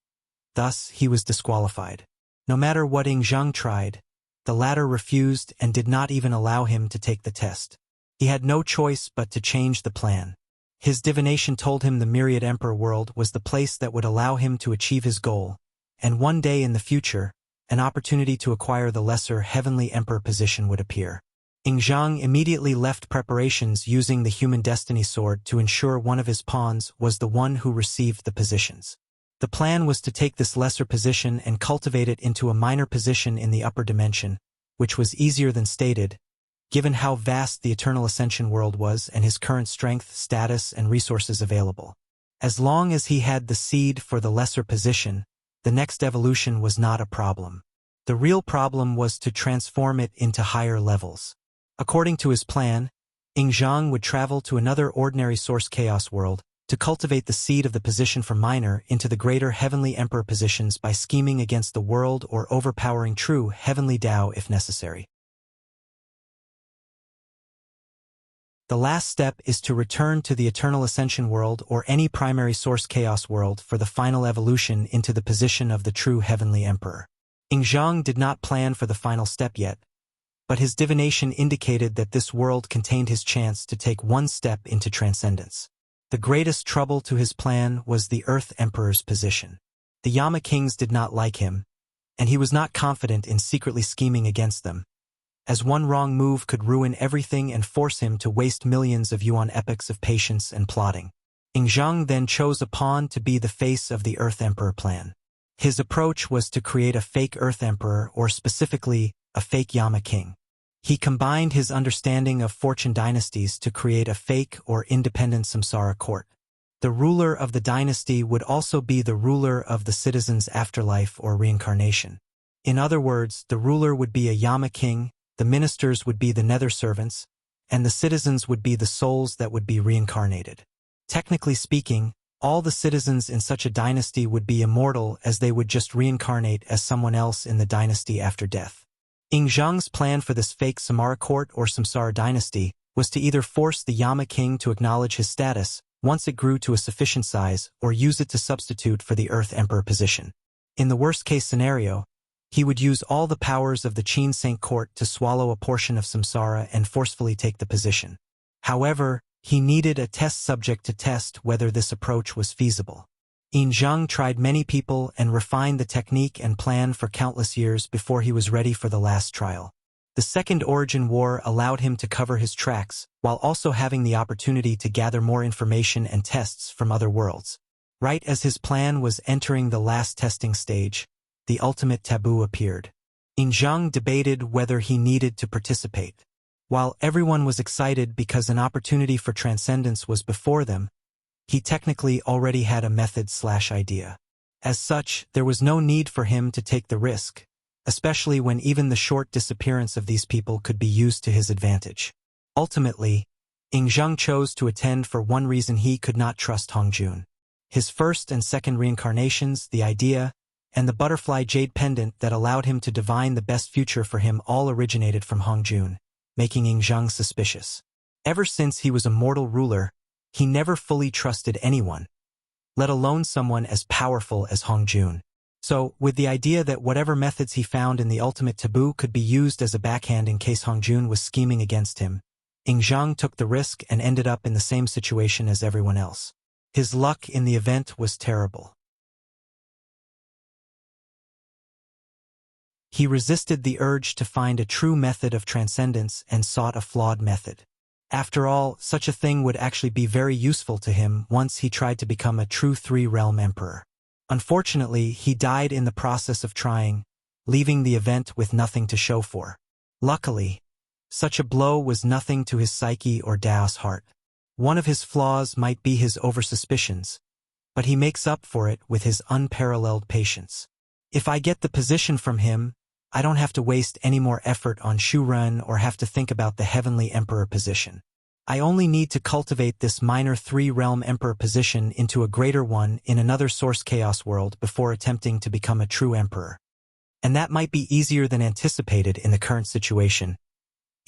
Thus, he was disqualified. No matter what Ingzheng tried, the latter refused and did not even allow him to take the test. He had no choice but to change the plan. His divination told him the Myriad Emperor world was the place that would allow him to achieve his goal, and one day in the future, an opportunity to acquire the lesser Heavenly Emperor position would appear. Ingzheng immediately left preparations using the Human Destiny Sword to ensure one of his pawns was the one who received the positions. The plan was to take this lesser position and cultivate it into a minor position in the upper dimension, which was easier than stated, given how vast the Eternal Ascension world was and his current strength, status, and resources available. As long as he had the seed for the lesser position, the next evolution was not a problem. The real problem was to transform it into higher levels. According to his plan, Ingzheng would travel to another ordinary source chaos world to cultivate the seed of the position from minor into the greater heavenly emperor positions by scheming against the world or overpowering true heavenly Tao if necessary. The last step is to return to the eternal ascension world or any primary source chaos world for the final evolution into the position of the true heavenly emperor. Yingzhang did not plan for the final step yet, but his divination indicated that this world contained his chance to take one step into transcendence. The greatest trouble to his plan was the Earth Emperor's position. The Yama Kings did not like him, and he was not confident in secretly scheming against them, as one wrong move could ruin everything and force him to waste millions of yuan epochs of patience and plotting. Yingzhang then chose a pawn to be the face of the Earth Emperor plan. His approach was to create a fake Earth Emperor, or specifically, a fake Yama King. He combined his understanding of fortune dynasties to create a fake or independent samsara court. The ruler of the dynasty would also be the ruler of the citizen's afterlife or reincarnation. In other words, the ruler would be a Yama King, the ministers would be the Nether servants, and the citizens would be the souls that would be reincarnated. Technically speaking, all the citizens in such a dynasty would be immortal, as they would just reincarnate as someone else in the dynasty after death. Yingzhang's plan for this fake Samara court or Samsara dynasty was to either force the Yama King to acknowledge his status once it grew to a sufficient size, or use it to substitute for the Earth Emperor position. In the worst-case scenario, he would use all the powers of the Qin Saint Court to swallow a portion of Samsara and forcefully take the position. However, he needed a test subject to test whether this approach was feasible. Yingzhang tried many people and refined the technique and plan for countless years before he was ready for the last trial. The Second Origin War allowed him to cover his tracks, while also having the opportunity to gather more information and tests from other worlds. Right as his plan was entering the last testing stage, the ultimate taboo appeared. Yingzhang debated whether he needed to participate. While everyone was excited because an opportunity for transcendence was before them, he technically already had a method/idea. As such, there was no need for him to take the risk, especially when even the short disappearance of these people could be used to his advantage. Ultimately, Yingzhang chose to attend for one reason: he could not trust Hongjun. His first and second reincarnations, the idea, and the butterfly jade pendant that allowed him to divine the best future for him all originated from Hongjun, making Yingzhang suspicious. Ever since he was a mortal ruler, he never fully trusted anyone, let alone someone as powerful as Hongjun. So, with the idea that whatever methods he found in the ultimate taboo could be used as a backhand in case Hongjun was scheming against him, Yingzhang took the risk and ended up in the same situation as everyone else. His luck in the event was terrible. He resisted the urge to find a true method of transcendence and sought a flawed method. After all, such a thing would actually be very useful to him once he tried to become a true three-realm emperor. Unfortunately, he died in the process of trying, leaving the event with nothing to show for. Luckily, such a blow was nothing to his psyche or Dao's heart. One of his flaws might be his over-suspicions, but he makes up for it with his unparalleled patience. If I get the position from him, I don't have to waste any more effort on Shuren or have to think about the heavenly emperor position. I only need to cultivate this minor three-realm emperor position into a greater one in another source chaos world before attempting to become a true emperor. And that might be easier than anticipated in the current situation.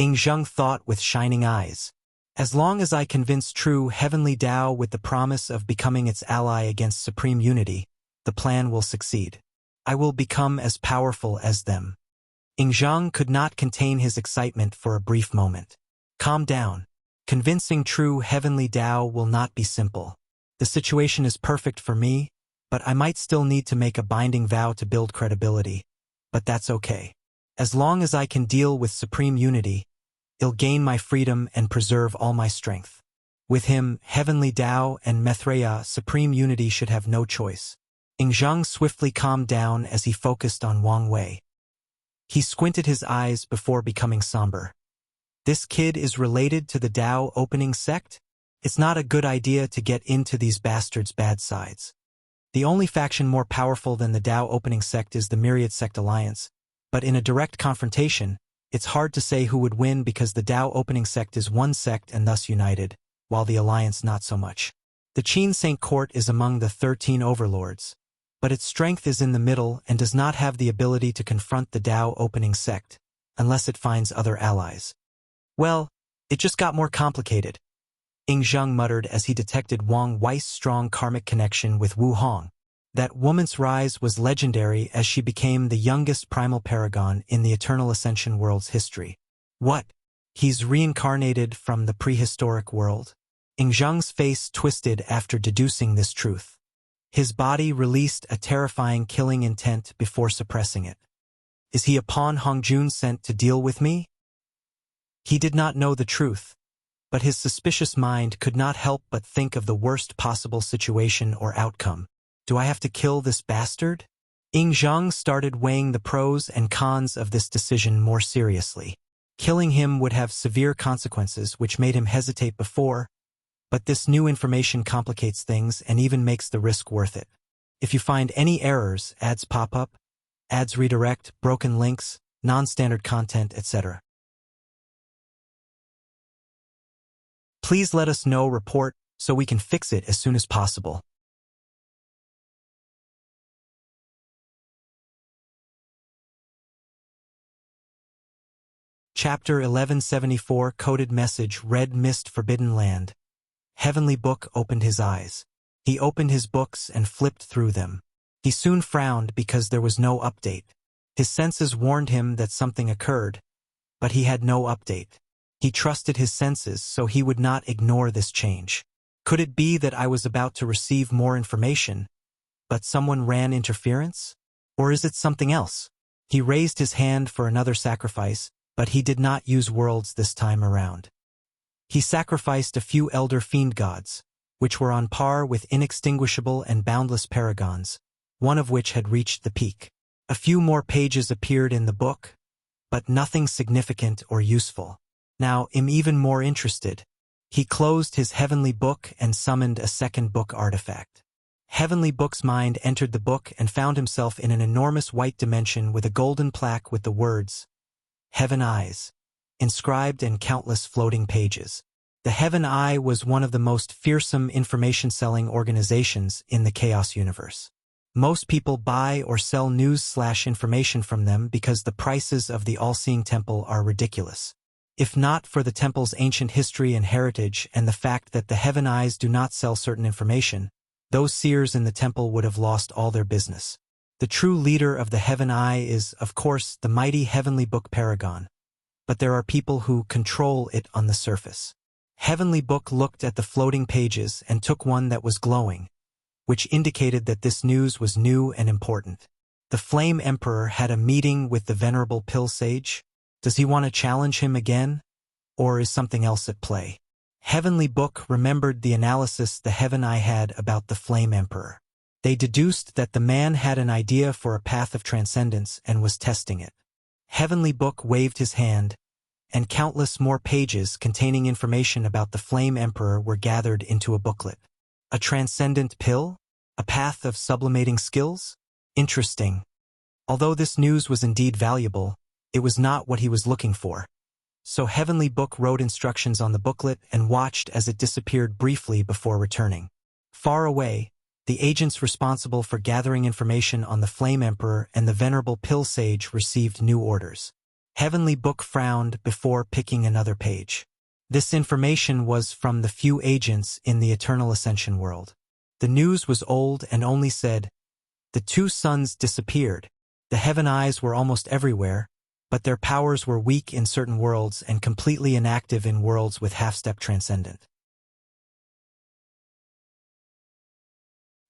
Yingzhang thought with shining eyes. As long as I convince true heavenly Tao with the promise of becoming its ally against supreme unity, the plan will succeed. I will become as powerful as them. Yingzhang could not contain his excitement for a brief moment. Calm down. Convincing true heavenly Tao will not be simple. The situation is perfect for me, but I might still need to make a binding vow to build credibility. But that's okay. As long as I can deal with supreme unity, I'll gain my freedom and preserve all my strength. With him, heavenly Tao and Maitreya, supreme unity should have no choice. Yingzhang swiftly calmed down as he focused on Wang Wei. He squinted his eyes before becoming somber. This kid is related to the Tao opening sect? It's not a good idea to get into these bastards' bad sides. The only faction more powerful than the Tao opening sect is the Myriad Sect Alliance, but in a direct confrontation, it's hard to say who would win because the Tao opening sect is one sect and thus united, while the Alliance not so much. The Qin Saint Court is among the 13 overlords, but its strength is in the middle and does not have the ability to confront the Dao opening sect, unless it finds other allies. Well, it just got more complicated, Ing Zheng muttered as he detected Wang Wei's strong karmic connection with Wu Hong. That woman's rise was legendary as she became the youngest primal paragon in the Eternal Ascension world's history. What? He's reincarnated from the prehistoric world? Ing Zheng's face twisted after deducing this truth. His body released a terrifying killing intent before suppressing it. Is he a pawn Hongjun sent to deal with me? He did not know the truth, but his suspicious mind could not help but think of the worst possible situation or outcome. Do I have to kill this bastard? Ing Zheng started weighing the pros and cons of this decision more seriously. Killing him would have severe consequences, which made him hesitate before, but this new information complicates things and even makes the risk worth it. If you find any errors, ads pop up, ads redirect, broken links, non-standard content, etc. Please let us know, report, so we can fix it as soon as possible. Chapter 1174 Coded Message Red Mist Forbidden Land. Heavenly Book opened his eyes. He opened his books and flipped through them. He soon frowned because there was no update. His senses warned him that something occurred, but he had no update. He trusted his senses, so he would not ignore this change. Could it be that I was about to receive more information, but someone ran interference? Or is it something else? He raised his hand for another sacrifice, but he did not use worlds this time around. He sacrificed a few elder fiend gods, which were on par with inextinguishable and boundless paragons, one of which had reached the peak. A few more pages appeared in the book, but nothing significant or useful. Now I'm even more interested. He closed his Heavenly Book and summoned a second book artifact. Heavenly Book's mind entered the book and found himself in an enormous white dimension with a golden plaque with the words, Heaven Eyes, inscribed in countless floating pages. The Heaven Eye was one of the most fearsome information-selling organizations in the Chaos Universe. Most people buy or sell news/information from them because the prices of the All-Seeing Temple are ridiculous. If not for the temple's ancient history and heritage and the fact that the Heaven Eyes do not sell certain information, those seers in the temple would have lost all their business. The true leader of the Heaven Eye is, of course, the mighty Heavenly Book Paragon, but there are people who control it on the surface. Heavenly Book looked at the floating pages and took one that was glowing, which indicated that this news was new and important. The Flame Emperor had a meeting with the Venerable Pill Sage. Does he want to challenge him again? Or is something else at play? Heavenly Book remembered the analysis the Heaven Eye had about the Flame Emperor. They deduced that the man had an idea for a path of transcendence and was testing it. Heavenly Book waved his hand, and countless more pages containing information about the Flame Emperor were gathered into a booklet. A transcendent pill? A path of sublimating skills? Interesting. Although this news was indeed valuable, it was not what he was looking for. So Heavenly Book wrote instructions on the booklet and watched as it disappeared briefly before returning. Far away, the agents responsible for gathering information on the Flame Emperor and the Venerable Pill Sage received new orders. Heavenly Book frowned before picking another page. This information was from the few agents in the Eternal Ascension world. The news was old and only said, the two suns disappeared. The Heaven Eyes were almost everywhere, but their powers were weak in certain worlds and completely inactive in worlds with half-step transcendent.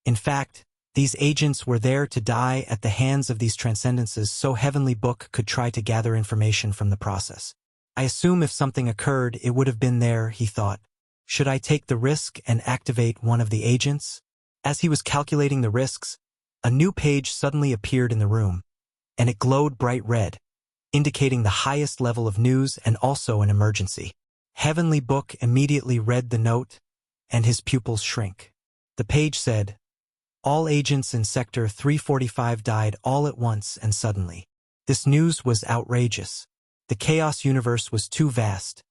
In fact, these agents were there to die at the hands of these transcendences so Heavenly Book could try to gather information from the process. I assume if something occurred, it would have been there, he thought. Should I take the risk and activate one of the agents? As he was calculating the risks, a new page suddenly appeared in the room, and it glowed bright red, indicating the highest level of news and also an emergency. Heavenly Book immediately read the note, and his pupils shrink. The page said, all agents in Sector 345 died all at once and suddenly. This news was outrageous. The Chaos Universe was too vast,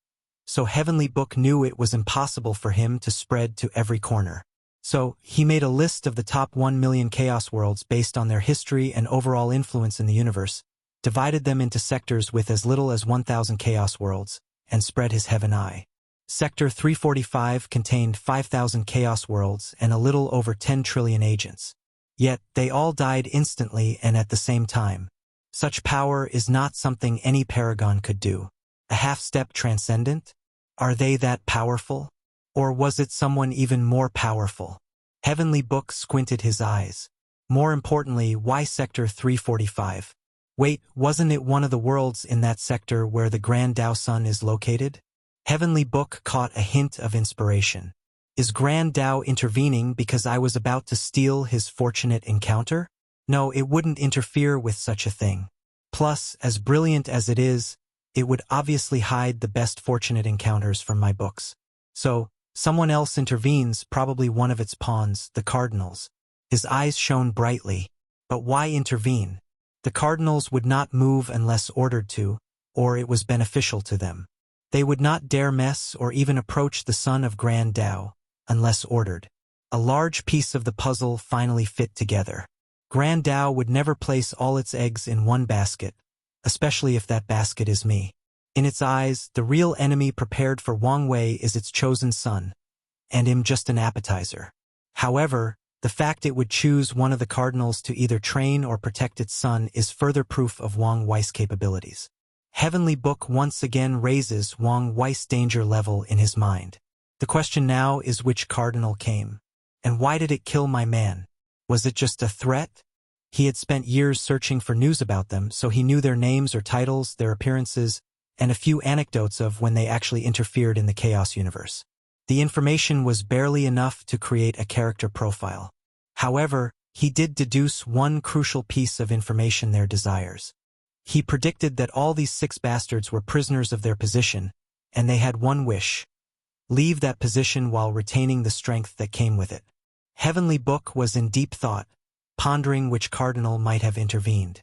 so Heavenly Book knew it was impossible for him to spread to every corner. So, he made a list of the top 1 million chaos worlds based on their history and overall influence in the universe, divided them into sectors with as little as 1,000 chaos worlds, and spread his heaven eye. Sector 345 contained 5,000 chaos worlds and a little over 10 trillion agents. Yet, they all died instantly and at the same time. Such power is not something any paragon could do. A half-step transcendent? Are they that powerful? Or was it someone even more powerful? Heavenly Book squinted his eyes. More importantly, why Sector 345? Wait, wasn't it one of the worlds in that sector where the Grand Tao Sun is located? Heavenly Book caught a hint of inspiration. Is Grand Tao intervening because I was about to steal his fortunate encounter? No, it wouldn't interfere with such a thing. Plus, as brilliant as it is, it would obviously hide the best fortunate encounters from my books. So, someone else intervenes, probably one of its pawns, the cardinals. His eyes shone brightly. But why intervene? The cardinals would not move unless ordered to, or it was beneficial to them. They would not dare mess or even approach the son of Grand Tao, unless ordered. A large piece of the puzzle finally fit together. Grand Tao would never place all its eggs in one basket, especially if that basket is me. In its eyes, the real enemy prepared for Wang Wei is its chosen son, and him just an appetizer. However, the fact it would choose one of the cardinals to either train or protect its son is further proof of Wang Wei's capabilities. Heavenly Book once again raises Wang Wei's danger level in his mind. The question now is which cardinal came, and why did it kill my man? Was it just a threat? He had spent years searching for news about them, so he knew their names or titles, their appearances, and a few anecdotes of when they actually interfered in the chaos universe. The information was barely enough to create a character profile. However, he did deduce one crucial piece of information: their desires. He predicted that all these 6 bastards were prisoners of their position, and they had one wish: leave that position while retaining the strength that came with it. Heavenly Book was in deep thought, pondering which cardinal might have intervened.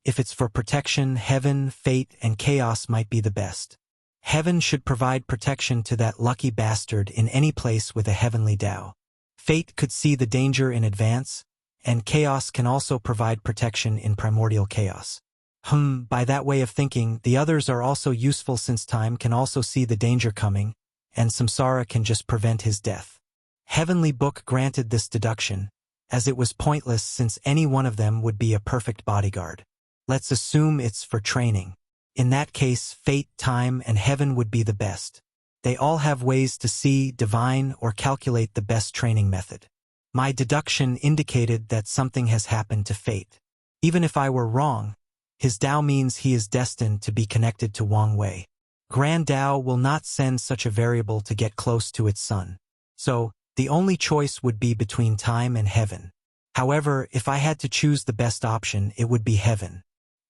If it's for protection, heaven, fate, and chaos might be the best. Heaven should provide protection to that lucky bastard in any place with a heavenly Tao. Fate could see the danger in advance, and chaos can also provide protection in primordial chaos. By that way of thinking, the others are also useful since time can also see the danger coming, and samsara can just prevent his death. Heavenly Book granted this deduction, as it was pointless since any one of them would be a perfect bodyguard. Let's assume it's for training. In that case, fate, time, and heaven would be the best. They all have ways to see, divine, or calculate the best training method. My deduction indicated that something has happened to fate. Even if I were wrong, his Tao means he is destined to be connected to Wang Wei. Grand Tao will not send such a variable to get close to its son. So, the only choice would be between time and heaven. However, if I had to choose the best option, it would be heaven.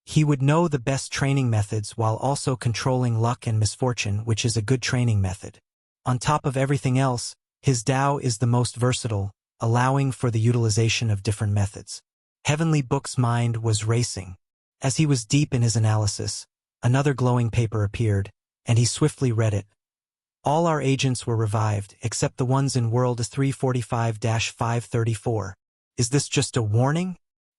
He would know the best training methods while also controlling luck and misfortune, which is a good training method. On top of everything else, his Tao is the most versatile, allowing for the utilization of different methods. Heavenly Book's mind was racing. As he was deep in his analysis, another glowing paper appeared, and he swiftly read it. All our agents were revived, except the ones in World 345-534. Is this just a warning?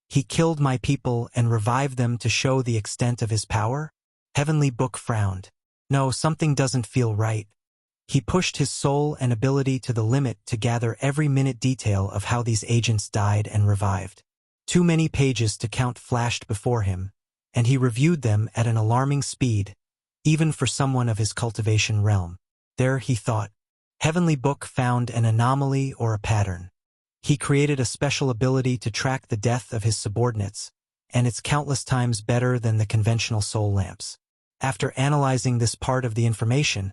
He killed my people and revived them to show the extent of his power? Heavenly Book frowned. No, something doesn't feel right. He pushed his soul and ability to the limit to gather every minute detail of how these agents died and revived. Too many pages to count flashed before him, and he reviewed them at an alarming speed, even for someone of his cultivation realm. There, he thought, Heavenly Book found an anomaly or a pattern. He created a special ability to track the death of his subordinates, and it's countless times better than the conventional soul lamps. After analyzing this part of the information,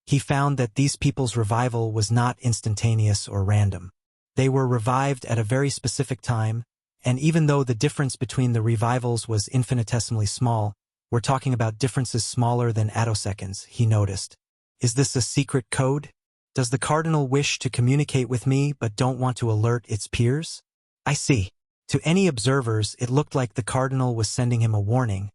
he found that these people's revival was not instantaneous or random. They were revived at a very specific time, and even though the difference between the revivals was infinitesimally small, we're talking about differences smaller than attoseconds, he noticed. Is this a secret code? Does the cardinal wish to communicate with me but don't want to alert its peers? I see. To any observers, it looked like the cardinal was sending him a warning,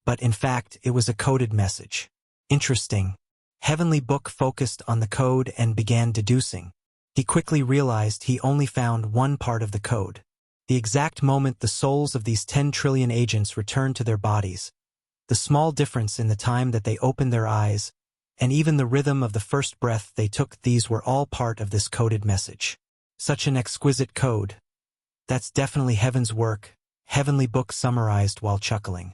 but in fact, it was a coded message. Interesting. Heavenly Book focused on the code and began deducing. He quickly realized he only found one part of the code. The exact moment the souls of these 10 trillion agents returned to their bodies, the small difference in the time that they opened their eyes, and even the rhythm of the first breath they took, these were all part of this coded message. Such an exquisite code. That's definitely heaven's work, Heavenly Book summarized while chuckling.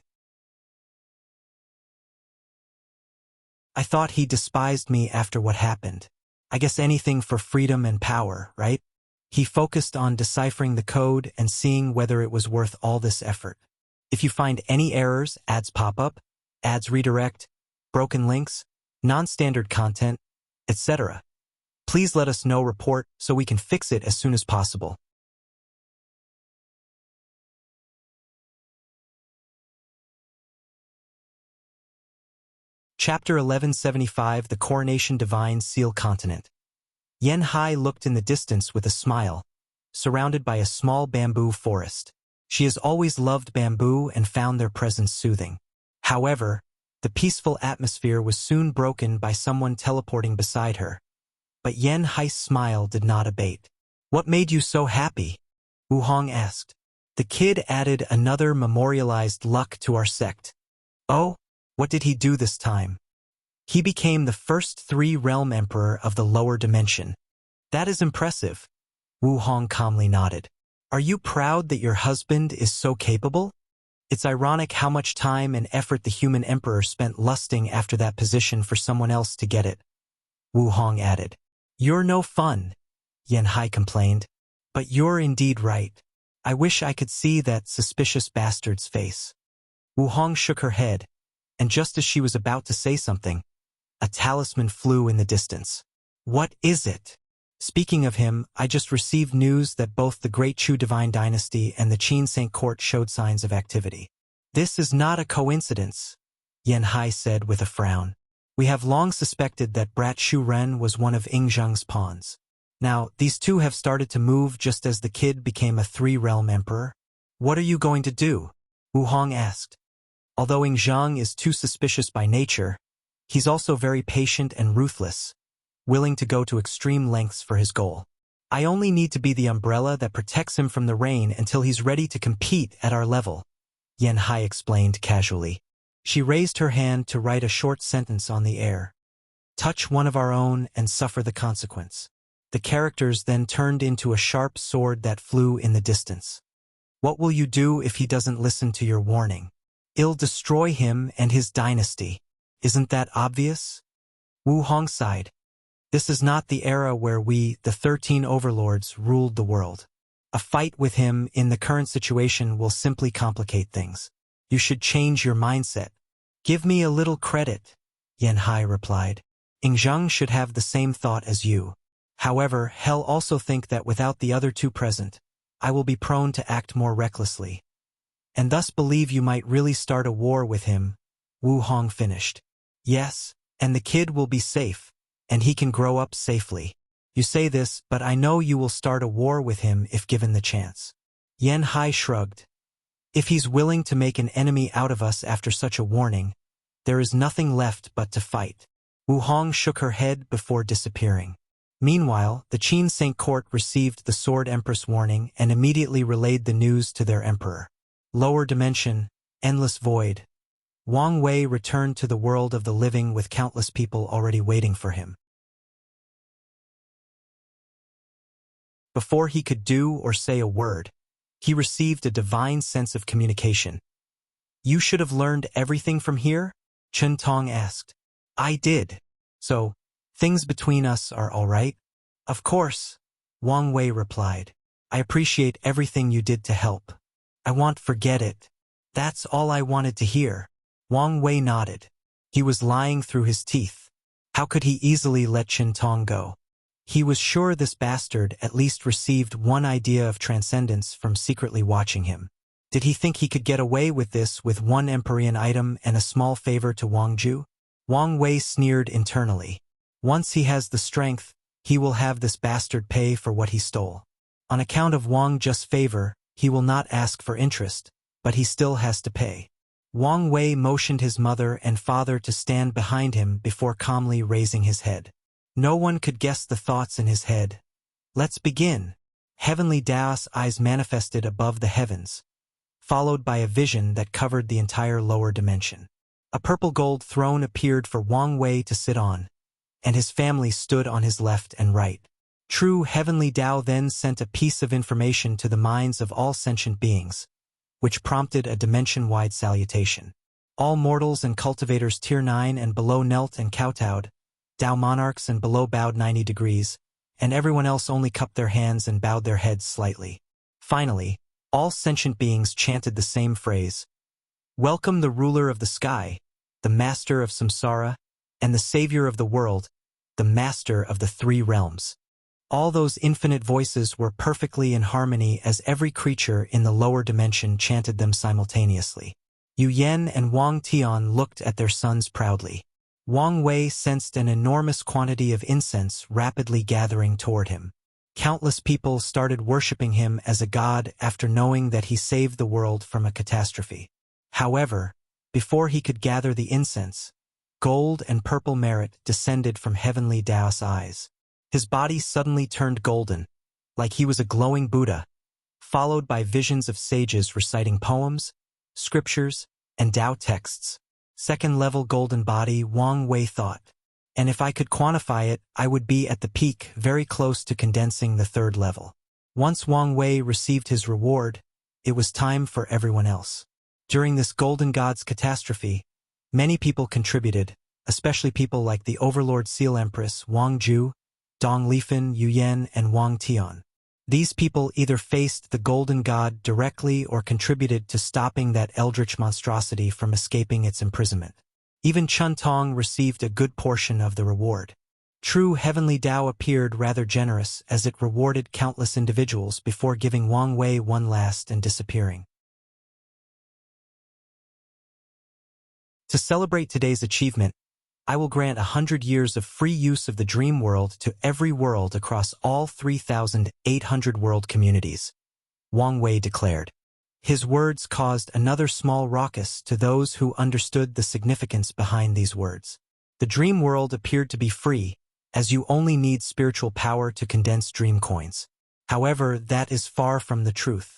I thought he despised me after what happened. I guess anything for freedom and power, right? He focused on deciphering the code and seeing whether it was worth all this effort. If you find any errors, ads pop up, ads redirect, broken links, non-standard content, etc., please let us know. Report so we can fix it as soon as possible. Chapter 1175, The Coronation Divine Seal Continent. Yen Hai looked in the distance with a smile, surrounded by a small bamboo forest. She has always loved bamboo and found their presence soothing. However, the peaceful atmosphere was soon broken by someone teleporting beside her. But Yen Hai's smile did not abate. What made you so happy? Wu Hong asked. The kid added another memorialized luck to our sect. Oh, what did he do this time? He became the first 3-realm emperor of the lower dimension. That is impressive. Wu Hong calmly nodded. Are you proud that your husband is so capable? It's ironic how much time and effort the human emperor spent lusting after that position for someone else to get it. Wu Hong added. You're no fun, Yen Hai complained. But you're indeed right. I wish I could see that suspicious bastard's face. Wu Hong shook her head, and just as she was about to say something, a talisman flew in the distance. What is it? Speaking of him, I just received news that both the Great Chu Divine Dynasty and the Qin Saint Court showed signs of activity. This is not a coincidence, Yen Hai said with a frown. We have long suspected that Brat Shu Ren was one of Ing Zheng's pawns. Now, these two have started to move just as the kid became a 3-realm emperor. What are you going to do? Wu Hong asked. Although Ing Zheng is too suspicious by nature, he's also very patient and ruthless, willing to go to extreme lengths for his goal. I only need to be the umbrella that protects him from the rain until he's ready to compete at our level, Yen Hai explained casually. She raised her hand to write a short sentence on the air. Touch one of our own and suffer the consequence. The characters then turned into a sharp sword that flew in the distance. What will you do if he doesn't listen to your warning? It'll destroy him and his dynasty. Isn't that obvious? Wu Hong sighed. This is not the era where we, the 13 overlords, ruled the world. A fight with him in the current situation will simply complicate things. You should change your mindset. Give me a little credit, Yen Hai replied. Ing Zheng should have the same thought as you. However, Hell also think that without the other two present, I will be prone to act more recklessly. And thus believe you might really start a war with him, Wu Hong finished. Yes, and the kid will be safe, and he can grow up safely. You say this, but I know you will start a war with him if given the chance. Yen Hai shrugged. If he's willing to make an enemy out of us after such a warning, there is nothing left but to fight. Wu Hong shook her head before disappearing. Meanwhile, the Qin Saint Court received the Sword Empress warning and immediately relayed the news to their emperor. Lower dimension, endless void. Wang Wei returned to the world of the living with countless people already waiting for him. Before he could do or say a word, he received a divine sense of communication. You should have learned everything from here? Chen Tong asked. I did. So, things between us are all right? Of course, Wang Wei replied. I appreciate everything you did to help. I won't forget it. That's all I wanted to hear. Wang Wei nodded. He was lying through his teeth. How could he easily let Chen Tong go? He was sure this bastard at least received one idea of transcendence from secretly watching him. Did he think he could get away with this with one Empyrean item and a small favor to Wang Ju? Wang Wei sneered internally. Once he has the strength, he will have this bastard pay for what he stole. On account of Wang Ju's favor, he will not ask for interest, but he still has to pay. Wang Wei motioned his mother and father to stand behind him before calmly raising his head. No one could guess the thoughts in his head. Let's begin. Heavenly Dao's eyes manifested above the heavens, followed by a vision that covered the entire lower dimension. A purple gold throne appeared for Wang Wei to sit on, and his family stood on his left and right. True Heavenly Dao then sent a piece of information to the minds of all sentient beings, which prompted a dimension-wide salutation. All mortals and cultivators Tier 9 and below knelt and kowtowed, Dao monarchs and below bowed 90 degrees, and everyone else only cupped their hands and bowed their heads slightly. Finally, all sentient beings chanted the same phrase. Welcome the ruler of the sky, the master of samsara, and the savior of the world, the master of the three realms. All those infinite voices were perfectly in harmony as every creature in the lower dimension chanted them simultaneously. Yu Yen and Wang Tian looked at their sons proudly. Wang Wei sensed an enormous quantity of incense rapidly gathering toward him. Countless people started worshipping him as a god after knowing that he saved the world from a catastrophe. However, before he could gather the incense, gold and purple merit descended from Heavenly Dao's eyes. His body suddenly turned golden, like he was a glowing Buddha, followed by visions of sages reciting poems, scriptures, and Dao texts. Second-level golden body, Wang Wei thought. And if I could quantify it, I would be at the peak, very close to condensing the third level. Once Wang Wei received his reward, it was time for everyone else. During this Golden God's catastrophe, many people contributed, especially people like the Overlord Seal Empress Wang Ju, Dong Lifan, Yu Yen, and Wang Tian. These people either faced the Golden God directly or contributed to stopping that eldritch monstrosity from escaping its imprisonment. Even Chun Tong received a good portion of the reward. True Heavenly Dao appeared rather generous as it rewarded countless individuals before giving Wang Wei one last and disappearing. To celebrate today's achievement, I will grant 100 years of free use of the Dream World to every world across all 3,800 world communities, Wang Wei declared. His words caused another small ruckus to those who understood the significance behind these words. The Dream World appeared to be free, as you only need spiritual power to condense dream coins. However, that is far from the truth.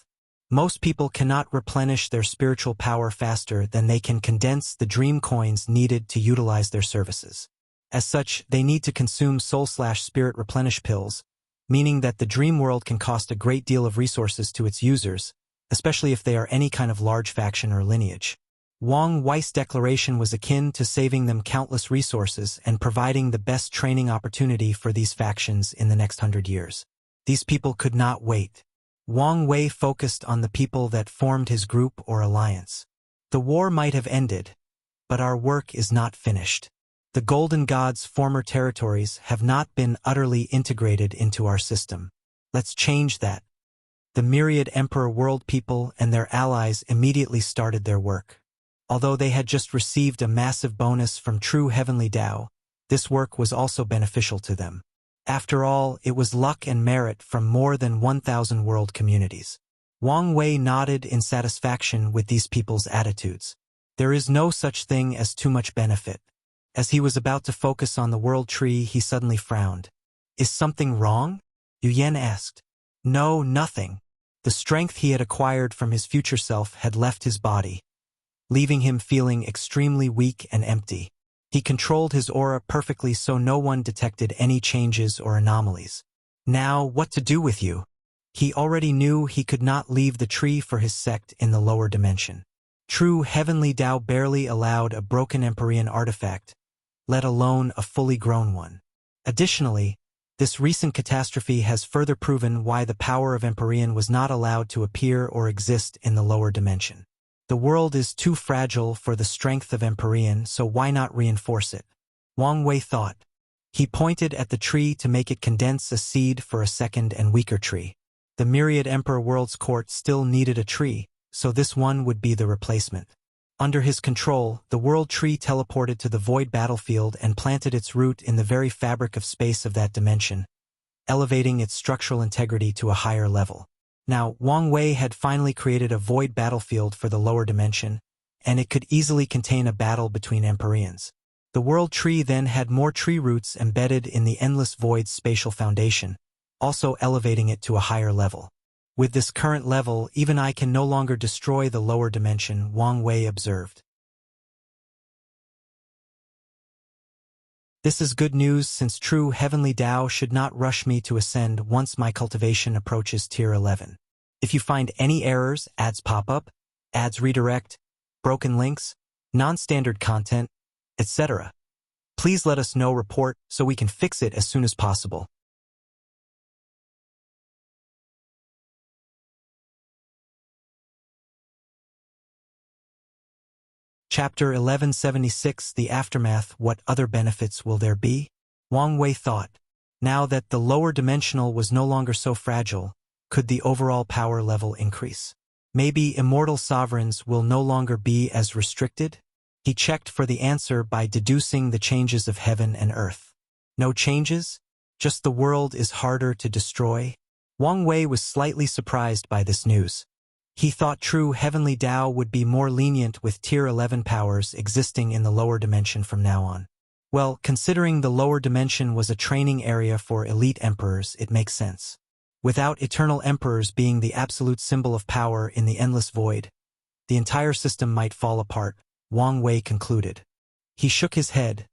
Most people cannot replenish their spiritual power faster than they can condense the dream coins needed to utilize their services. As such, they need to consume soul/spirit replenish pills, meaning that the dream world can cost a great deal of resources to its users, especially if they are any kind of large faction or lineage. Wang Wei's declaration was akin to saving them countless resources and providing the best training opportunity for these factions in the next 100 years. These people could not wait. Wang Wei focused on the people that formed his group or alliance. The war might have ended, but our work is not finished. The Golden God's former territories have not been utterly integrated into our system. Let's change that. The myriad Emperor World people and their allies immediately started their work. Although they had just received a massive bonus from True Heavenly Dao, this work was also beneficial to them. After all, it was luck and merit from more than 1,000 world communities. Wang Wei nodded in satisfaction with these people's attitudes. There is no such thing as too much benefit. As he was about to focus on the world tree, he suddenly frowned. Is something wrong? Yu Yen asked. No, nothing. The strength he had acquired from his future self had left his body, leaving him feeling extremely weak and empty. He controlled his aura perfectly so no one detected any changes or anomalies. Now, what to do with you? He already knew he could not leave the tree for his sect in the lower dimension. True Heavenly Dao barely allowed a broken Empyrean artifact, let alone a fully grown one. Additionally, this recent catastrophe has further proven why the power of Empyrean was not allowed to appear or exist in the lower dimension. The world is too fragile for the strength of Empyrean, so why not reinforce it? Wang Wei thought. He pointed at the tree to make it condense a seed for a second and weaker tree. The myriad Emperor World's court still needed a tree, so this one would be the replacement. Under his control, the world tree teleported to the void battlefield and planted its root in the very fabric of space of that dimension, elevating its structural integrity to a higher level. Now, Wang Wei had finally created a void battlefield for the lower dimension, and it could easily contain a battle between Empyreans. The world tree then had more tree roots embedded in the endless void's spatial foundation, also elevating it to a higher level. With this current level, even I can no longer destroy the lower dimension, Wang Wei observed. This is good news, since true heavenly Tao should not rush me to ascend once my cultivation approaches tier 11. If you find any errors, ads pop up, ads redirect, broken links, non-standard content, etc., please let us know. Report so we can fix it as soon as possible. Chapter 1176, The Aftermath. What other benefits will there be? Wang Wei thought. Now that the lower dimensional was no longer so fragile, could the overall power level increase? Maybe immortal sovereigns will no longer be as restricted? He checked for the answer by deducing the changes of heaven and earth. No changes? Just the world is harder to destroy? Wang Wei was slightly surprised by this news. He thought true heavenly Tao would be more lenient with tier 11 powers existing in the lower dimension from now on. Well, considering the lower dimension was a training area for elite emperors, it makes sense. Without eternal emperors being the absolute symbol of power in the endless void, the entire system might fall apart, Wang Wei concluded. He shook his head,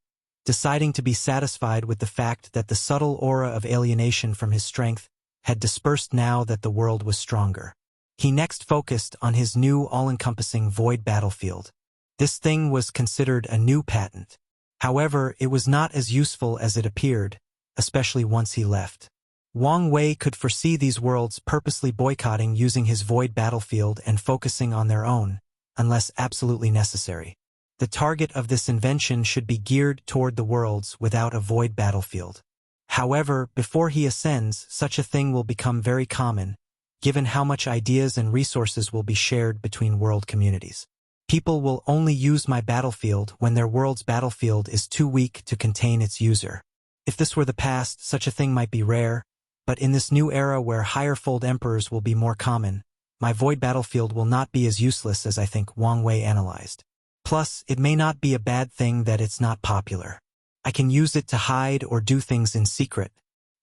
deciding to be satisfied with the fact that the subtle aura of alienation from his strength had dispersed now that the world was stronger. He next focused on his new all-encompassing void battlefield. This thing was considered a new patent. However, it was not as useful as it appeared, especially once he left. Wang Wei could foresee these worlds purposely boycotting using his void battlefield and focusing on their own, unless absolutely necessary. The target of this invention should be geared toward the worlds without a void battlefield. However, before he ascends, such a thing will become very common, given how much ideas and resources will be shared between world communities. People will only use my battlefield when their world's battlefield is too weak to contain its user. If this were the past, such a thing might be rare, but in this new era where higher-fold emperors will be more common, my void battlefield will not be as useless as I think, Wang Wei analyzed. Plus, it may not be a bad thing that it's not popular. I can use it to hide or do things in secret.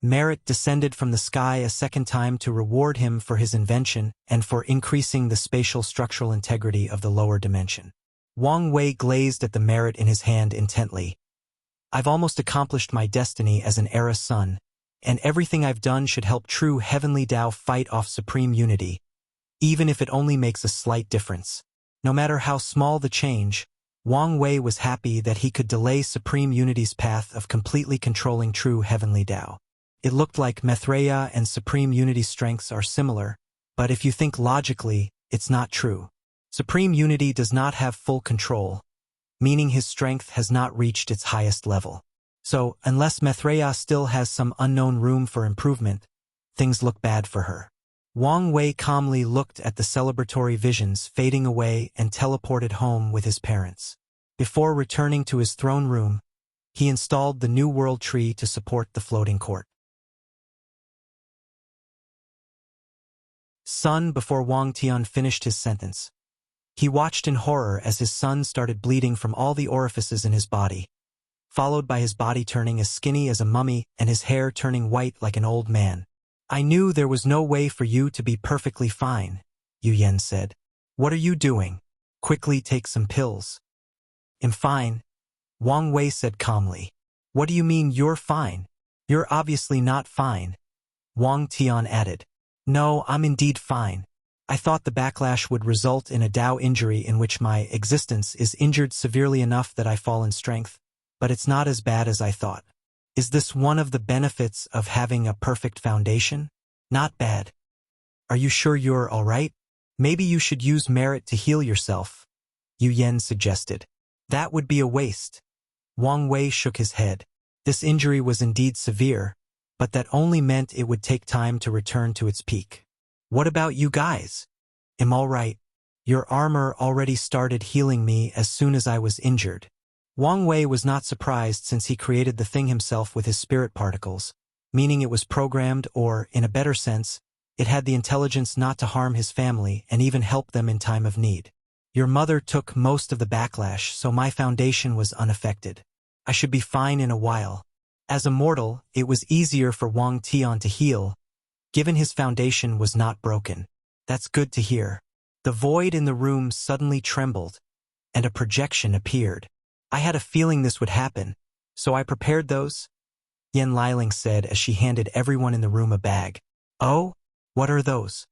Merit descended from the sky a second time to reward him for his invention and for increasing the spatial structural integrity of the lower dimension. Wang Wei glazed at the merit in his hand intently. I've almost accomplished my destiny as an Era son, and everything I've done should help true heavenly Tao fight off supreme unity, even if it only makes a slight difference. No matter how small the change, Wang Wei was happy that he could delay supreme unity's path of completely controlling true heavenly Tao. It looked like Maitreya and Supreme Unity's strengths are similar, but if you think logically, it's not true. Supreme Unity does not have full control, meaning his strength has not reached its highest level. So, unless Maitreya still has some unknown room for improvement, things look bad for her. Wang Wei calmly looked at the celebratory visions fading away and teleported home with his parents. Before returning to his throne room, he installed the new world tree to support the floating court. Son. Before Wang Tian finished his sentence, he watched in horror as his son started bleeding from all the orifices in his body, followed by his body turning as skinny as a mummy and his hair turning white like an old man. I knew there was no way for you to be perfectly fine, Yu Yan said. What are you doing? Quickly take some pills. I'm fine, Wang Wei said calmly. What do you mean you're fine? You're obviously not fine, Wang Tian added. No, I'm indeed fine. I thought the backlash would result in a Tao injury in which my existence is injured severely enough that I fall in strength, but it's not as bad as I thought. Is this one of the benefits of having a perfect foundation? Not bad. Are you sure you're all right? Maybe you should use merit to heal yourself, Yu Yan suggested. That would be a waste. Wang Wei shook his head. This injury was indeed severe, but that only meant it would take time to return to its peak. What about you guys? I'm all right. Your armor already started healing me as soon as I was injured. Wang Wei was not surprised since he created the thing himself with his spirit particles, meaning it was programmed or, in a better sense, it had the intelligence not to harm his family and even help them in time of need. Your mother took most of the backlash, so my foundation was unaffected. I should be fine in a while. As a mortal, it was easier for Wang Tian to heal, given his foundation was not broken. That's good to hear. The void in the room suddenly trembled, and a projection appeared. I had a feeling this would happen, so I prepared those, Yan Liling said as she handed everyone in the room a bag. Oh? What are those?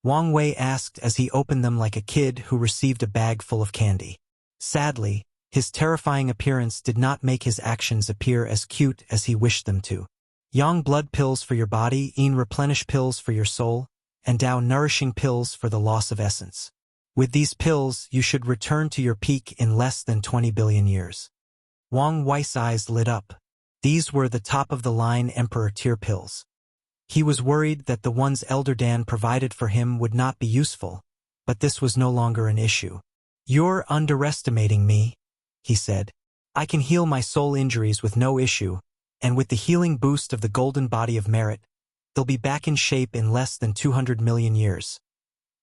Wang Wei asked as he opened them like a kid who received a bag full of candy. Sadly, his terrifying appearance did not make his actions appear as cute as he wished them to. Yang blood pills for your body, Yin replenish pills for your soul, and Dao nourishing pills for the loss of essence. With these pills, you should return to your peak in less than 20 billion years. Wang Wei's eyes lit up. These were the top-of-the-line Emperor tier pills. He was worried that the ones Elder Dan provided for him would not be useful, but this was no longer an issue. You're underestimating me, he said. I can heal my soul injuries with no issue, and with the healing boost of the golden body of merit, they'll be back in shape in less than 200 million years.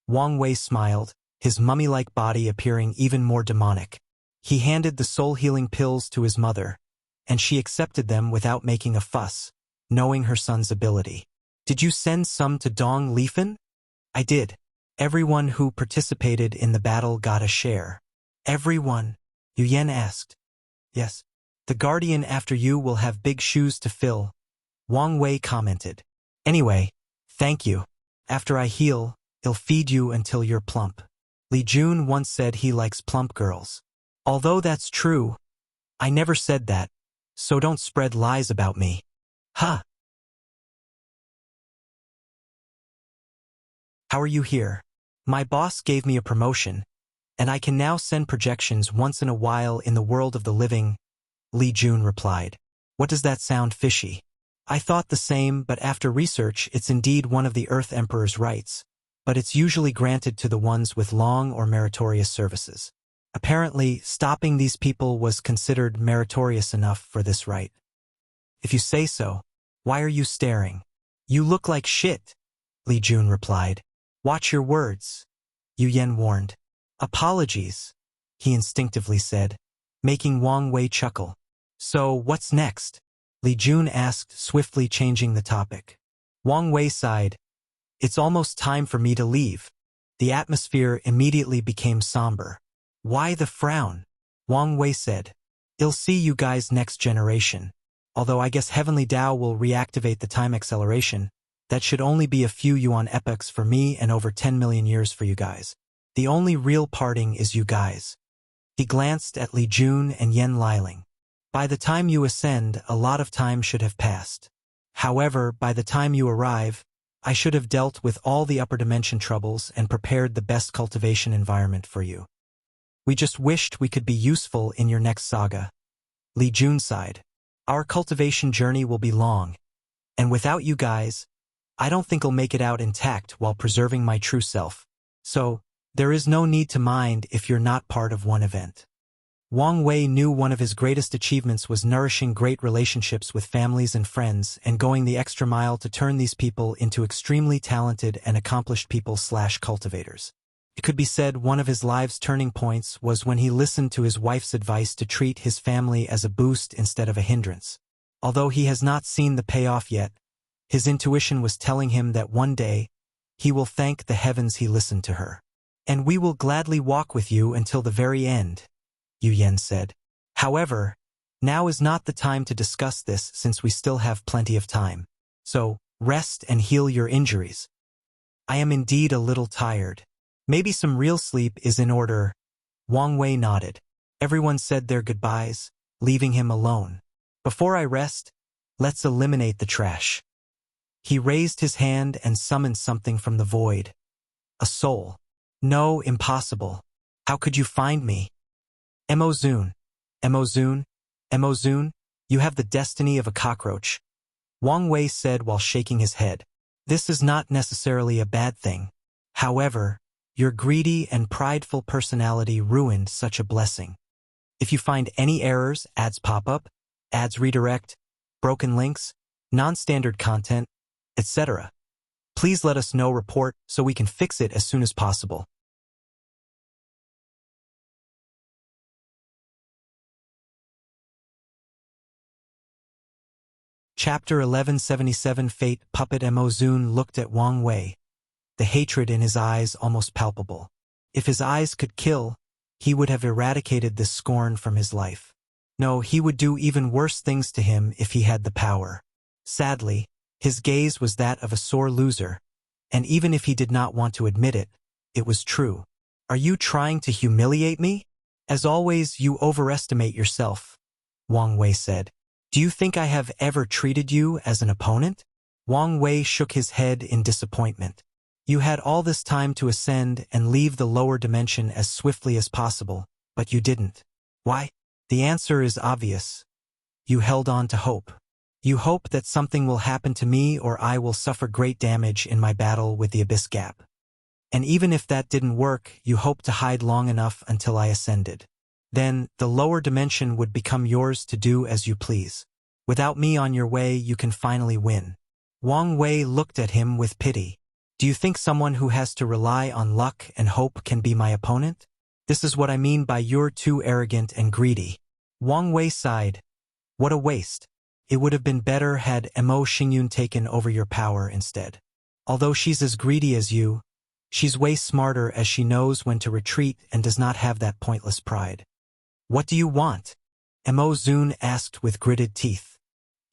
Wang Wei smiled, his mummy-like body appearing even more demonic. He handed the soul-healing pills to his mother, and she accepted them without making a fuss, knowing her son's ability. Did you send some to Dong Lifen? I did. Everyone who participated in the battle got a share. Everyone? Yu Yan asked. Yes. The guardian after you will have big shoes to fill, Wang Wei commented. Anyway, thank you. After I heal, I'll feed you until you're plump. Li Jun once said he likes plump girls. Although that's true, I never said that, so don't spread lies about me. Huh. How are you here? My boss gave me a promotion, and I can now send projections once in a while in the world of the living, Li Jun replied. What does that sound fishy? I thought the same, but after research it's indeed one of the Earth Emperor's rights, but it's usually granted to the ones with long or meritorious services. Apparently, stopping these people was considered meritorious enough for this right. If you say so, why are you staring? You look like shit, Li Jun replied. Watch your words, Yu Yan warned. Apologies, he instinctively said, making Wang Wei chuckle. So, what's next? Li Jun asked, swiftly changing the topic. Wang Wei sighed. It's almost time for me to leave. The atmosphere immediately became somber. Why the frown? Wang Wei said. I'll see you guys next generation. Although I guess Heavenly Dao will reactivate the time acceleration, that should only be a few yuan epochs for me and over 10 million years for you guys. The only real parting is you guys. He glanced at Li Jun and Yan Liling. By the time you ascend, a lot of time should have passed. However, by the time you arrive, I should have dealt with all the upper dimension troubles and prepared the best cultivation environment for you. We just wished we could be useful in your next saga. Li Jun sighed. Our cultivation journey will be long, and without you guys, I don't think I'll make it out intact while preserving my true self. So, there is no need to mind if you're not part of one event. Wang Wei knew one of his greatest achievements was nourishing great relationships with families and friends and going the extra mile to turn these people into extremely talented and accomplished people/cultivators. It could be said one of his life's turning points was when he listened to his wife's advice to treat his family as a boost instead of a hindrance. Although he has not seen the payoff yet, his intuition was telling him that one day, he will thank the heavens he listened to her. And we will gladly walk with you until the very end, Yu Yan said. However, now is not the time to discuss this since we still have plenty of time. So, rest and heal your injuries. I am indeed a little tired. Maybe some real sleep is in order. Wang Wei nodded. Everyone said their goodbyes, leaving him alone. Before I rest, let's eliminate the trash. He raised his hand and summoned something from the void. A soul. No, impossible. How could you find me? Emozun. Emozun. Emozun, you have the destiny of a cockroach. Wang Wei said while shaking his head. This is not necessarily a bad thing. However, your greedy and prideful personality ruined such a blessing. If you find any errors, ads pop up, ads redirect, broken links, non-standard content, etc., please let us know report so we can fix it as soon as possible. Chapter 1177 Fate Puppet Mo Zun looked at Wang Wei, the hatred in his eyes almost palpable. If his eyes could kill, he would have eradicated this scorn from his life. No, he would do even worse things to him if he had the power. Sadly, his gaze was that of a sore loser, and even if he did not want to admit it, it was true. Are you trying to humiliate me? As always, you overestimate yourself, Wang Wei said. Do you think I have ever treated you as an opponent? Wang Wei shook his head in disappointment. You had all this time to ascend and leave the lower dimension as swiftly as possible, but you didn't. Why? The answer is obvious. You held on to hope. You hope that something will happen to me or I will suffer great damage in my battle with the Abyss Gap. And even if that didn't work, you hoped to hide long enough until I ascended. Then, the lower dimension would become yours to do as you please. Without me on your way, you can finally win. Wang Wei looked at him with pity. Do you think someone who has to rely on luck and hope can be my opponent? This is what I mean by you're too arrogant and greedy. Wang Wei sighed. What a waste. It would have been better had Mo Xingyun taken over your power instead. Although she's as greedy as you, she's way smarter as she knows when to retreat and does not have that pointless pride. What do you want? Mo Zun asked with gritted teeth.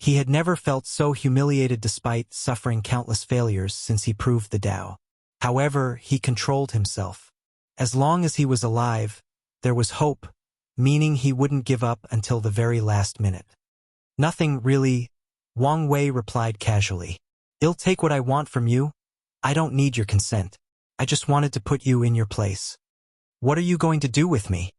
He had never felt so humiliated despite suffering countless failures since he proved the Tao. However, he controlled himself. As long as he was alive, there was hope, meaning he wouldn't give up until the very last minute. Nothing really, Wang Wei replied casually. I'll take what I want from you. I don't need your consent. I just wanted to put you in your place. What are you going to do with me?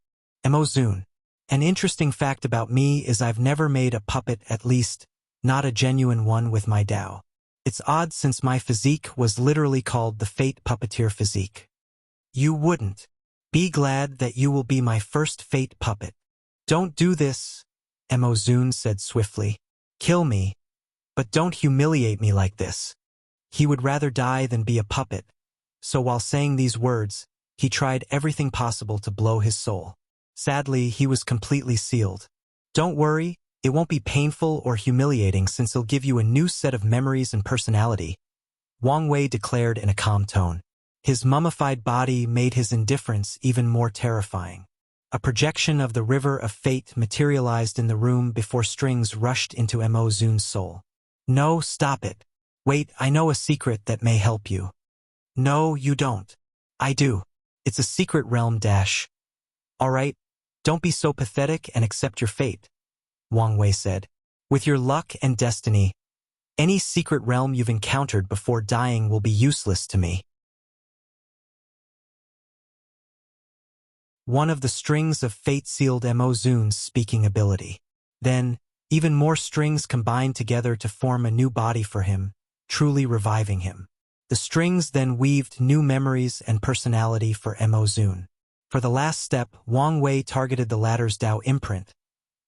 Mo Zun. An interesting fact about me is I've never made a puppet, at least, not a genuine one with my Tao. It's odd since my physique was literally called the Fate Puppeteer physique. You wouldn't. Be glad that you will be my first Fate puppet. Don't do this, Mo Zun said swiftly. Kill me, but don't humiliate me like this. He would rather die than be a puppet, so while saying these words, he tried everything possible to blow his soul. Sadly, he was completely sealed. Don't worry, it won't be painful or humiliating since it'll give you a new set of memories and personality, Wang Wei declared in a calm tone. His mummified body made his indifference even more terrifying. A projection of the river of fate materialized in the room before strings rushed into Mo Zun's soul. No, stop it. Wait, I know a secret that may help you. No, you don't. I do. It's a secret realm dash. All right, don't be so pathetic and accept your fate, Wang Wei said. With your luck and destiny, any secret realm you've encountered before dying will be useless to me. One of the strings of fate sealed Mo Zun's speaking ability. Then, even more strings combined together to form a new body for him, truly reviving him. The strings then weaved new memories and personality for Mo Zun. For the last step, Wang Wei targeted the latter's Tao imprint,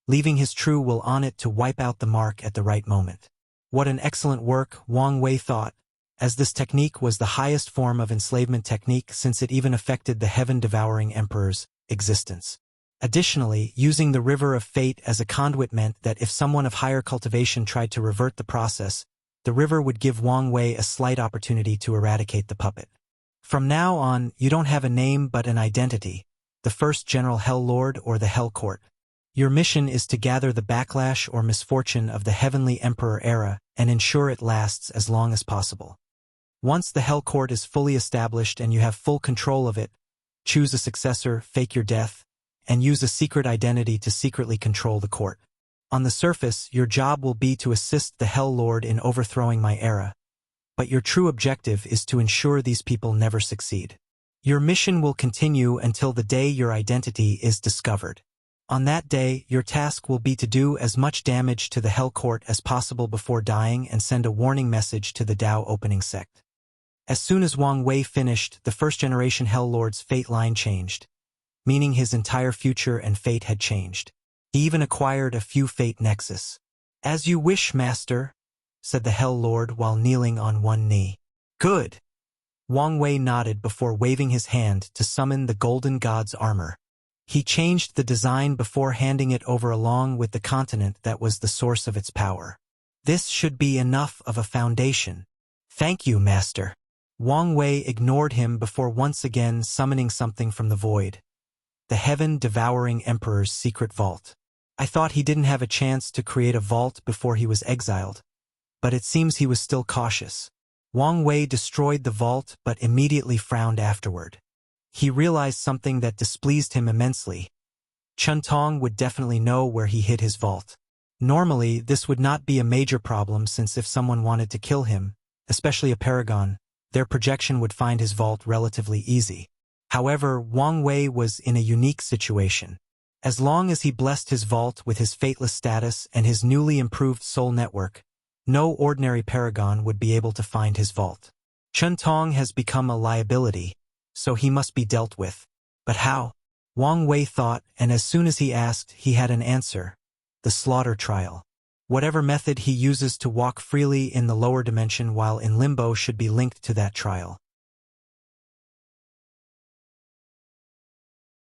leaving his true will on it to wipe out the mark at the right moment. What an excellent work, Wang Wei thought, as this technique was the highest form of enslavement technique since it even affected the heaven-devouring emperor's existence. Additionally, using the river of fate as a conduit meant that if someone of higher cultivation tried to revert the process, the river would give Wang Wei a slight opportunity to eradicate the puppet. From now on, you don't have a name but an identity, the first General Hell Lord or the Hell Court. Your mission is to gather the backlash or misfortune of the Heavenly Emperor era and ensure it lasts as long as possible. Once the Hell Court is fully established and you have full control of it, choose a successor, fake your death, and use a secret identity to secretly control the court. On the surface, your job will be to assist the Hell Lord in overthrowing my era, but your true objective is to ensure these people never succeed. Your mission will continue until the day your identity is discovered. On that day, your task will be to do as much damage to the Hell Court as possible before dying and send a warning message to the Tao opening sect. As soon as Wang Wei finished, the first-generation Hell Lord's fate line changed, meaning his entire future and fate had changed. He even acquired a few fate nexus. As you wish, Master, said the Hell Lord while kneeling on one knee. Good. Wang Wei nodded before waving his hand to summon the Golden God's armor. He changed the design before handing it over along with the continent that was the source of its power. This should be enough of a foundation. Thank you, Master. Wang Wei ignored him before once again summoning something from the void. The heaven-devouring Emperor's secret vault. I thought he didn't have a chance to create a vault before he was exiled, but it seems he was still cautious. Wang Wei destroyed the vault but immediately frowned afterward. He realized something that displeased him immensely. Chun Tong would definitely know where he hid his vault. Normally, this would not be a major problem since if someone wanted to kill him, especially a paragon, their projection would find his vault relatively easy. However, Wang Wei was in a unique situation. As long as he blessed his vault with his fateless status and his newly improved soul network, no ordinary paragon would be able to find his vault. Chun Tong has become a liability, so he must be dealt with. But how? Wang Wei thought, and as soon as he asked, he had an answer. The slaughter trial. Whatever method he uses to walk freely in the lower dimension while in limbo should be linked to that trial.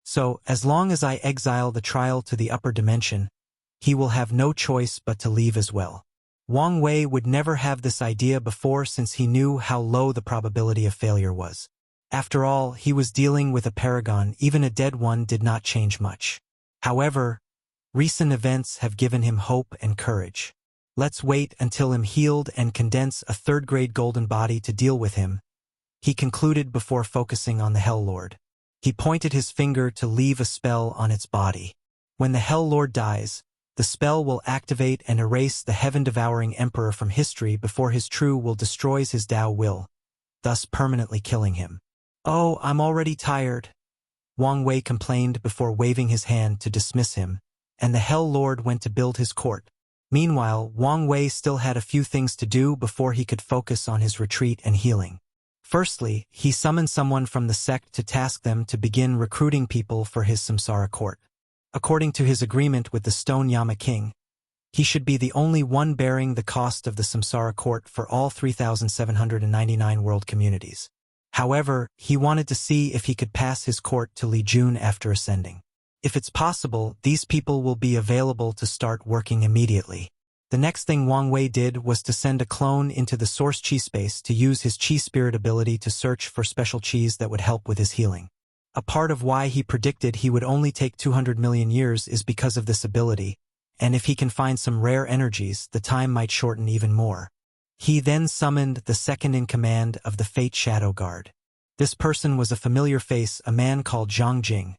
So, as long as I exile the trial to the upper dimension, he will have no choice but to leave as well. Wang Wei would never have this idea before since he knew how low the probability of failure was. After all, he was dealing with a paragon, even a dead one did not change much. However, recent events have given him hope and courage. Let's wait until I'm healed and condense a third-grade golden body to deal with him, he concluded before focusing on the Hell Lord. He pointed his finger to leave a spell on its body. When the Hell Lord dies, the spell will activate and erase the heaven-devouring Emperor from history before his true will destroys his Tao will, thus permanently killing him. Oh, I'm already tired, Wang Wei complained before waving his hand to dismiss him, and the Hell Lord went to build his court. Meanwhile, Wang Wei still had a few things to do before he could focus on his retreat and healing. Firstly, he summoned someone from the sect to task them to begin recruiting people for his Samsara court. According to his agreement with the Stone Yama King, he should be the only one bearing the cost of the Samsara court for all 3,799 world communities. However, he wanted to see if he could pass his court to Li Jun after ascending. If it's possible, these people will be available to start working immediately. The next thing Wang Wei did was to send a clone into the source chi space to use his chi spirit ability to search for special chis that would help with his healing. A part of why he predicted he would only take 200 million years is because of this ability, and if he can find some rare energies, the time might shorten even more. He then summoned the second-in-command of the Fate Shadow Guard. This person was a familiar face, a man called Zhang Jing.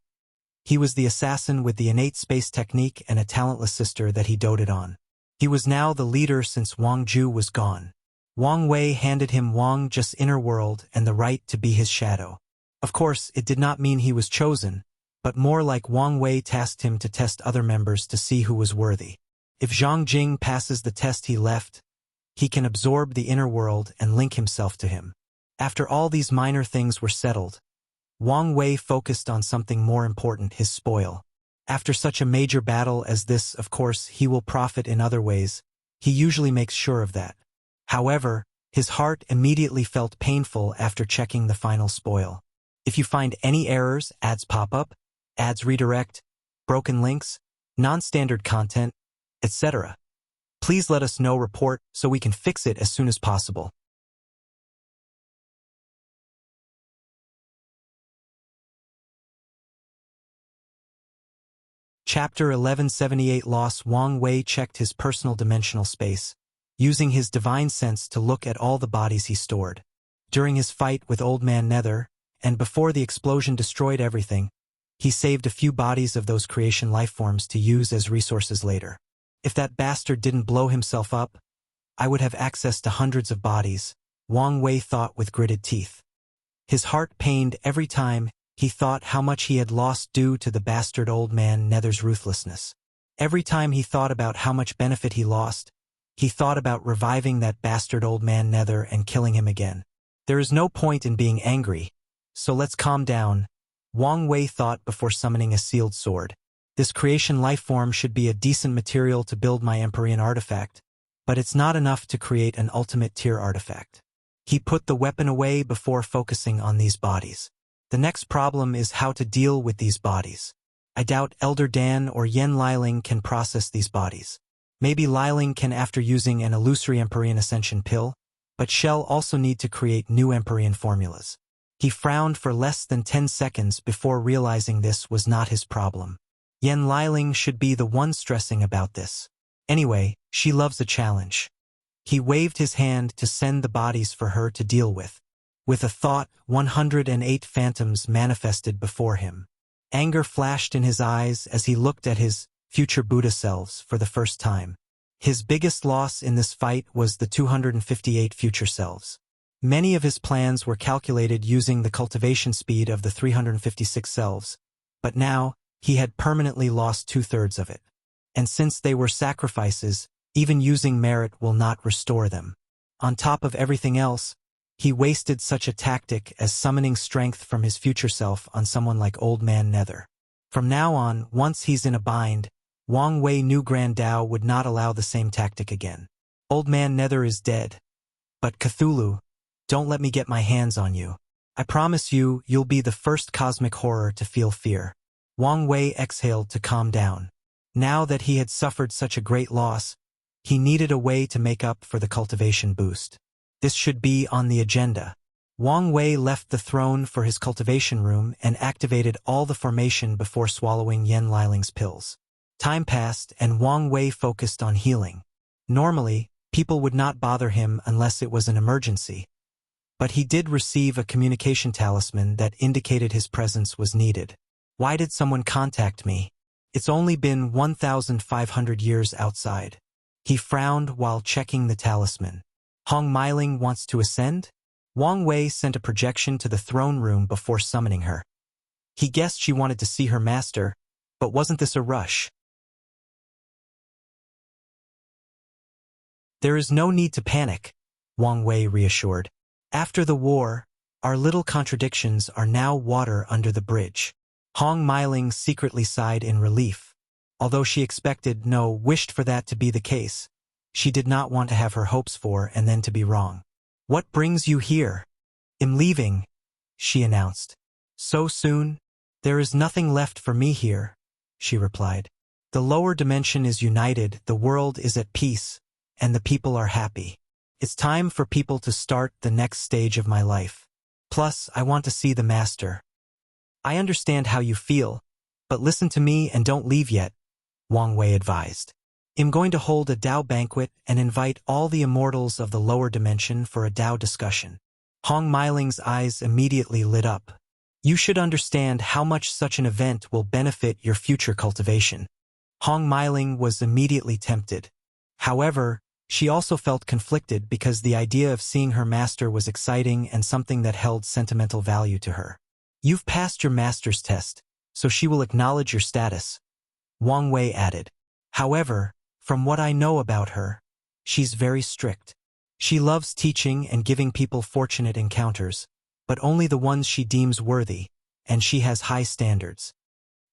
He was the assassin with the innate space technique and a talentless sister that he doted on. He was now the leader since Wang Ju was gone. Wang Wei handed him Wang Ju's inner world and the right to be his shadow. Of course, it did not mean he was chosen, but more like Wang Wei tasked him to test other members to see who was worthy. If Zhang Jing passes the test he left, he can absorb the inner world and link himself to him. After all these minor things were settled, Wang Wei focused on something more important, his spoil. After such a major battle as this, of course, he will profit in other ways. He usually makes sure of that. However, his heart immediately felt painful after checking the final spoil. If you find any errors, ads pop up, ads redirect, broken links, non-standard content, etc., please let us know, report, so we can fix it as soon as possible. Chapter 1178 Loss. Wang Wei checked his personal dimensional space, using his divine sense to look at all the bodies he stored. During his fight with Old Man Nether, and before the explosion destroyed everything, he saved a few bodies of those creation lifeforms to use as resources later. If that bastard didn't blow himself up, I would have access to hundreds of bodies, Wang Wei thought with gritted teeth. His heart pained every time he thought how much he had lost due to the bastard Old Man Nether's ruthlessness. Every time he thought about how much benefit he lost, he thought about reviving that bastard Old Man Nether and killing him again. There is no point in being angry, so let's calm down, Wang Wei thought before summoning a sealed sword. This creation lifeform should be a decent material to build my Empyrean artifact, but it's not enough to create an ultimate tier artifact. He put the weapon away before focusing on these bodies. The next problem is how to deal with these bodies. I doubt Elder Dan or Yen Liling can process these bodies. Maybe Liling can after using an illusory Empyrean Ascension pill, but Shell also need to create new Empyrean formulas. He frowned for less than 10 seconds before realizing this was not his problem. Yen Liling should be the one stressing about this. Anyway, she loves a challenge. He waved his hand to send the bodies for her to deal with. With a thought, 108 phantoms manifested before him. Anger flashed in his eyes as he looked at his future Buddha selves for the first time. His biggest loss in this fight was the 258 future selves. Many of his plans were calculated using the cultivation speed of the 356 selves, but now he had permanently lost 2/3 of it. And since they were sacrifices, even using merit will not restore them. On top of everything else, he wasted such a tactic as summoning strength from his future self on someone like Old Man Nether. From now on, once he's in a bind, Wang Wei knew Grand Dao would not allow the same tactic again. Old Man Nether is dead. But Cthulhu, don't let me get my hands on you. I promise you, you'll be the first cosmic horror to feel fear. Wang Wei exhaled to calm down. Now that he had suffered such a great loss, he needed a way to make up for the cultivation boost. This should be on the agenda. Wang Wei left the throne for his cultivation room and activated all the formation before swallowing Yen Liling's pills. Time passed and Wang Wei focused on healing. Normally, people would not bother him unless it was an emergency. But he did receive a communication talisman that indicated his presence was needed. Why did someone contact me? It's only been 1,500 years outside. He frowned while checking the talisman. Hong Meiling wants to ascend? Wang Wei sent a projection to the throne room before summoning her. He guessed she wanted to see her master, but wasn't this a rush? There is no need to panic, Wang Wei reassured. After the war, our little contradictions are now water under the bridge. Hong Meiling secretly sighed in relief. Although she wished for that to be the case, she did not want to have her hopes for and then to be wrong. What brings you here? I'm leaving, she announced. So soon? There is nothing left for me here, she replied. The lower dimension is united, the world is at peace, and the people are happy. It's time for people to start the next stage of my life. Plus, I want to see the master. I understand how you feel, but listen to me and don't leave yet, Wang Wei advised. I'm going to hold a Dao banquet and invite all the immortals of the lower dimension for a Dao discussion. Hong Meiling's eyes immediately lit up. You should understand how much such an event will benefit your future cultivation. Hong Meiling was immediately tempted. However, she also felt conflicted because the idea of seeing her master was exciting and something that held sentimental value to her. You've passed your master's test, so she will acknowledge your status, Wang Wei added. However, from what I know about her, she's very strict. She loves teaching and giving people fortunate encounters, but only the ones she deems worthy, and she has high standards.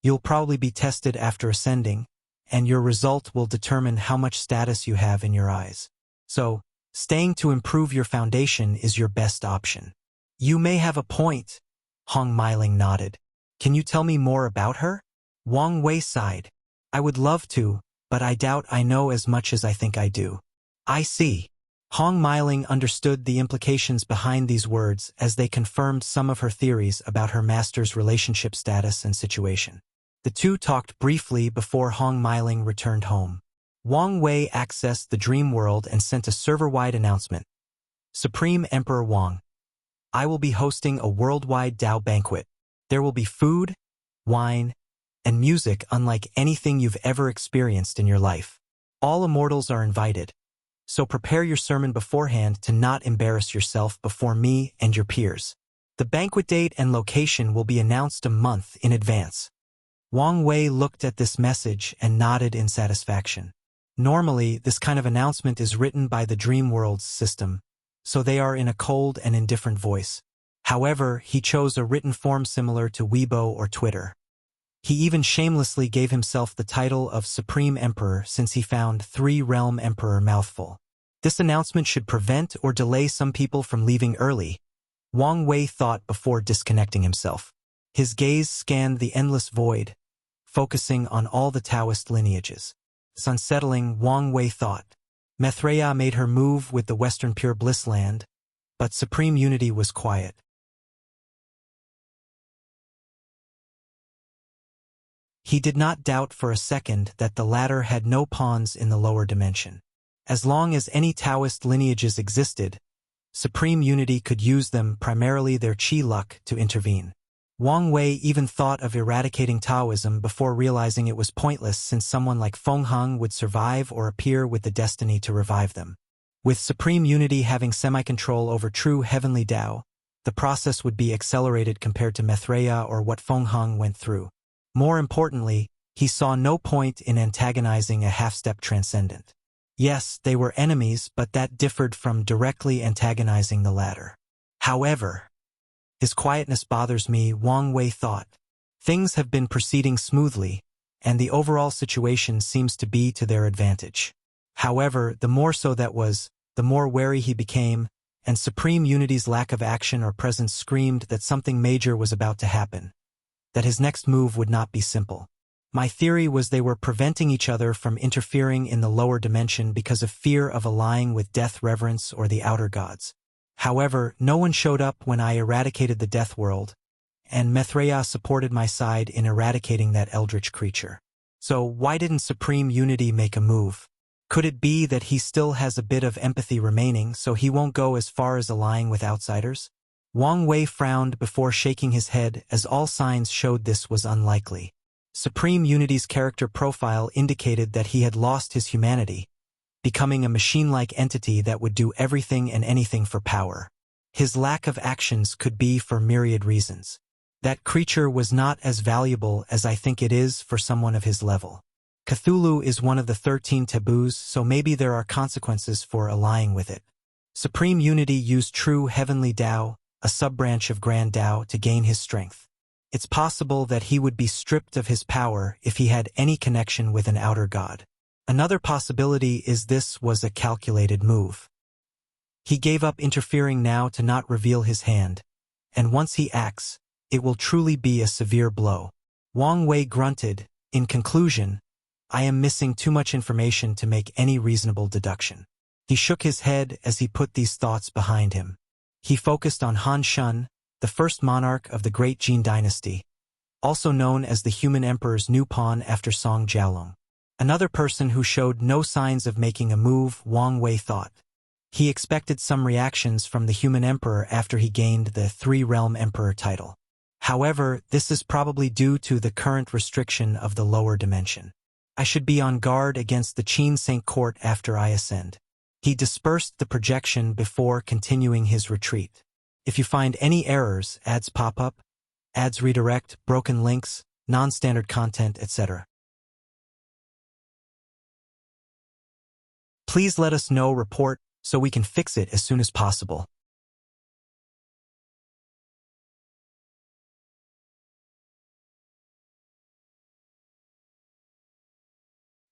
You'll probably be tested after ascending, and your result will determine how much status you have in your eyes. So, staying to improve your foundation is your best option. You may have a point, Hong Meiling nodded. Can you tell me more about her? Wang Wei sighed. I would love to, but I doubt I know as much as I think I do. I see. Hong Meiling understood the implications behind these words as they confirmed some of her theories about her master's relationship status and situation. The two talked briefly before Hong Meiling returned home. Wang Wei accessed the dream world and sent a server-wide announcement. Supreme Emperor Wang, I will be hosting a worldwide Dao banquet. There will be food, wine, and music unlike anything you've ever experienced in your life. All immortals are invited, so prepare your sermon beforehand to not embarrass yourself before me and your peers. The banquet date and location will be announced a month in advance. Wang Wei looked at this message and nodded in satisfaction. Normally, this kind of announcement is written by the Dream World's system, so they are in a cold and indifferent voice. However, he chose a written form similar to Weibo or Twitter. He even shamelessly gave himself the title of Supreme Emperor since he found 3-realm Emperor mouthful. This announcement should prevent or delay some people from leaving early, Wang Wei thought before disconnecting himself. His gaze scanned the endless void, focusing on all the Taoist lineages. Unsettling, Wang Wei thought. Mithraea made her move with the Western Pure Bliss land, but Supreme Unity was quiet. He did not doubt for a second that the latter had no pawns in the lower dimension. As long as any Taoist lineages existed, Supreme Unity could use them, primarily their Qi luck, to intervene. Wang Wei even thought of eradicating Taoism before realizing it was pointless, since someone like Feng Heng would survive or appear with the destiny to revive them. With Supreme Unity having semi-control over true heavenly Tao, the process would be accelerated compared to Mithraea or what Feng Heng went through. More importantly, he saw no point in antagonizing a half-step transcendent. Yes, they were enemies, but that differed from directly antagonizing the latter. However, his quietness bothers me, Wang Wei thought. Things have been proceeding smoothly, and the overall situation seems to be to their advantage. However, the more so that was, the more wary he became, and Supreme Unity's lack of action or presence screamed that something major was about to happen, that his next move would not be simple. My theory was they were preventing each other from interfering in the lower dimension because of fear of allying with Death Reverence or the Outer Gods. However, no one showed up when I eradicated the Death World, and Mithraea supported my side in eradicating that eldritch creature. So why didn't Supreme Unity make a move? Could it be that he still has a bit of empathy remaining, so he won't go as far as allying with outsiders? Wang Wei frowned before shaking his head, as all signs showed this was unlikely. Supreme Unity's character profile indicated that he had lost his humanity, becoming a machine-like entity that would do everything and anything for power. His lack of actions could be for myriad reasons. That creature was not as valuable as I think it is for someone of his level. Cthulhu is one of the 13 taboos, so maybe there are consequences for allying with it. Supreme Unity used true heavenly Tao, a sub-branch of Grand Tao, to gain his strength. It's possible that he would be stripped of his power if he had any connection with an outer god. Another possibility is this was a calculated move. He gave up interfering now to not reveal his hand, and once he acts, it will truly be a severe blow. Wang Wei grunted. In conclusion, I am missing too much information to make any reasonable deduction. He shook his head as he put these thoughts behind him. He focused on Han Shun, the first monarch of the Great Jin dynasty, also known as the human emperor's new pawn after Song Jiaolong. Another person who showed no signs of making a move, Wang Wei thought. He expected some reactions from the human emperor after he gained the Three-Realm Emperor title. However, this is probably due to the current restriction of the lower dimension. I should be on guard against the Qin Saint Court after I ascend. He dispersed the projection before continuing his retreat. If you find any errors, ads pop up, ads redirect, broken links, non-standard content, etc., please let us know, report, so we can fix it as soon as possible.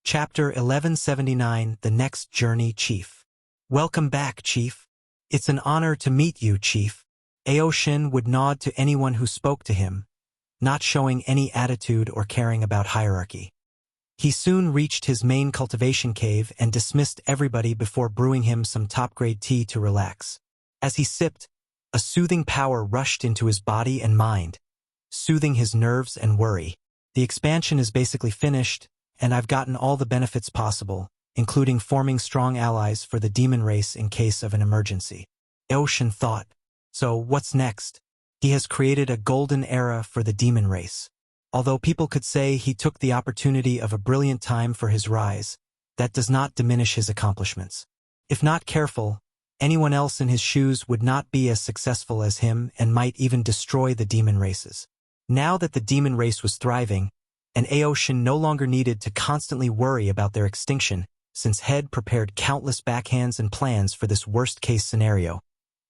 Chapter 1179, The Next Journey, Chief. Welcome back, Chief. It's an honor to meet you, Chief. Aoshin would nod to anyone who spoke to him, not showing any attitude or caring about hierarchy. He soon reached his main cultivation cave and dismissed everybody before brewing him some top-grade tea to relax. As he sipped, a soothing power rushed into his body and mind, soothing his nerves and worry. The expansion is basically finished, and I've gotten all the benefits possible, including forming strong allies for the demon race in case of an emergency. Aoshin thought. So what's next? He has created a golden era for the demon race. Although people could say he took the opportunity of a brilliant time for his rise, that does not diminish his accomplishments. If not careful, anyone else in his shoes would not be as successful as him and might even destroy the demon races. Now that the demon race was thriving, and Aoshin no longer needed to constantly worry about their extinction, since Head prepared countless backhands and plans for this worst-case scenario,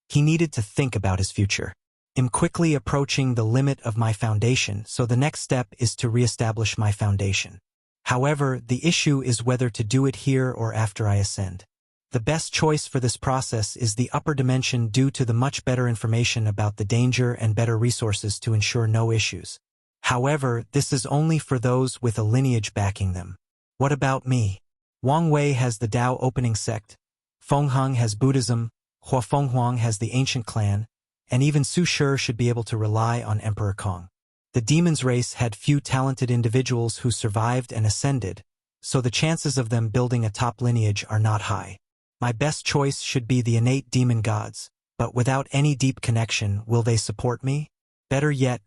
he needed to think about his future. I'm quickly approaching the limit of my foundation, so the next step is to reestablish my foundation. However, the issue is whether to do it here or after I ascend. The best choice for this process is the upper dimension due to the much better information about the danger and better resources to ensure no issues. However, this is only for those with a lineage backing them. What about me? Wang Wei has the Tao opening sect, Feng Heng has Buddhism, Hua Fenghuang has the ancient clan, and even Su Shi should be able to rely on Emperor Kong. The demon's race had few talented individuals who survived and ascended, so the chances of them building a top lineage are not high. My best choice should be the innate demon gods, but without any deep connection, will they support me? Better yet,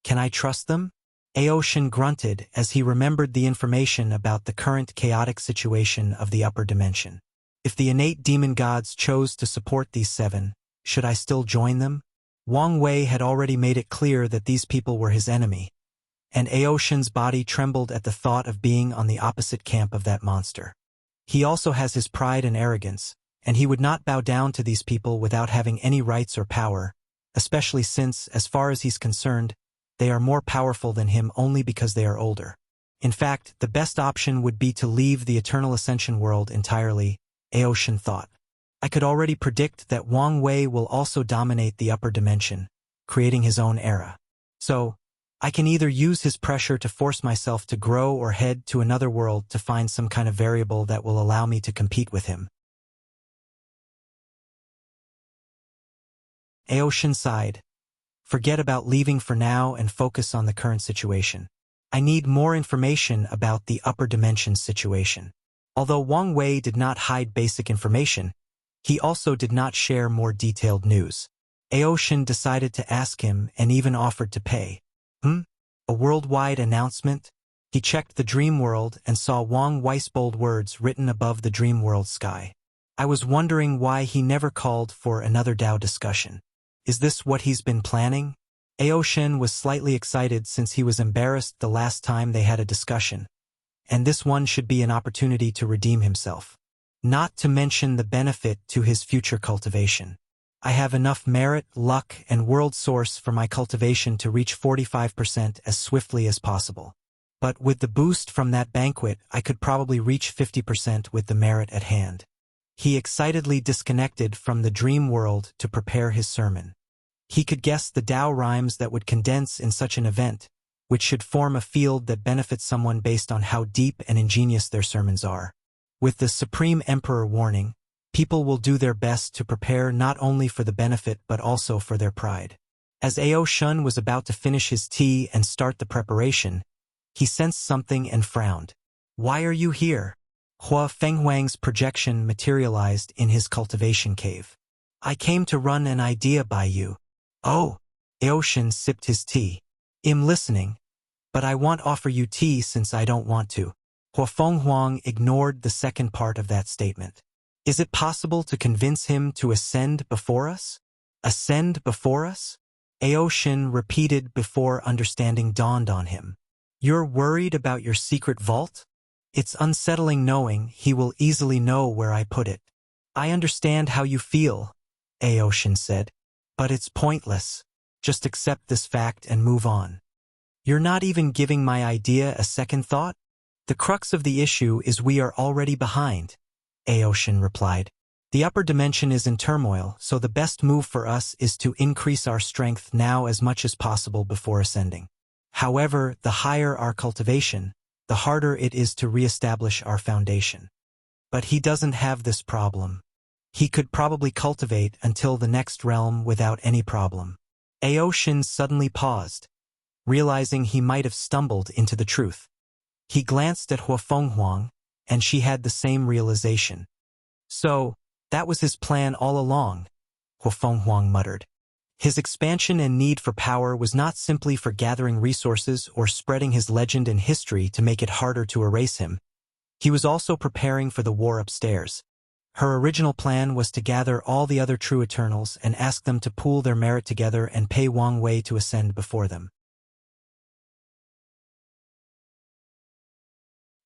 can I trust them? Aoshin grunted as he remembered the information about the current chaotic situation of the upper dimension. If the innate demon gods chose to support these 7, should I still join them? Wang Wei had already made it clear that these people were his enemy, and Aoshin's body trembled at the thought of being on the opposite camp of that monster. He also has his pride and arrogance, and he would not bow down to these people without having any rights or power, especially since, as far as he's concerned, they are more powerful than him only because they are older. In fact, the best option would be to leave the Eternal Ascension world entirely, Aoshin thought. I could already predict that Wang Wei will also dominate the upper dimension, creating his own era. So, I can either use his pressure to force myself to grow or head to another world to find some kind of variable that will allow me to compete with him. Aoshin sighed. Forget about leaving for now and focus on the current situation. I need more information about the upper dimension situation. Although Wang Wei did not hide basic information, he also did not share more detailed news. Aoshin decided to ask him and even offered to pay. A worldwide announcement? He checked the dream world and saw Wang Wei's bold words written above the dream world sky. I was wondering why he never called for another Tao discussion. Is this what he's been planning? Aoshin was slightly excited since he was embarrassed the last time they had a discussion, and this one should be an opportunity to redeem himself. Not to mention the benefit to his future cultivation. I have enough merit, luck, and world source for my cultivation to reach 45% as swiftly as possible. But with the boost from that banquet, I could probably reach 50% with the merit at hand. He excitedly disconnected from the dream world to prepare his sermon. He could guess the Tao rhymes that would condense in such an event, which should form a field that benefits someone based on how deep and ingenious their sermons are. With the Supreme Emperor warning, people will do their best to prepare not only for the benefit but also for their pride. As Aoshin was about to finish his tea and start the preparation, he sensed something and frowned. Why are you here? Hua Fenghuang's projection materialized in his cultivation cave. I came to run an idea by you. Oh, Aoshin sipped his tea. I'm listening, but I won't offer you tea since I don't want to. Hua Fenghuang ignored the second part of that statement. Is it possible to convince him to ascend before us? Ascend before us? Aoshin repeated before understanding dawned on him. You're worried about your secret vault? It's unsettling knowing he will easily know where I put it. I understand how you feel, Aoshin said, but it's pointless. Just accept this fact and move on. You're not even giving my idea a second thought? The crux of the issue is we are already behind, Aoshin replied. The upper dimension is in turmoil, so the best move for us is to increase our strength now as much as possible before ascending. However, the higher our cultivation, the harder it is to re-establish our foundation. But he doesn't have this problem. He could probably cultivate until the next realm without any problem. Aoshin suddenly paused, realizing he might have stumbled into the truth. He glanced at Hua Fenghuang, and she had the same realization. So, that was his plan all along, Hua Fenghuang muttered. His expansion and need for power was not simply for gathering resources or spreading his legend and history to make it harder to erase him. He was also preparing for the war upstairs. Her original plan was to gather all the other true Eternals and ask them to pool their merit together and pay Wang Wei to ascend before them.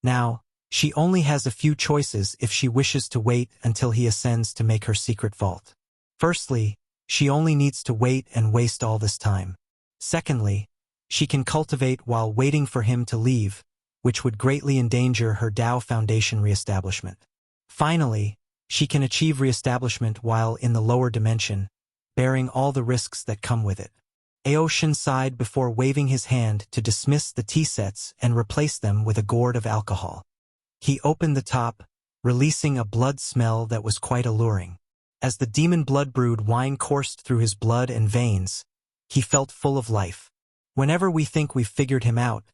Now, she only has a few choices if she wishes to wait until he ascends to make her secret vault. Firstly, she only needs to wait and waste all this time. Secondly, she can cultivate while waiting for him to leave, which would greatly endanger her Tao Foundation reestablishment. Finally, she can achieve reestablishment while in the lower dimension, bearing all the risks that come with it. Aoshin sighed before waving his hand to dismiss the tea sets and replace them with a gourd of alcohol. He opened the top, releasing a blood smell that was quite alluring. As the demon blood brewed wine coursed through his blood and veins, he felt full of life. Whenever we think we've figured him out,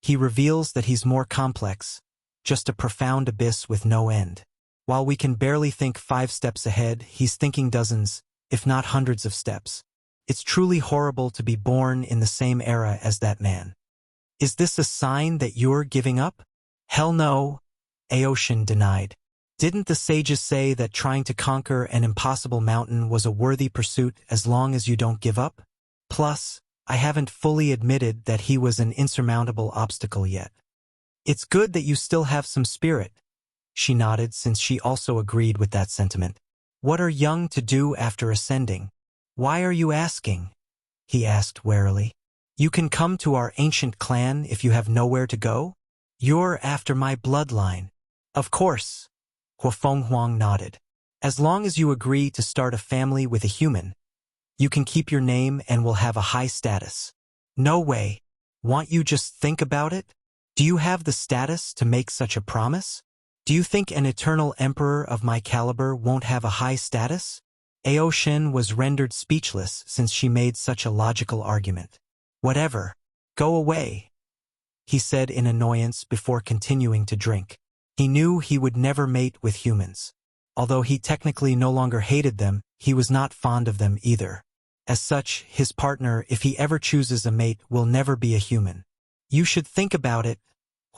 he reveals that he's more complex, just a profound abyss with no end. While we can barely think 5 steps ahead, he's thinking dozens, if not hundreds of steps. It's truly horrible to be born in the same era as that man. Is this a sign that you're giving up? Hell no, Aoshin denied. Didn't the sages say that trying to conquer an impossible mountain was a worthy pursuit as long as you don't give up? Plus, I haven't fully admitted that he was an insurmountable obstacle yet. It's good that you still have some spirit. She nodded since she also agreed with that sentiment. What are young to do after ascending? Why are you asking? He asked warily. You can come to our ancient clan if you have nowhere to go? You're after my bloodline. Of course. Huafeng Huang nodded. As long as you agree to start a family with a human, you can keep your name and will have a high status. No way. Won't you just think about it? Do you have the status to make such a promise? Do you think an eternal emperor of my caliber won't have a high status? Aoshin was rendered speechless since she made such a logical argument. Whatever. Go away, he said in annoyance before continuing to drink. He knew he would never mate with humans. Although he technically no longer hated them, he was not fond of them either. As such, his partner, if he ever chooses a mate, will never be a human. You should think about it,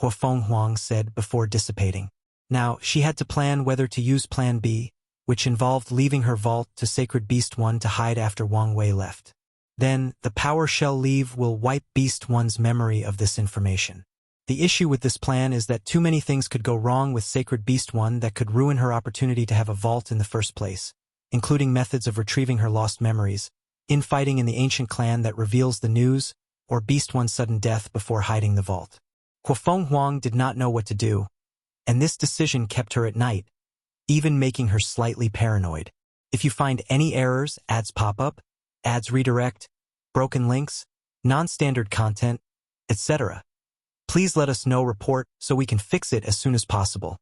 Huafeng Huang said before dissipating. Now, she had to plan whether to use Plan B, which involved leaving her vault to Sacred Beast 1 to hide after Wang Wei left. Then, the power shell leave will wipe Beast 1's memory of this information. The issue with this plan is that too many things could go wrong with Sacred Beast 1 that could ruin her opportunity to have a vault in the first place, including methods of retrieving her lost memories, infighting in the ancient clan that reveals the news, or Beast 1's sudden death before hiding the vault. Huafeng Huang did not know what to do, and this decision kept her at night, even making her slightly paranoid. If you find any errors, ads pop up, ads redirect, broken links, non-standard content, etc., please let us know. Report so we can fix it as soon as possible.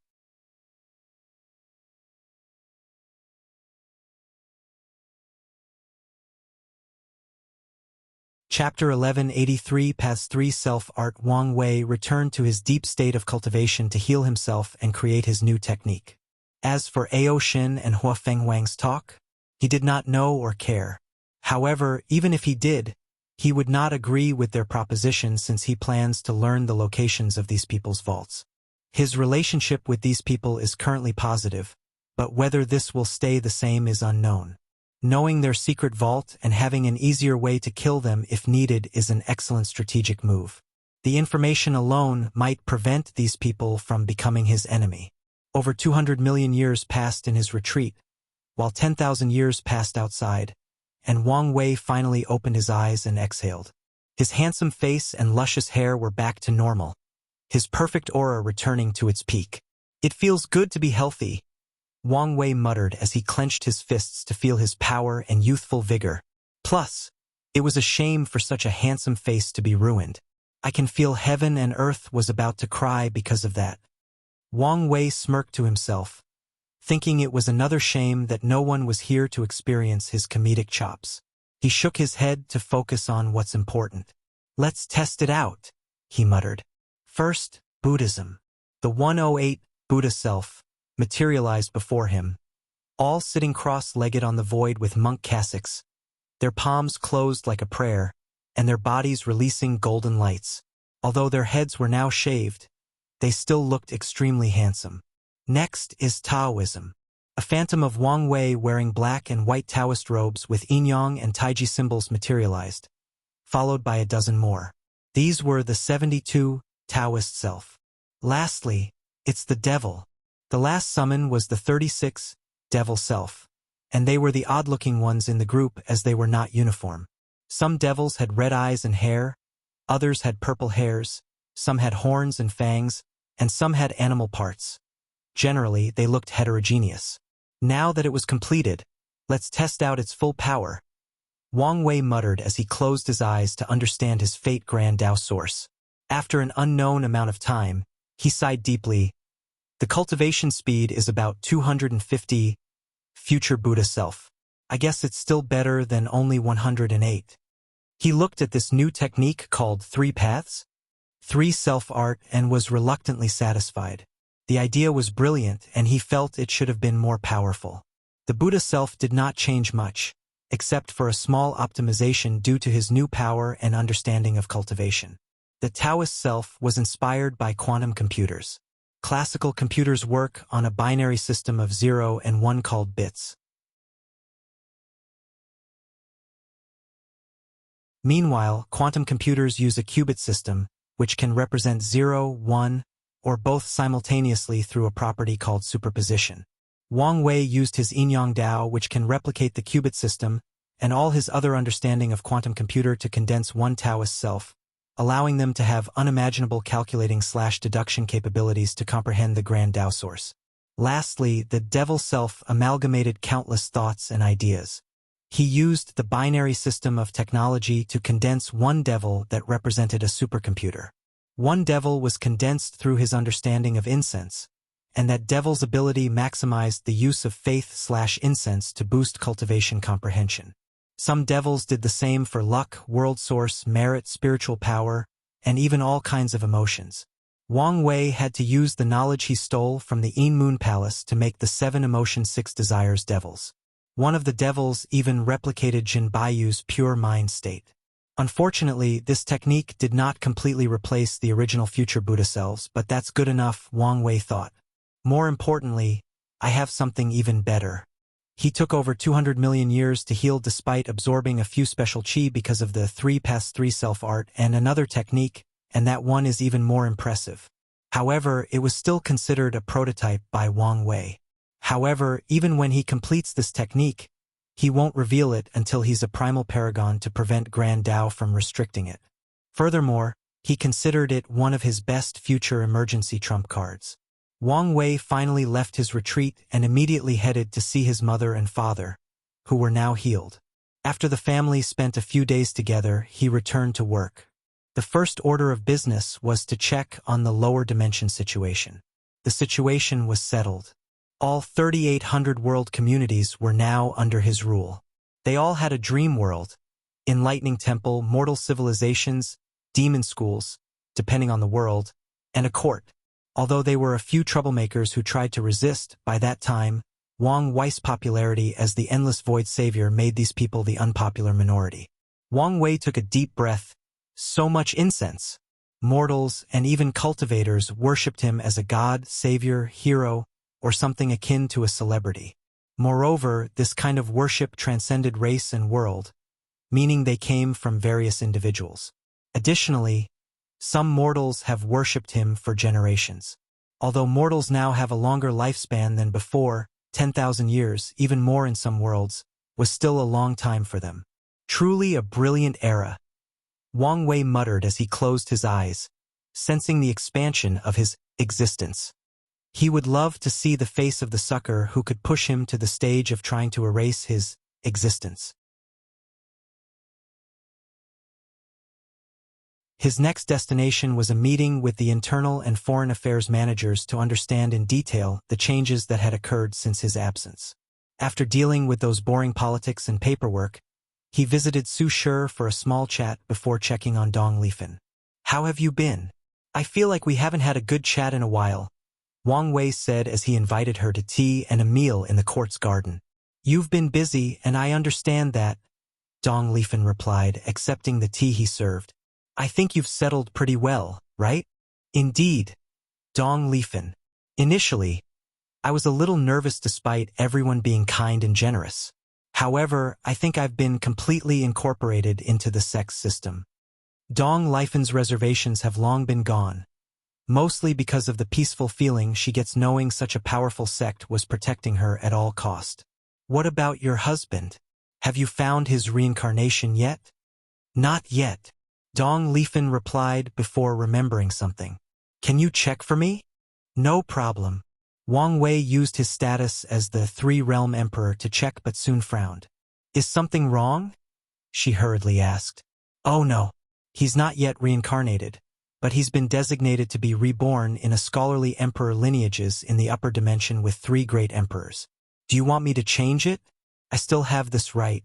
Chapter 1183 Pass 3 Self-Art. Wang Wei returned to his deep state of cultivation to heal himself and create his new technique. As for Aoshin and Huafeng Huang's talk, he did not know or care. However, even if he did, he would not agree with their proposition since he plans to learn the locations of these people's vaults. His relationship with these people is currently positive, but whether this will stay the same is unknown. Knowing their secret vault and having an easier way to kill them if needed is an excellent strategic move. The information alone might prevent these people from becoming his enemy. Over 200 million years passed in his retreat, while 10,000 years passed outside, and Wang Wei finally opened his eyes and exhaled. His handsome face and luscious hair were back to normal, his perfect aura returning to its peak. It feels good to be healthy, Wang Wei muttered as he clenched his fists to feel his power and youthful vigor. Plus, it was a shame for such a handsome face to be ruined. I can feel heaven and earth was about to cry because of that. Wang Wei smirked to himself, thinking it was another shame that no one was here to experience his comedic chops. He shook his head to focus on what's important. Let's test it out, he muttered. First, Buddhism. The 108 Buddha self materialized before him, all sitting cross-legged on the void with monk cassocks, their palms closed like a prayer, and their bodies releasing golden lights. Although their heads were now shaved, they still looked extremely handsome. Next is Taoism. A phantom of Wang Wei wearing black and white Taoist robes with yin-yang and taiji symbols materialized, followed by a dozen more. These were the 72 Taoist self. Lastly, it's the devil. The last summon was the 36 devil self, and they were the odd-looking ones in the group as they were not uniform. Some devils had red eyes and hair, others had purple hairs, some had horns and fangs, and some had animal parts. Generally, they looked heterogeneous. Now that it was completed, let's test out its full power, Wang Wei muttered as he closed his eyes to understand his fate grand Dao source. After an unknown amount of time, he sighed deeply, The cultivation speed is about 250. Future Buddha self. I guess it's still better than only 108. He looked at this new technique called 3 paths, 3 self-art, and was reluctantly satisfied. The idea was brilliant, and he felt it should have been more powerful. The Buddha self did not change much, except for a small optimization due to his new power and understanding of cultivation. The Taoist self was inspired by quantum computers. Classical computers work on a binary system of 0 and 1 called bits. Meanwhile, quantum computers use a qubit system, which can represent 0, 1, or both simultaneously through a property called superposition. Wang Wei used his Yin-Yang Dao, which can replicate the qubit system, and all his other understanding of quantum computer to condense one Taoist self, allowing them to have unimaginable calculating/deduction capabilities to comprehend the grand Tao source. Lastly, the devil self amalgamated countless thoughts and ideas. He used the binary system of technology to condense one devil that represented a supercomputer. One devil was condensed through his understanding of incense, and that devil's ability maximized the use of faith/incense to boost cultivation comprehension. Some devils did the same for luck, world source, merit, spiritual power, and even all kinds of emotions. Wang Wei had to use the knowledge he stole from the Yin Moon Palace to make the 7 emotion 6 desires devils. One of the devils even replicated Jin Baiyu's pure mind state. Unfortunately, this technique did not completely replace the original future Buddha selves, but that's good enough, Wang Wei thought. More importantly, I have something even better. He took over 200 million years to heal despite absorbing a few special chi because of the 3 past 3 self-art and another technique, and that one is even more impressive. However, it was still considered a prototype by Wang Wei. However, even when he completes this technique, he won't reveal it until he's a primal paragon to prevent Grand Tao from restricting it. Furthermore, he considered it one of his best future emergency trump cards. Wang Wei finally left his retreat and immediately headed to see his mother and father, who were now healed. After the family spent a few days together, he returned to work. The first order of business was to check on the lower dimension situation. The situation was settled. All 3,800 world communities were now under his rule. They all had a dream world, enlightening temple, mortal civilizations, demon schools, depending on the world, and a court. Although they were a few troublemakers who tried to resist, by that time, Wang Wei's popularity as the endless void savior made these people the unpopular minority. Wang Wei took a deep breath. So much incense. Mortals and even cultivators worshipped him as a god, savior, hero, or something akin to a celebrity. Moreover, this kind of worship transcended race and world, meaning they came from various individuals. Additionally, some mortals have worshipped him for generations. Although mortals now have a longer lifespan than before, 10,000 years, even more in some worlds, was still a long time for them. Truly a brilliant era. Wang Wei muttered as he closed his eyes, sensing the expansion of his existence. He would love to see the face of the sucker who could push him to the stage of trying to erase his existence. His next destination was a meeting with the internal and foreign affairs managers to understand in detail the changes that had occurred since his absence. After dealing with those boring politics and paperwork, he visited Su Shi for a small chat before checking on Dong Lifen. "How have you been? I feel like we haven't had a good chat in a while," Wang Wei said as he invited her to tea and a meal in the court's garden. "You've been busy, and I understand that," Dong Lifen replied, accepting the tea he served. "I think you've settled pretty well, right?" "Indeed." Dong Lifen. "Initially, I was a little nervous despite everyone being kind and generous. However, I think I've been completely incorporated into the sex system." Dong Lifen's reservations have long been gone, mostly because of the peaceful feeling she gets knowing such a powerful sect was protecting her at all cost. "What about your husband? Have you found his reincarnation yet?" "Not yet," Dong Lifen replied before remembering something. "Can you check for me?" "No problem." Wang Wei used his status as the Three-Realm Emperor to check but soon frowned. "Is something wrong?" she hurriedly asked. "Oh no. He's not yet reincarnated. but he's been designated to be reborn in a scholarly emperor lineages in the upper dimension with 3 great emperors. Do you want me to change it? I still have this right.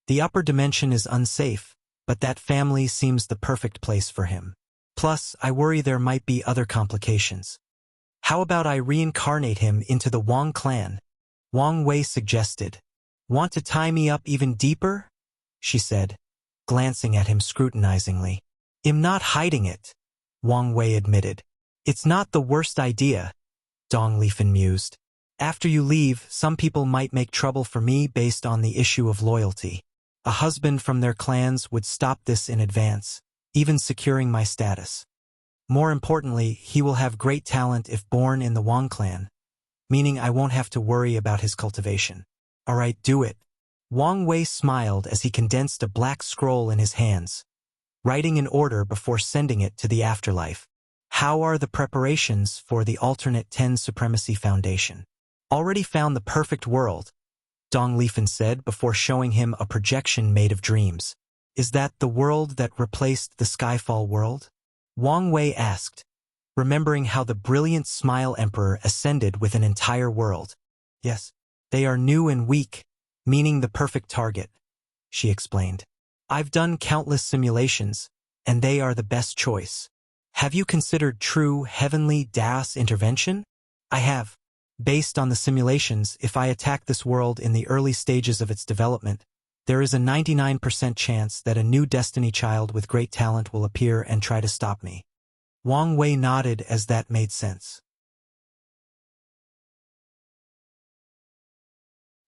The upper dimension is unsafe, but that family seems the perfect place for him. Plus, I worry there might be other complications. How about I reincarnate him into the Wang clan? Wang Wei suggested. Want to tie me up even deeper? She said, glancing at him scrutinizingly. I'm not hiding it, Wang Wei admitted. It's not the worst idea, Dong Lifan mused. After you leave, some people might make trouble for me based on the issue of loyalty. A husband from their clans would stop this in advance, even securing my status. More importantly, he will have great talent if born in the Wang clan, meaning I won't have to worry about his cultivation. All right, do it. Wang Wei smiled as he condensed a black scroll in his hands, writing an order before sending it to the afterlife. How are the preparations for the alternate 10 Supremacy Foundation? Already found the perfect world, Dong Lifan said before showing him a projection made of dreams. Is that the world that replaced the Skyfall world? Wang Wei asked, remembering how the brilliant Smile Emperor ascended with an entire world. Yes, they are new and weak, meaning the perfect target, she explained. I've done countless simulations, and they are the best choice. Have you considered true heavenly Daos intervention? I have. Based on the simulations, if I attack this world in the early stages of its development, there is a 99% chance that a new Destiny child with great talent will appear and try to stop me. Wang Wei nodded as that made sense.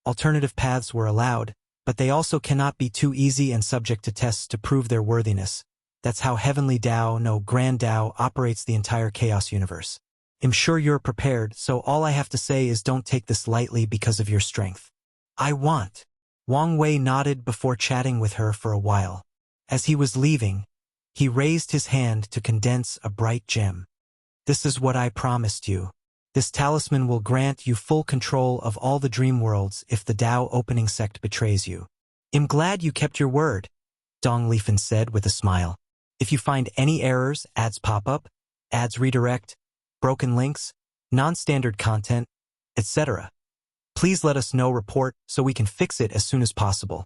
Alternative paths were allowed, but they also cannot be too easy and subject to tests to prove their worthiness. That's how Heavenly Dao, no Grand Dao, operates the entire Chaos universe. I'm sure you're prepared, so all I have to say is don't take this lightly because of your strength. I want. Wang Wei nodded before chatting with her for a while. As he was leaving, he raised his hand to condense a bright gem. This is what I promised you. This talisman will grant you full control of all the dream worlds if the Dao opening sect betrays you. I'm glad you kept your word, Dong Lifan said with a smile. If you find any errors, ads pop up, ads redirect, broken links, non-standard content, etc., please let us know. Report so we can fix it as soon as possible.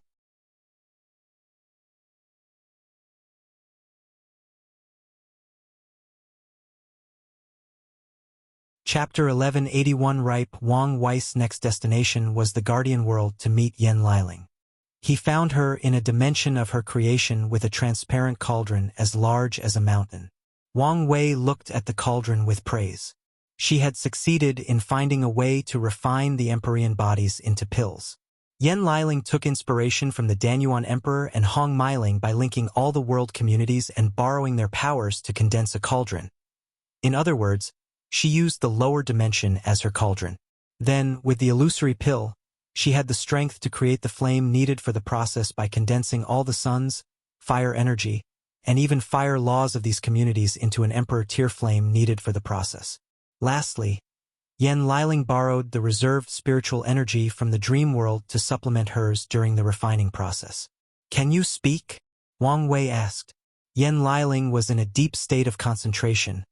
Chapter 1181 Ripe. Wang Wei's next destination was the Guardian World to meet Yen Liling. He found her in a dimension of her creation with a transparent cauldron as large as a mountain. Wang Wei looked at the cauldron with praise. She had succeeded in finding a way to refine the Empyrean bodies into pills. Yen Liling took inspiration from the Danyuan Emperor and Hong Mailing by linking all the world communities and borrowing their powers to condense a cauldron. In other words, she used the lower dimension as her cauldron. Then, with the illusory pill, she had the strength to create the flame needed for the process by condensing all the sun's, fire energy, and even fire laws of these communities into an emperor tier flame needed for the process. Lastly, Yen Liling borrowed the reserved spiritual energy from the dream world to supplement hers during the refining process. Can you speak? Wang Wei asked. Yen Liling was in a deep state of concentration,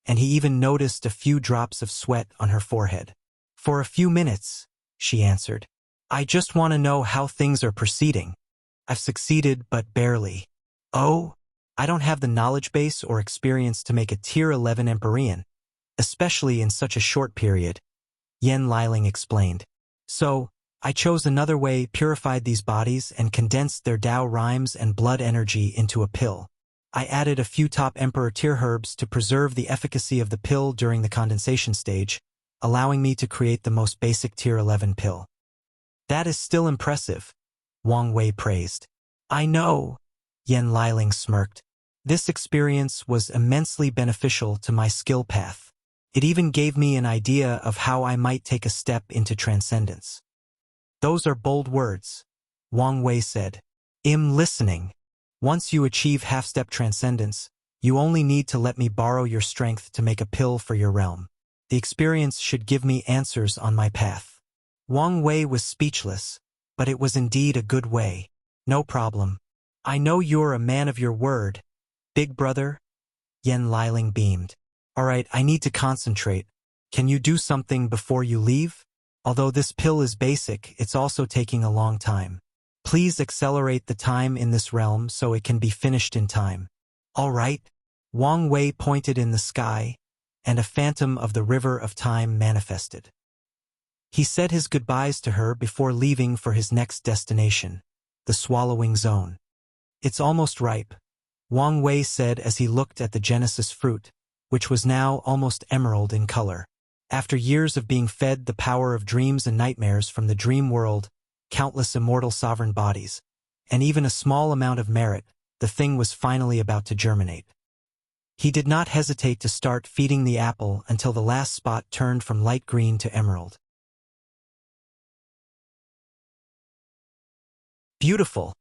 and he even noticed a few drops of sweat on her forehead. For a few minutes, she answered. I just want to know how things are proceeding. I've succeeded, but barely. Oh, I don't have the knowledge base or experience to make a tier 11 Empyrean, especially in such a short period, Yen Liling explained. So, I chose another way, purified these bodies and condensed their Dao rhymes and blood energy into a pill. I added a few top Emperor tier herbs to preserve the efficacy of the pill during the condensation stage, allowing me to create the most basic tier 11 pill. That is still impressive, Wang Wei praised. I know, Yen Liling smirked. This experience was immensely beneficial to my skill path. It even gave me an idea of how I might take a step into transcendence. Those are bold words, Wang Wei said. I'm listening. Once you achieve half-step transcendence, you only need to let me borrow your strength to make a pill for your realm. The experience should give me answers on my path. Wang Wei was speechless, but it was indeed a good way. No problem. I know you're a man of your word, big brother, Yen Liling beamed. Alright, I need to concentrate. Can you do something before you leave? Although this pill is basic, it's also taking a long time. Please accelerate the time in this realm so it can be finished in time. Alright. Wang Wei pointed in the sky, and a phantom of the river of time manifested. He said his goodbyes to her before leaving for his next destination, the swallowing zone. It's almost ripe, Wang Wei said as he looked at the Genesis fruit, which was now almost emerald in color. After years of being fed the power of dreams and nightmares from the dream world, countless immortal sovereign bodies, and even a small amount of merit, the thing was finally about to germinate. He did not hesitate to start feeding the apple until the last spot turned from light green to emerald. Beautiful,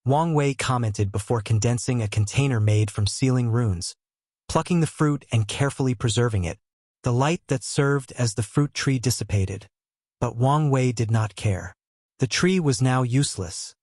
Wang Wei commented before condensing a container made from sealing runes, plucking the fruit and carefully preserving it. The light that served as the fruit tree dissipated, but Wang Wei did not care. The tree was now useless.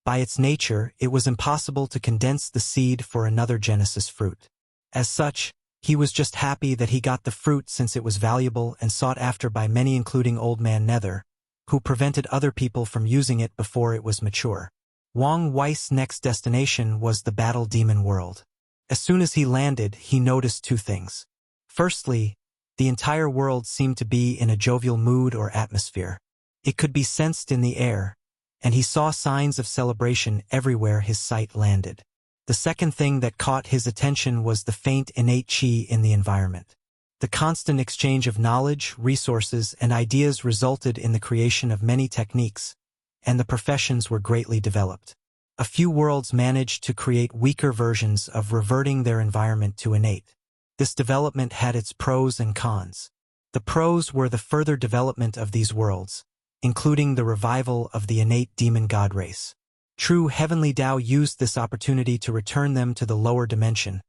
By its nature, it was impossible to condense the seed for another Genesis fruit. As such, he was just happy that he got the fruit since it was valuable and sought after by many, including Old Man Nether, who prevented other people from using it before it was mature. Wang Wei's next destination was the Battle Demon world. As soon as he landed, he noticed two things. Firstly, the entire world seemed to be in a jovial mood or atmosphere. It could be sensed in the air, and he saw signs of celebration everywhere his sight landed. The second thing that caught his attention was the faint innate qi in the environment. The constant exchange of knowledge, resources, and ideas resulted in the creation of many techniques, and the professions were greatly developed. A few worlds managed to create weaker versions of reverting their environment to innate. This development had its pros and cons. The pros were the further development of these worlds, including the revival of the innate demon god race. True heavenly Tao used this opportunity to return them to the lower dimension,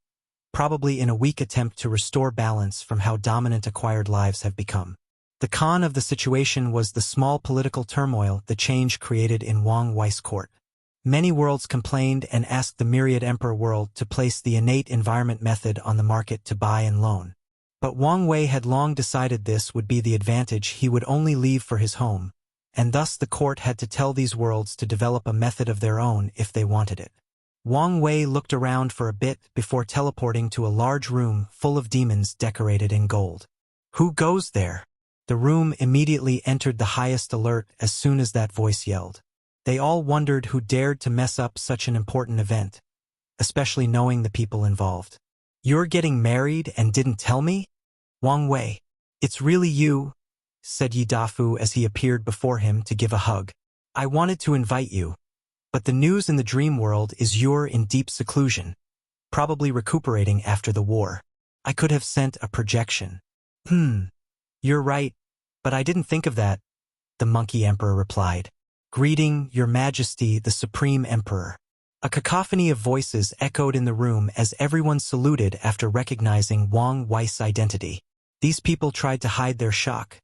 probably in a weak attempt to restore balance from how dominant acquired lives have become. The con of the situation was the small political turmoil the change created in Wang Wei's court. Many worlds complained and asked the Myriad Emperor world to place the innate environment method on the market to buy and loan. But Wang Wei had long decided this would be the advantage he would only leave for his home, and thus the court had to tell these worlds to develop a method of their own if they wanted it. Wang Wei looked around for a bit before teleporting to a large room full of demons decorated in gold. Who goes there? The room immediately entered the highest alert as soon as that voice yelled. They all wondered who dared to mess up such an important event, especially knowing the people involved. You're getting married and didn't tell me? Wang Wei. It's really you, said Yi Dafu as he appeared before him to give a hug. I wanted to invite you, but the news in the dream world is you're in deep seclusion, probably recuperating after the war. I could have sent a projection. You're right, but I didn't think of that, the Monkey Emperor replied. Greeting, Your Majesty, the Supreme Emperor. A cacophony of voices echoed in the room as everyone saluted after recognizing Wang Wei's identity. These people tried to hide their shock,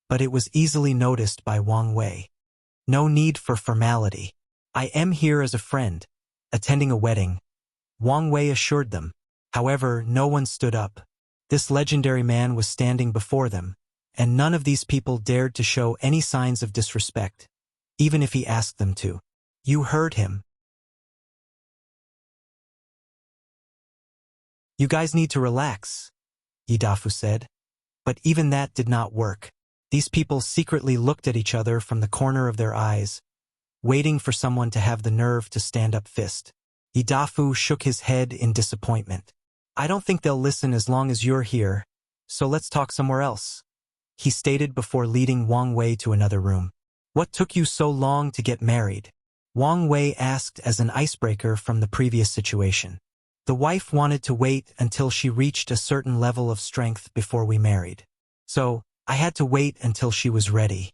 but it was easily noticed by Wang Wei. No need for formality. I am here as a friend, attending a wedding, Wang Wei assured them. However, no one stood up. This legendary man was standing before them, and none of these people dared to show any signs of disrespect, even if he asked them to. You heard him. You guys need to relax, Yi Dafu said. But even that did not work. These people secretly looked at each other from the corner of their eyes, waiting for someone to have the nerve to stand up fist. Yi Dafu shook his head in disappointment. I don't think they'll listen as long as you're here, so let's talk somewhere else, he stated before leading Wang Wei to another room. What took you so long to get married? Wang Wei asked as an icebreaker from the previous situation. The wife wanted to wait until she reached a certain level of strength before we married. So, I had to wait until she was ready.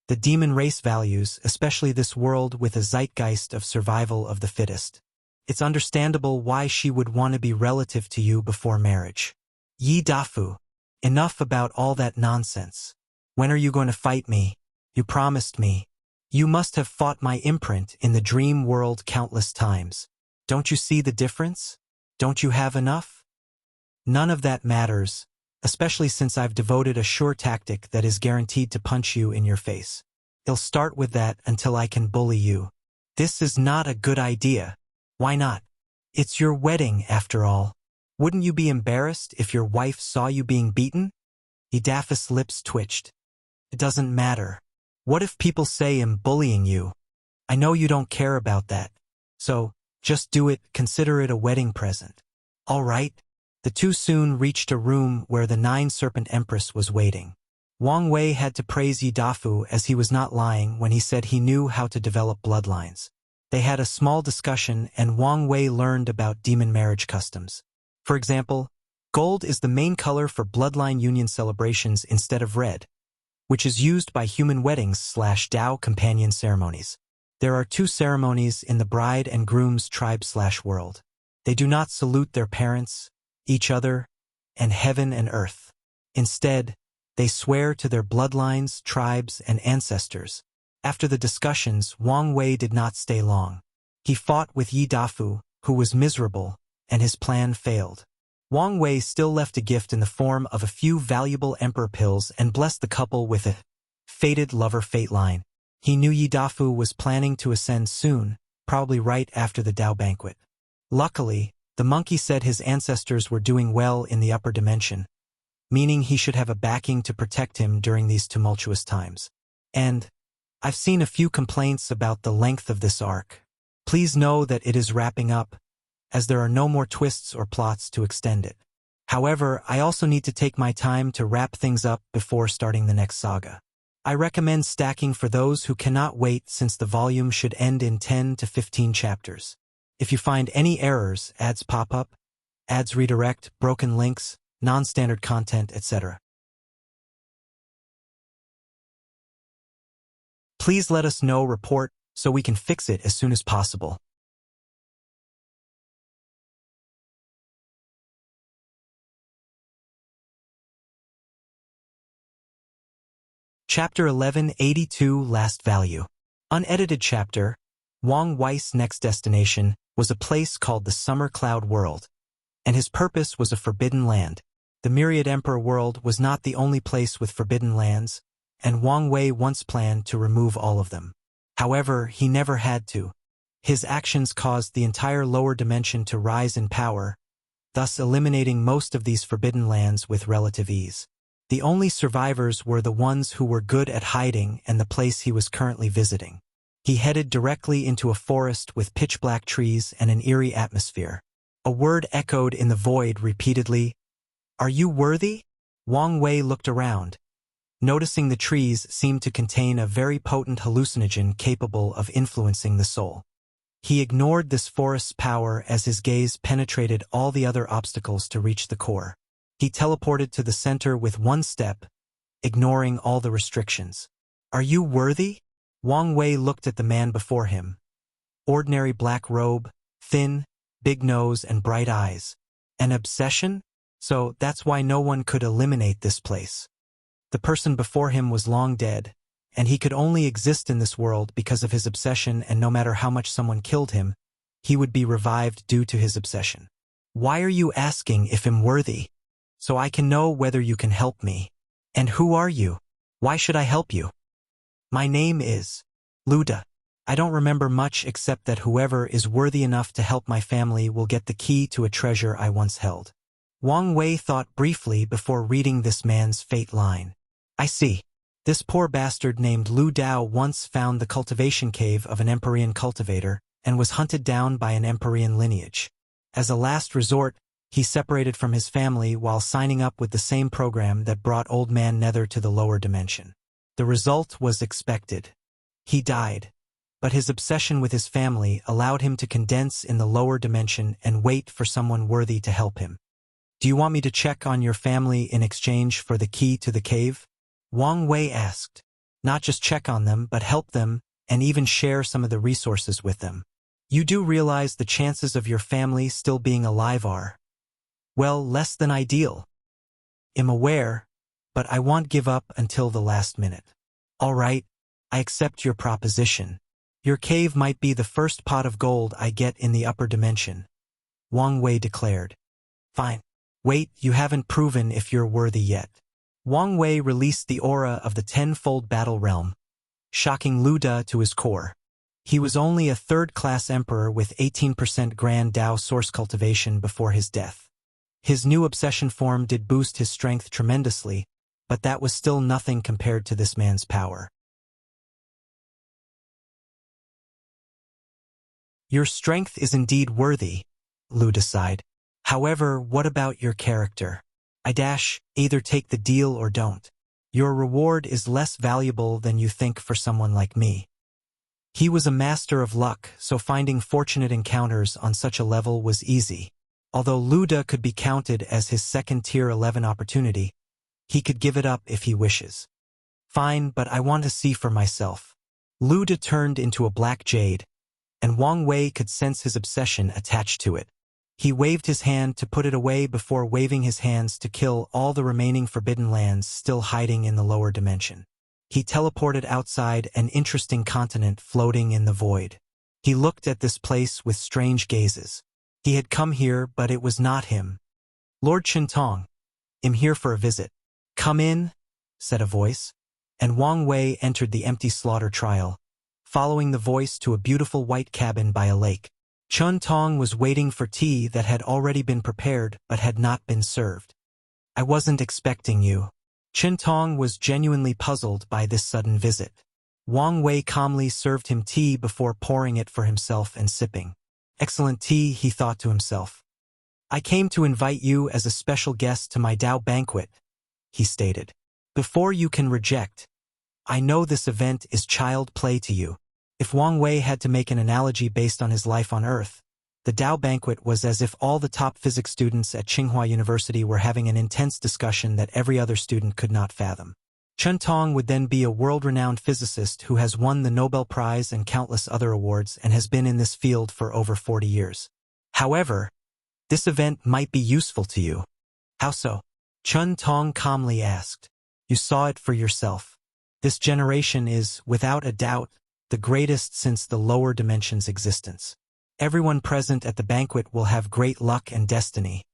The demon race values, especially this world with a zeitgeist of survival of the fittest. It's understandable why she would want to be relative to you before marriage. Yi Dafu, enough about all that nonsense. When are you going to fight me? You promised me. You must have fought my imprint in the dream world countless times. Don't you see the difference? Don't you have enough? None of that matters, especially since I've devoted a sure tactic that is guaranteed to punch you in your face. I'll start with that until I can bully you. This is not a good idea. Why not? It's your wedding, after all. Wouldn't you be embarrassed if your wife saw you being beaten? Edapha's lips twitched. It doesn't matter. What if people say I'm bullying you? I know you don't care about that. So, just do it, consider it a wedding present. All right? The two soon reached a room where the Nine-Serpent Empress was waiting. Wang Wei had to praise Yidafu as he was not lying when he said he knew how to develop bloodlines. They had a small discussion and Wang Wei learned about demon marriage customs. For example, gold is the main color for bloodline union celebrations instead of red, which is used by human weddings/Dao companion ceremonies. There are two ceremonies in the bride and groom's tribe/world. They do not salute their parents, each other, and heaven and earth. Instead, they swear to their bloodlines, tribes, and ancestors. After the discussions, Wang Wei did not stay long. He fought with Yidafu, who was miserable, and his plan failed. Wang Wei still left a gift in the form of a few valuable emperor pills and blessed the couple with a fated lover fate line. He knew Yidafu was planning to ascend soon, probably right after the Dao banquet. Luckily, the monkey said his ancestors were doing well in the upper dimension, meaning he should have a backing to protect him during these tumultuous times. And I've seen a few complaints about the length of this arc. Please know that it is wrapping up, as there are no more twists or plots to extend it. However, I also need to take my time to wrap things up before starting the next saga. I recommend stacking for those who cannot wait since the volume should end in 10 to 15 chapters. If you find any errors, ads pop up, ads redirect, broken links, non-standard content, etc., please let us know, report, so we can fix it as soon as possible. Chapter 1182 Last Value. Unedited chapter, Wang Wei's next destination was a place called the Summer Cloud World, and his purpose was a forbidden land. The Myriad Emperor world was not the only place with forbidden lands, and Wang Wei once planned to remove all of them. However, he never had to. His actions caused the entire lower dimension to rise in power, thus eliminating most of these forbidden lands with relative ease. The only survivors were the ones who were good at hiding and the place he was currently visiting. He headed directly into a forest with pitch-black trees and an eerie atmosphere. A word echoed in the void repeatedly. "Are you worthy?" Wang Wei looked around, noticing the trees seemed to contain a very potent hallucinogen capable of influencing the soul. He ignored this forest's power as his gaze penetrated all the other obstacles to reach the core. He teleported to the center with one step, ignoring all the restrictions. "Are you worthy?" Wang Wei looked at the man before him. Ordinary black robe, thin, big nose, and bright eyes. An obsession? So that's why no one could eliminate this place. The person before him was long dead, and he could only exist in this world because of his obsession, and no matter how much someone killed him, he would be revived due to his obsession. "Why are you asking if I'm worthy?" "So I can know whether you can help me." "And who are you? Why should I help you?" "My name is Luda. I don't remember much except that whoever is worthy enough to help my family will get the key to a treasure I once held." Wang Wei thought briefly before reading this man's fate line. "I see. This poor bastard named Lu Dao once found the cultivation cave of an Empyrean cultivator and was hunted down by an Empyrean lineage. As a last resort, he separated from his family while signing up with the same program that brought Old Man Nether to the lower dimension. The result was expected. He died, but his obsession with his family allowed him to condense in the lower dimension and wait for someone worthy to help him. "Do you want me to check on your family in exchange for the key to the cave?" Wang Wei asked. "Not just check on them, but help them, and even share some of the resources with them. You do realize the chances of your family still being alive are, well, less than ideal." "I'm aware, but I won't give up until the last minute." "All right, I accept your proposition. Your cave might be the first pot of gold I get in the upper dimension," Wang Wei declared. "Fine. Wait, you haven't proven if you're worthy yet. Wang Wei released the aura of the tenfold battle realm, shocking Lu De to his core. He was only a third-class emperor with 18% Grand Dao source cultivation before his death. His new obsession form did boost his strength tremendously, but that was still nothing compared to this man's power. Your strength is indeed worthy, Lu De sighed. However, what about your character? Either take the deal or don't. Your reward is less valuable than you think for someone like me. He was a master of luck, so finding fortunate encounters on such a level was easy. Although Lu De could be counted as his second tier 11 opportunity, he could give it up if he wishes. Fine, but I want to see for myself. Lu De turned into a black jade, and Wang Wei could sense his obsession attached to it. He waved his hand to put it away before waving his hands to kill all the remaining forbidden lands still hiding in the lower dimension. He teleported outside an interesting continent floating in the void. He looked at this place with strange gazes. He had come here, but it was not him. Lord Chintong, I'm here for a visit. Come in, said a voice, and Wang Wei entered the empty slaughter trial, following the voice to a beautiful white cabin by a lake. Chun Tong was waiting for tea that had already been prepared but had not been served. I wasn't expecting you. Chun Tong was genuinely puzzled by this sudden visit. Wang Wei calmly served him tea before pouring it for himself and sipping. Excellent tea, he thought to himself. I came to invite you as a special guest to my Dao banquet, he stated. Before you can reject, I know this event is child play to you. If Wang Wei had to make an analogy based on his life on Earth, the Dao banquet was as if all the top physics students at Tsinghua University were having an intense discussion that every other student could not fathom. Chun Tong would then be a world-renowned physicist who has won the Nobel Prize and countless other awards and has been in this field for over 40 years. However, this event might be useful to you. How so? Chun Tong calmly asked. You saw it for yourself. This generation is, without a doubt, the greatest since the lower dimension's existence. Everyone present at the banquet will have great luck and destiny.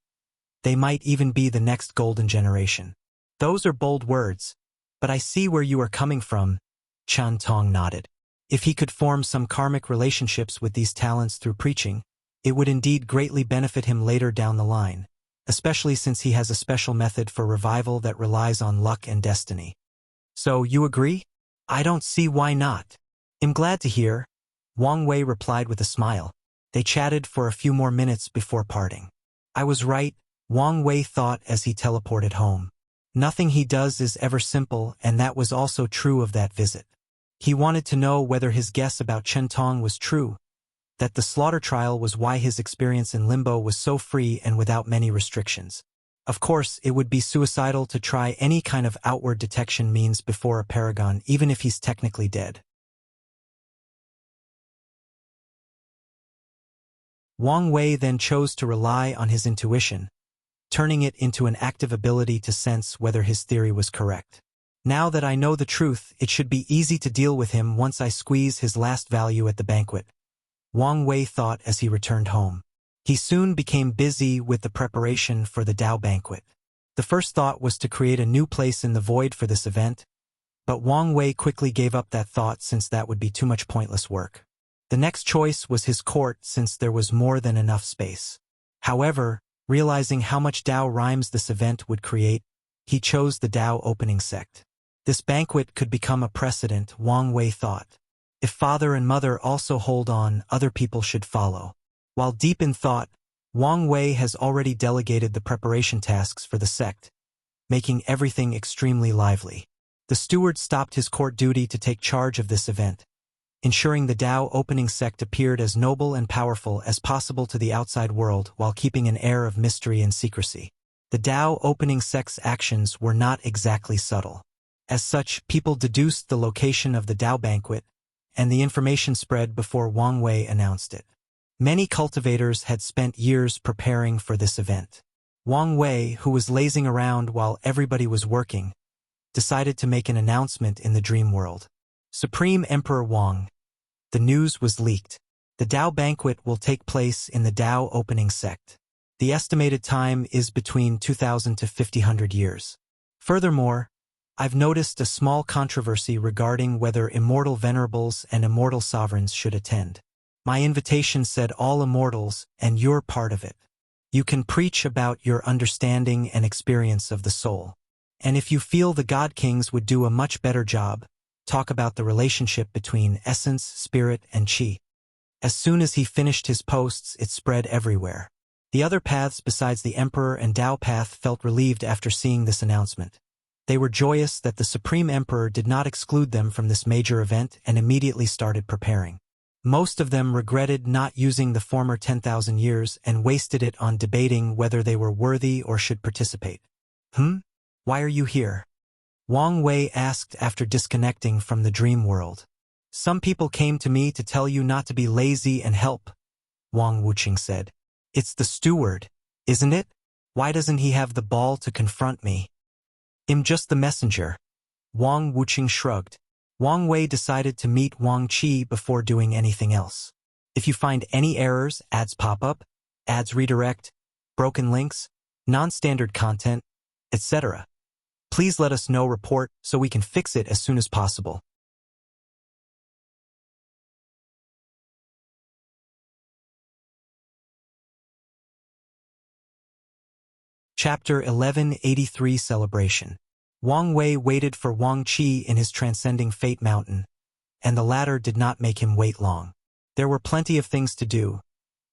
They might even be the next golden generation. Those are bold words, but I see where you are coming from, Chun Tong nodded. If he could form some karmic relationships with these talents through preaching, it would indeed greatly benefit him later down the line, especially since he has a special method for revival that relies on luck and destiny. So, you agree? I don't see why not. I'm glad to hear, Wang Wei replied with a smile. They chatted for a few more minutes before parting. I was right, Wang Wei thought as he teleported home. Nothing he does is ever simple, and that was also true of that visit. He wanted to know whether his guess about Chun Tong was true, that the slaughter trial was why his experience in limbo was so free and without many restrictions. Of course, it would be suicidal to try any kind of outward detection means before a paragon, even if he's technically dead. Wang Wei then chose to rely on his intuition, turning it into an active ability to sense whether his theory was correct. Now that I know the truth, it should be easy to deal with him once I squeeze his last value at the banquet, Wang Wei thought as he returned home. He soon became busy with the preparation for the Dao banquet. The first thought was to create a new place in the void for this event, but Wang Wei quickly gave up that thought since that would be too much pointless work. The next choice was his court since there was more than enough space. However, realizing how much Dao rhymes this event would create, he chose the Dao opening sect. This banquet could become a precedent, Wang Wei thought. If father and mother also hold on, other people should follow. While deep in thought, Wang Wei has already delegated the preparation tasks for the sect, making everything extremely lively. The steward stopped his court duty to take charge of this event, ensuring the Dao opening sect appeared as noble and powerful as possible to the outside world while keeping an air of mystery and secrecy. The Dao opening sect's actions were not exactly subtle. As such, people deduced the location of the Dao banquet, and the information spread before Wang Wei announced it. Many cultivators had spent years preparing for this event. Wang Wei, who was lazing around while everybody was working, decided to make an announcement in the dream world. Supreme Emperor Wang. The news was leaked. The Dao banquet will take place in the Dao opening sect. The estimated time is between 2,000 to 5,000 years. Furthermore, I've noticed a small controversy regarding whether immortal venerables and immortal sovereigns should attend. My invitation said all immortals, and you're part of it. You can preach about your understanding and experience of the soul. And if you feel the God Kings would do a much better job, talk about the relationship between essence, spirit, and chi. As soon as he finished his posts, it spread everywhere. The other paths besides the Emperor and Dao path felt relieved after seeing this announcement. They were joyous that the Supreme Emperor did not exclude them from this major event and immediately started preparing. Most of them regretted not using the former 10,000 years and wasted it on debating whether they were worthy or should participate. Why are you here? Wang Wei asked after disconnecting from the dream world. Some people came to me to tell you not to be lazy and help, Wang Wuxia said. It's the steward, isn't it? Why doesn't he have the ball to confront me? I'm just the messenger. Wang Wuxia shrugged. Wang Wei decided to meet Wang Qi before doing anything else. If you find any errors, ads pop up, ads redirect, broken links, non-standard content, etc., please let us know report so we can fix it as soon as possible. Chapter 1183 Celebration. Wang Wei waited for Wang Qi in his transcending fate mountain, and the latter did not make him wait long. There were plenty of things to do,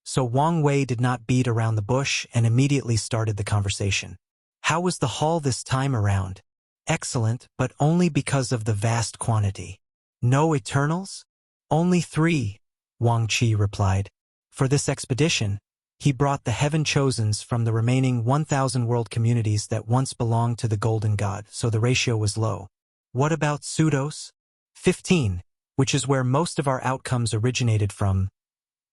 so Wang Wei did not beat around the bush and immediately started the conversation. How was the haul this time around? Excellent, but only because of the vast quantity. No Eternals? Only 3, Wang Qi replied. For this expedition, he brought the Heaven Chosens from the remaining 1,000 world communities that once belonged to the Golden God, so the ratio was low. What about Pseudos? 15, which is where most of our outcomes originated from,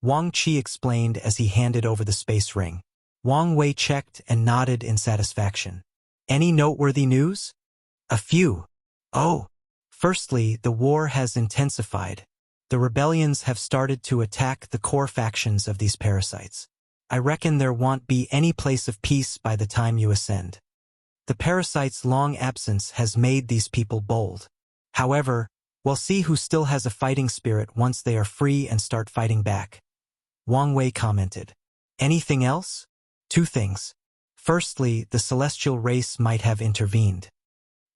Wang Qi explained as he handed over the space ring. Wang Wei checked and nodded in satisfaction. Any noteworthy news? A few. Oh. Firstly, the war has intensified. The rebellions have started to attack the core factions of these parasites. I reckon there won't be any place of peace by the time you ascend. The parasite's long absence has made these people bold. However, we'll see who still has a fighting spirit once they are free and start fighting back. Wang Wei commented. Anything else? 2 things. Firstly, the celestial race might have intervened.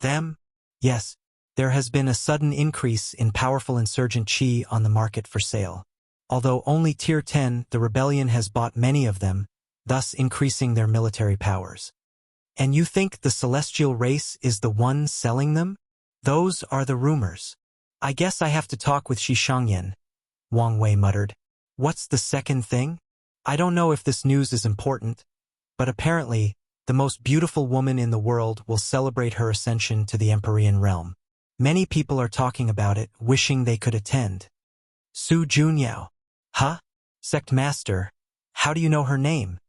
Them? Yes, there has been a sudden increase in powerful insurgent chi on the market for sale. Although only Tier 10, the rebellion has bought many of them, thus increasing their military powers. And you think the celestial race is the one selling them? Those are the rumors. I guess I have to talk with Shishangyan, Wang Wei muttered. What's the second thing? I don't know if this news is important, but apparently, the most beautiful woman in the world will celebrate her ascension to the Empyrean realm. Many people are talking about it, wishing they could attend. Su Junyao. Huh? Sect Master. How do you know her name?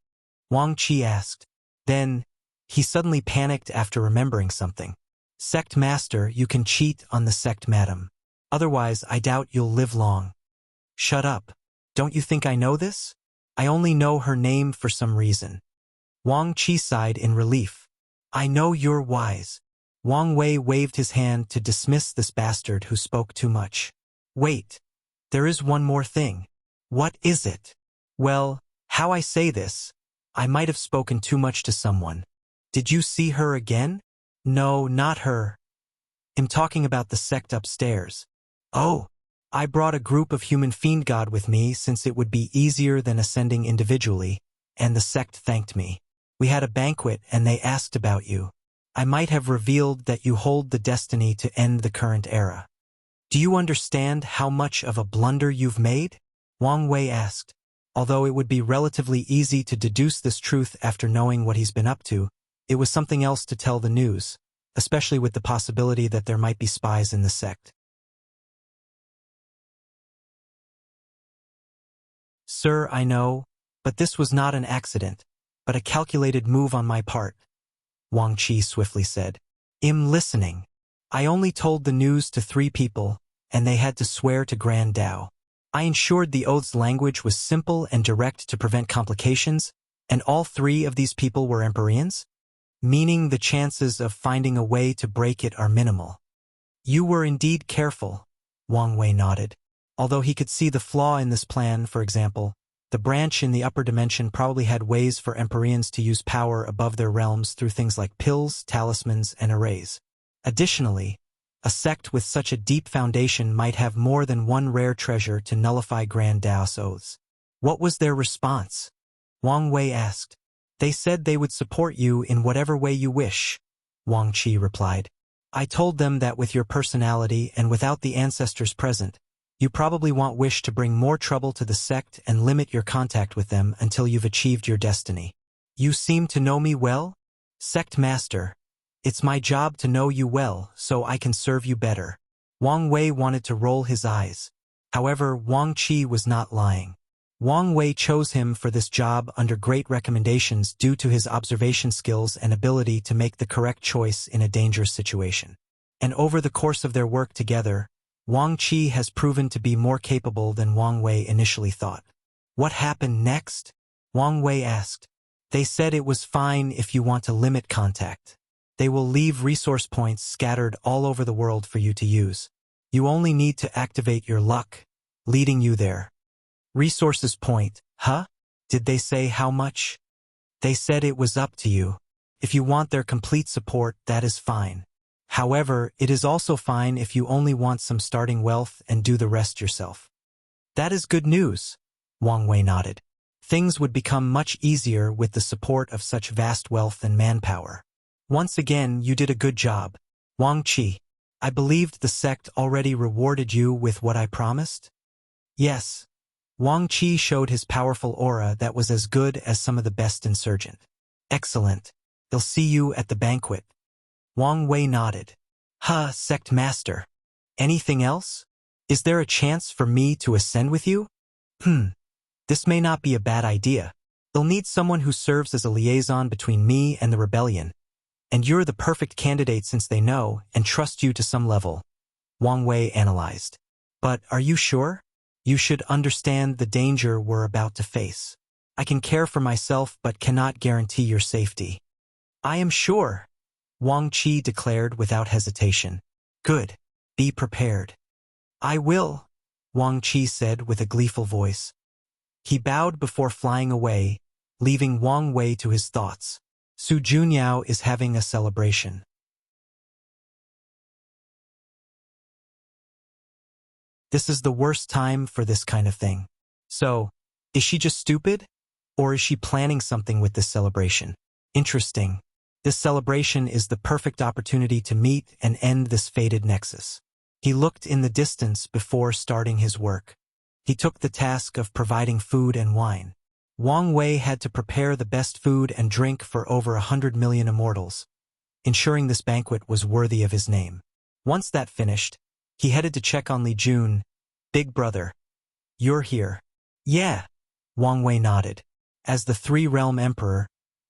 Wang Qi asked. Then, he suddenly panicked after remembering something. Sect Master, you can cheat on the sect madam. Otherwise, I doubt you'll live long. Shut up. Don't you think I know this? I only know her name for some reason. Wang Qi sighed in relief. I know you're wise. Wang Wei waved his hand to dismiss this bastard who spoke too much. Wait. There is one more thing. What is it? Well, how I say this, I might have spoken too much to someone. Did you see her again? No, not her. I'm talking about the sect upstairs. Oh, I brought a group of human fiend god with me since it would be easier than ascending individually, and the sect thanked me. We had a banquet and they asked about you. I might have revealed that you hold the destiny to end the current era. Do you understand how much of a blunder you've made? Wang Wei asked. Although it would be relatively easy to deduce this truth after knowing what he's been up to, it was something else to tell the news, especially with the possibility that there might be spies in the sect. Sir, I know, but this was not an accident, but a calculated move on my part, Wang Qi swiftly said. I'm listening. I only told the news to 3 people, and they had to swear to Grand Dao. I ensured the oath's language was simple and direct to prevent complications, And all three of these people were Empyreans? Meaning the chances of finding a way to break it are minimal. You were indeed careful, Wang Wei nodded. Although he could see the flaw in this plan, for example, the branch in the upper dimension probably had ways for Empyreans to use power above their realms through things like pills, talismans, and arrays. Additionally, a sect with such a deep foundation might have more than one rare treasure to nullify Grand Daos oaths. What was their response? Wang Wei asked. They said they would support you in whatever way you wish, Wang Qi replied. I told them that with your personality and without the ancestors present, you probably want Wish to bring more trouble to the sect and limit your contact with them until you've achieved your destiny. You seem to know me well? Sect Master. It's my job to know you well, so I can serve you better. Wang Wei wanted to roll his eyes. However, Wang Qi was not lying. Wang Wei chose him for this job under great recommendations due to his observation skills and ability to make the correct choice in a dangerous situation. And over the course of their work together, Wang Qi has proven to be more capable than Wang Wei initially thought. What happened next? Wang Wei asked. They said it was fine if you want to limit contact. They will leave resource points scattered all over the world for you to use. You only need to activate your luck, leading you there. Resources point, huh? Did they say how much? They said it was up to you. If you want their complete support, that is fine. However, it is also fine if you only want some starting wealth and do the rest yourself. That is good news, Wang Wei nodded. Things would become much easier with the support of such vast wealth and manpower. Once again, you did a good job. Wang Qi, I believed the sect already rewarded you with what I promised? Yes. Wang Qi showed his powerful aura that was as good as some of the best insurgent. Excellent. They'll see you at the banquet. Wang Wei nodded. Sect Master. Anything else? Is there a chance for me to ascend with you? This may not be a bad idea. They'll need someone who serves as a liaison between me and the rebellion. And you're the perfect candidate since they know and trust you to some level. Wang Wei analyzed. But are you sure? You should understand the danger we're about to face. I can care for myself but cannot guarantee your safety. I am sure, Wang Qi declared without hesitation. Good. Be prepared. I will, Wang Qi said with a gleeful voice. He bowed before flying away, leaving Wang Wei to his thoughts. Su Junyao is having a celebration. This is the worst time for this kind of thing. So, is she just stupid? Or is she planning something with this celebration? Interesting. This celebration is the perfect opportunity to meet and end this fated nexus. He looked in the distance before starting his work. He took the task of providing food and wine. Wang Wei had to prepare the best food and drink for over 100 million immortals, ensuring this banquet was worthy of his name. Once that finished, he headed to check on Li Jun. Big brother. You're here. Yeah. Wang Wei nodded. As the Three-Realm Emperor,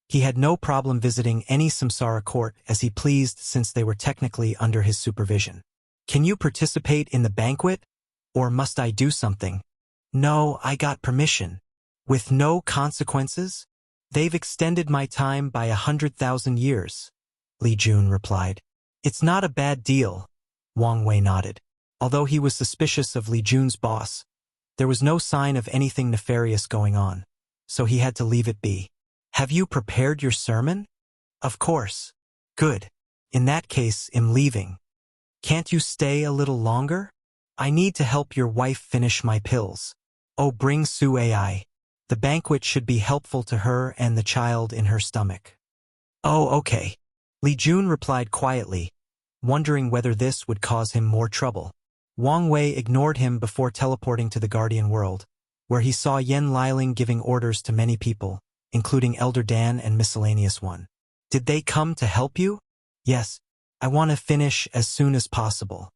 he had no problem visiting any Samsara court as he pleased since they were technically under his supervision. Can you participate in the banquet? Or must I do something? No, I got permission. With no consequences? They've extended my time by 100,000 years, Li Jun replied. It's not a bad deal, Wang Wei nodded. Although he was suspicious of Li Jun's boss, there was no sign of anything nefarious going on, so he had to leave it be. Have you prepared your sermon? Of course. Good. In that case, I'm leaving. Can't you stay a little longer? I need to help your wife finish my pills. Oh, bring Su Ai. The banquet should be helpful to her and the child in her stomach. Oh, okay. Li Jun replied quietly, wondering whether this would cause him more trouble. Wang Wei ignored him before teleporting to the Guardian world, where he saw Yen Liling giving orders to many people, including Elder Dan and Miscellaneous One. Did they come to help you? Yes. I want to finish as soon as possible.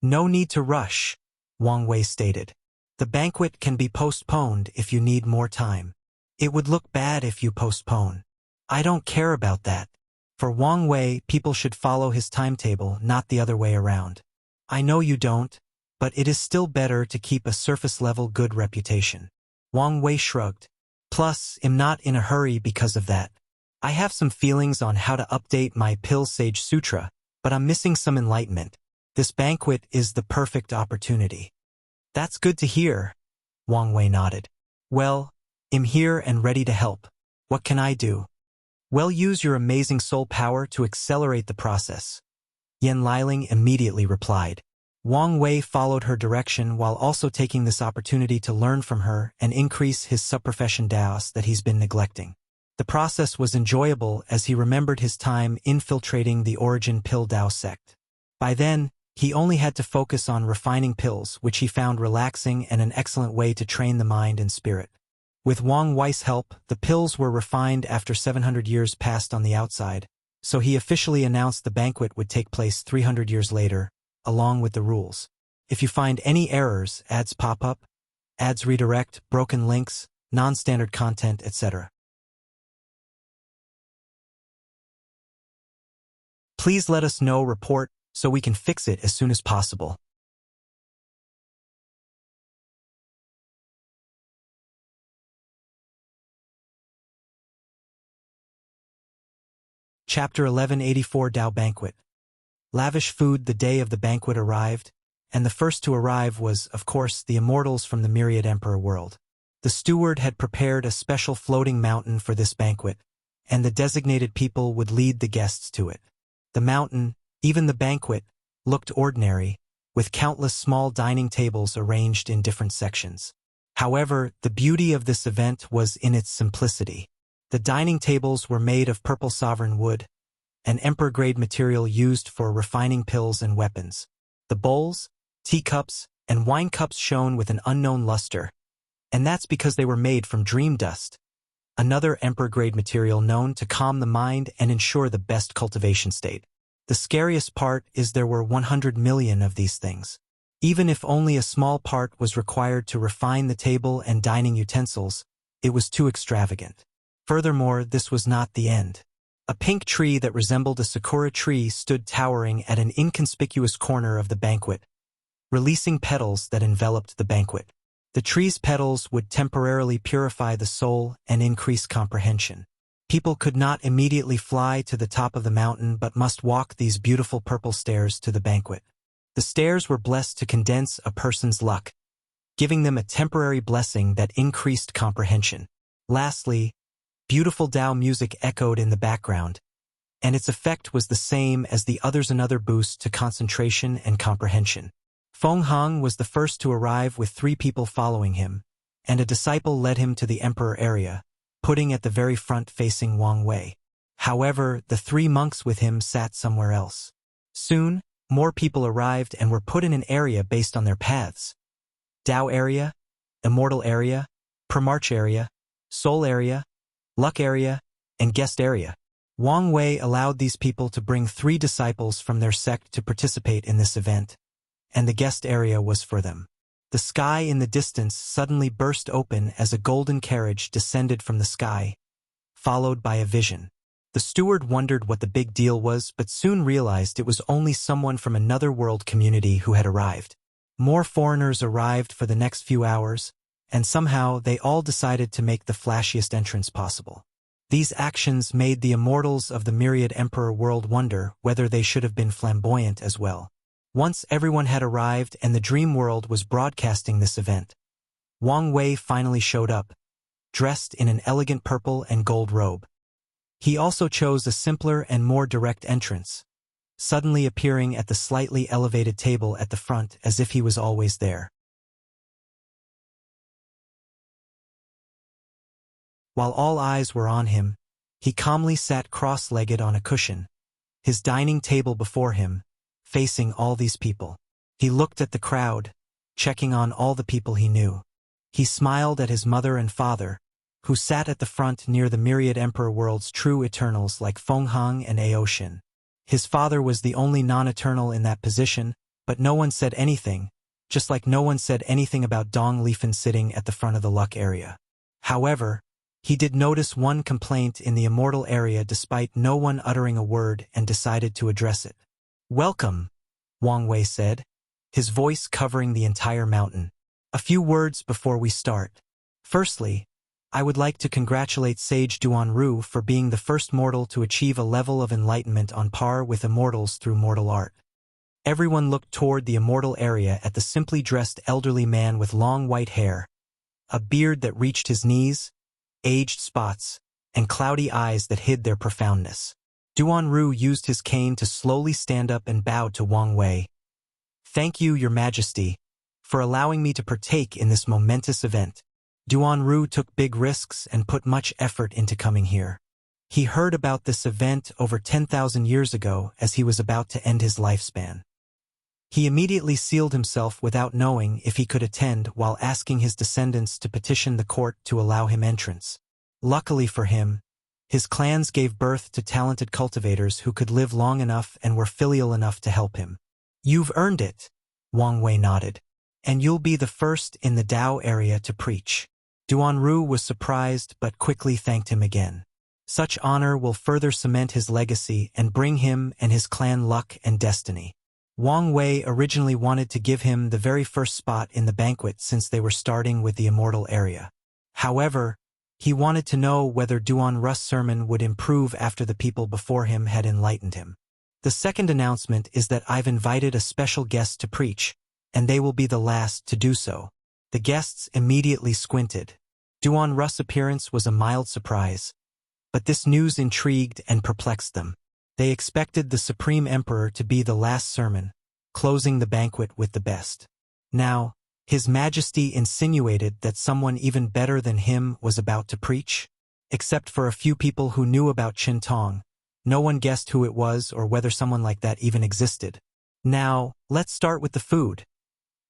No need to rush, Wang Wei stated. The banquet can be postponed if you need more time. It would look bad if you postpone. I don't care about that. For Wang Wei, people should follow his timetable, not the other way around. I know you don't, but it is still better to keep a surface-level good reputation. Wang Wei shrugged. Plus, I'm not in a hurry because of that. I have some feelings on how to update my Pill Sage Sutra, but I'm missing some enlightenment. This banquet is the perfect opportunity. That's good to hear, Wang Wei nodded. Well, I'm here and ready to help. What can I do? Well, use your amazing soul power to accelerate the process. Yan Liling immediately replied. Wang Wei followed her direction while also taking this opportunity to learn from her and increase his subprofession Daos that he's been neglecting. The process was enjoyable as he remembered his time infiltrating the Origin Pill Dao sect. By then, he only had to focus on refining pills, which he found relaxing and an excellent way to train the mind and spirit. With Wang Wei's help, the pills were refined after 700 years passed on the outside, so he officially announced the banquet would take place 300 years later, along with the rules. If you find any errors, ads pop up, ads redirect, broken links, non-standard content, etc. Please let us know, report, so we can fix it as soon as possible. Chapter 1184 Dao Banquet. Lavish food the day of the banquet arrived, and the first to arrive was, of course, the immortals from the Myriad Emperor world. The steward had prepared a special floating mountain for this banquet, and the designated people would lead the guests to it. The mountain, even the banquet, looked ordinary, with countless small dining tables arranged in different sections. However, the beauty of this event was in its simplicity. The dining tables were made of purple sovereign wood, an emperor-grade material used for refining pills and weapons. The bowls, teacups, and wine cups shone with an unknown luster, and that's because they were made from dream dust, another emperor-grade material known to calm the mind and ensure the best cultivation state. The scariest part is there were 100 million of these things. Even if only a small part was required to refine the table and dining utensils, it was too extravagant. Furthermore, this was not the end. A pink tree that resembled a sakura tree stood towering at an inconspicuous corner of the banquet, releasing petals that enveloped the banquet. The tree's petals would temporarily purify the soul and increase comprehension. People could not immediately fly to the top of the mountain but must walk these beautiful purple stairs to the banquet. The stairs were blessed to condense a person's luck, giving them a temporary blessing that increased comprehension. Lastly, beautiful Dao music echoed in the background, and its effect was the same as the others, another boost to concentration and comprehension. Feng Hong was the first to arrive with 3 people following him, and a disciple led him to the emperor area, putting at the very front facing Wang Wei. However, the 3 monks with him sat somewhere else. Soon, more people arrived and were put in an area based on their paths. Dao area, Immortal area, Pramarch area, Soul area, Luck area, and Guest area. Wang Wei allowed these people to bring 3 disciples from their sect to participate in this event, and the guest area was for them. The sky in the distance suddenly burst open as a golden carriage descended from the sky, followed by a vision. The steward wondered what the big deal was, but soon realized it was only someone from another world community who had arrived. More foreigners arrived for the next few hours, and somehow they all decided to make the flashiest entrance possible. These actions made the immortals of the Myriad Emperor world wonder whether they should have been flamboyant as well. Once everyone had arrived and the dream world was broadcasting this event, Wang Wei finally showed up, dressed in an elegant purple and gold robe. He also chose a simpler and more direct entrance, suddenly appearing at the slightly elevated table at the front as if he was always there. While all eyes were on him, he calmly sat cross-legged on a cushion, his dining table before him, facing all these people. He looked at the crowd, checking on all the people he knew. He smiled at his mother and father, who sat at the front near the Myriad Emperor world's true Eternals like Feng Hong and Aoshin. His father was the only non-Eternal in that position, but no one said anything, just like no one said anything about Dong Lifen sitting at the front of the Luck area. However, he did notice one complaint in the Immortal area despite no one uttering a word and decided to address it. "Welcome," Wang Wei said, his voice covering the entire mountain. "A few words before we start. Firstly, I would like to congratulate Sage Duanru for being the first mortal to achieve a level of enlightenment on par with immortals through mortal art. Everyone looked toward the immortal area at the simply dressed elderly man with long white hair, a beard that reached his knees, aged spots, and cloudy eyes that hid their profoundness. Duanru used his cane to slowly stand up and bowed to Wang Wei. "Thank you, Your Majesty, for allowing me to partake in this momentous event." Duanru took big risks and put much effort into coming here. He heard about this event over 10,000 years ago as he was about to end his lifespan. He immediately sealed himself without knowing if he could attend while asking his descendants to petition the court to allow him entrance. Luckily for him, his clans gave birth to talented cultivators who could live long enough and were filial enough to help him. "You've earned it," Wang Wei nodded. "And you'll be the first in the Dao area to preach." Duanru was surprised but quickly thanked him again. Such honor will further cement his legacy and bring him and his clan luck and destiny. Wang Wei originally wanted to give him the very first spot in the banquet since they were starting with the immortal area. However, he wanted to know whether Duanru's sermon would improve after the people before him had enlightened him. "The second announcement is that I've invited a special guest to preach, and they will be the last to do so." The guests immediately squinted. Duanru's appearance was a mild surprise, but this news intrigued and perplexed them. They expected the Supreme Emperor to be the last sermon, closing the banquet with the best. Now, His Majesty insinuated that someone even better than him was about to preach? Except for a few people who knew about Qin Tong, no one guessed who it was or whether someone like that even existed. "Now, let's start with the food,"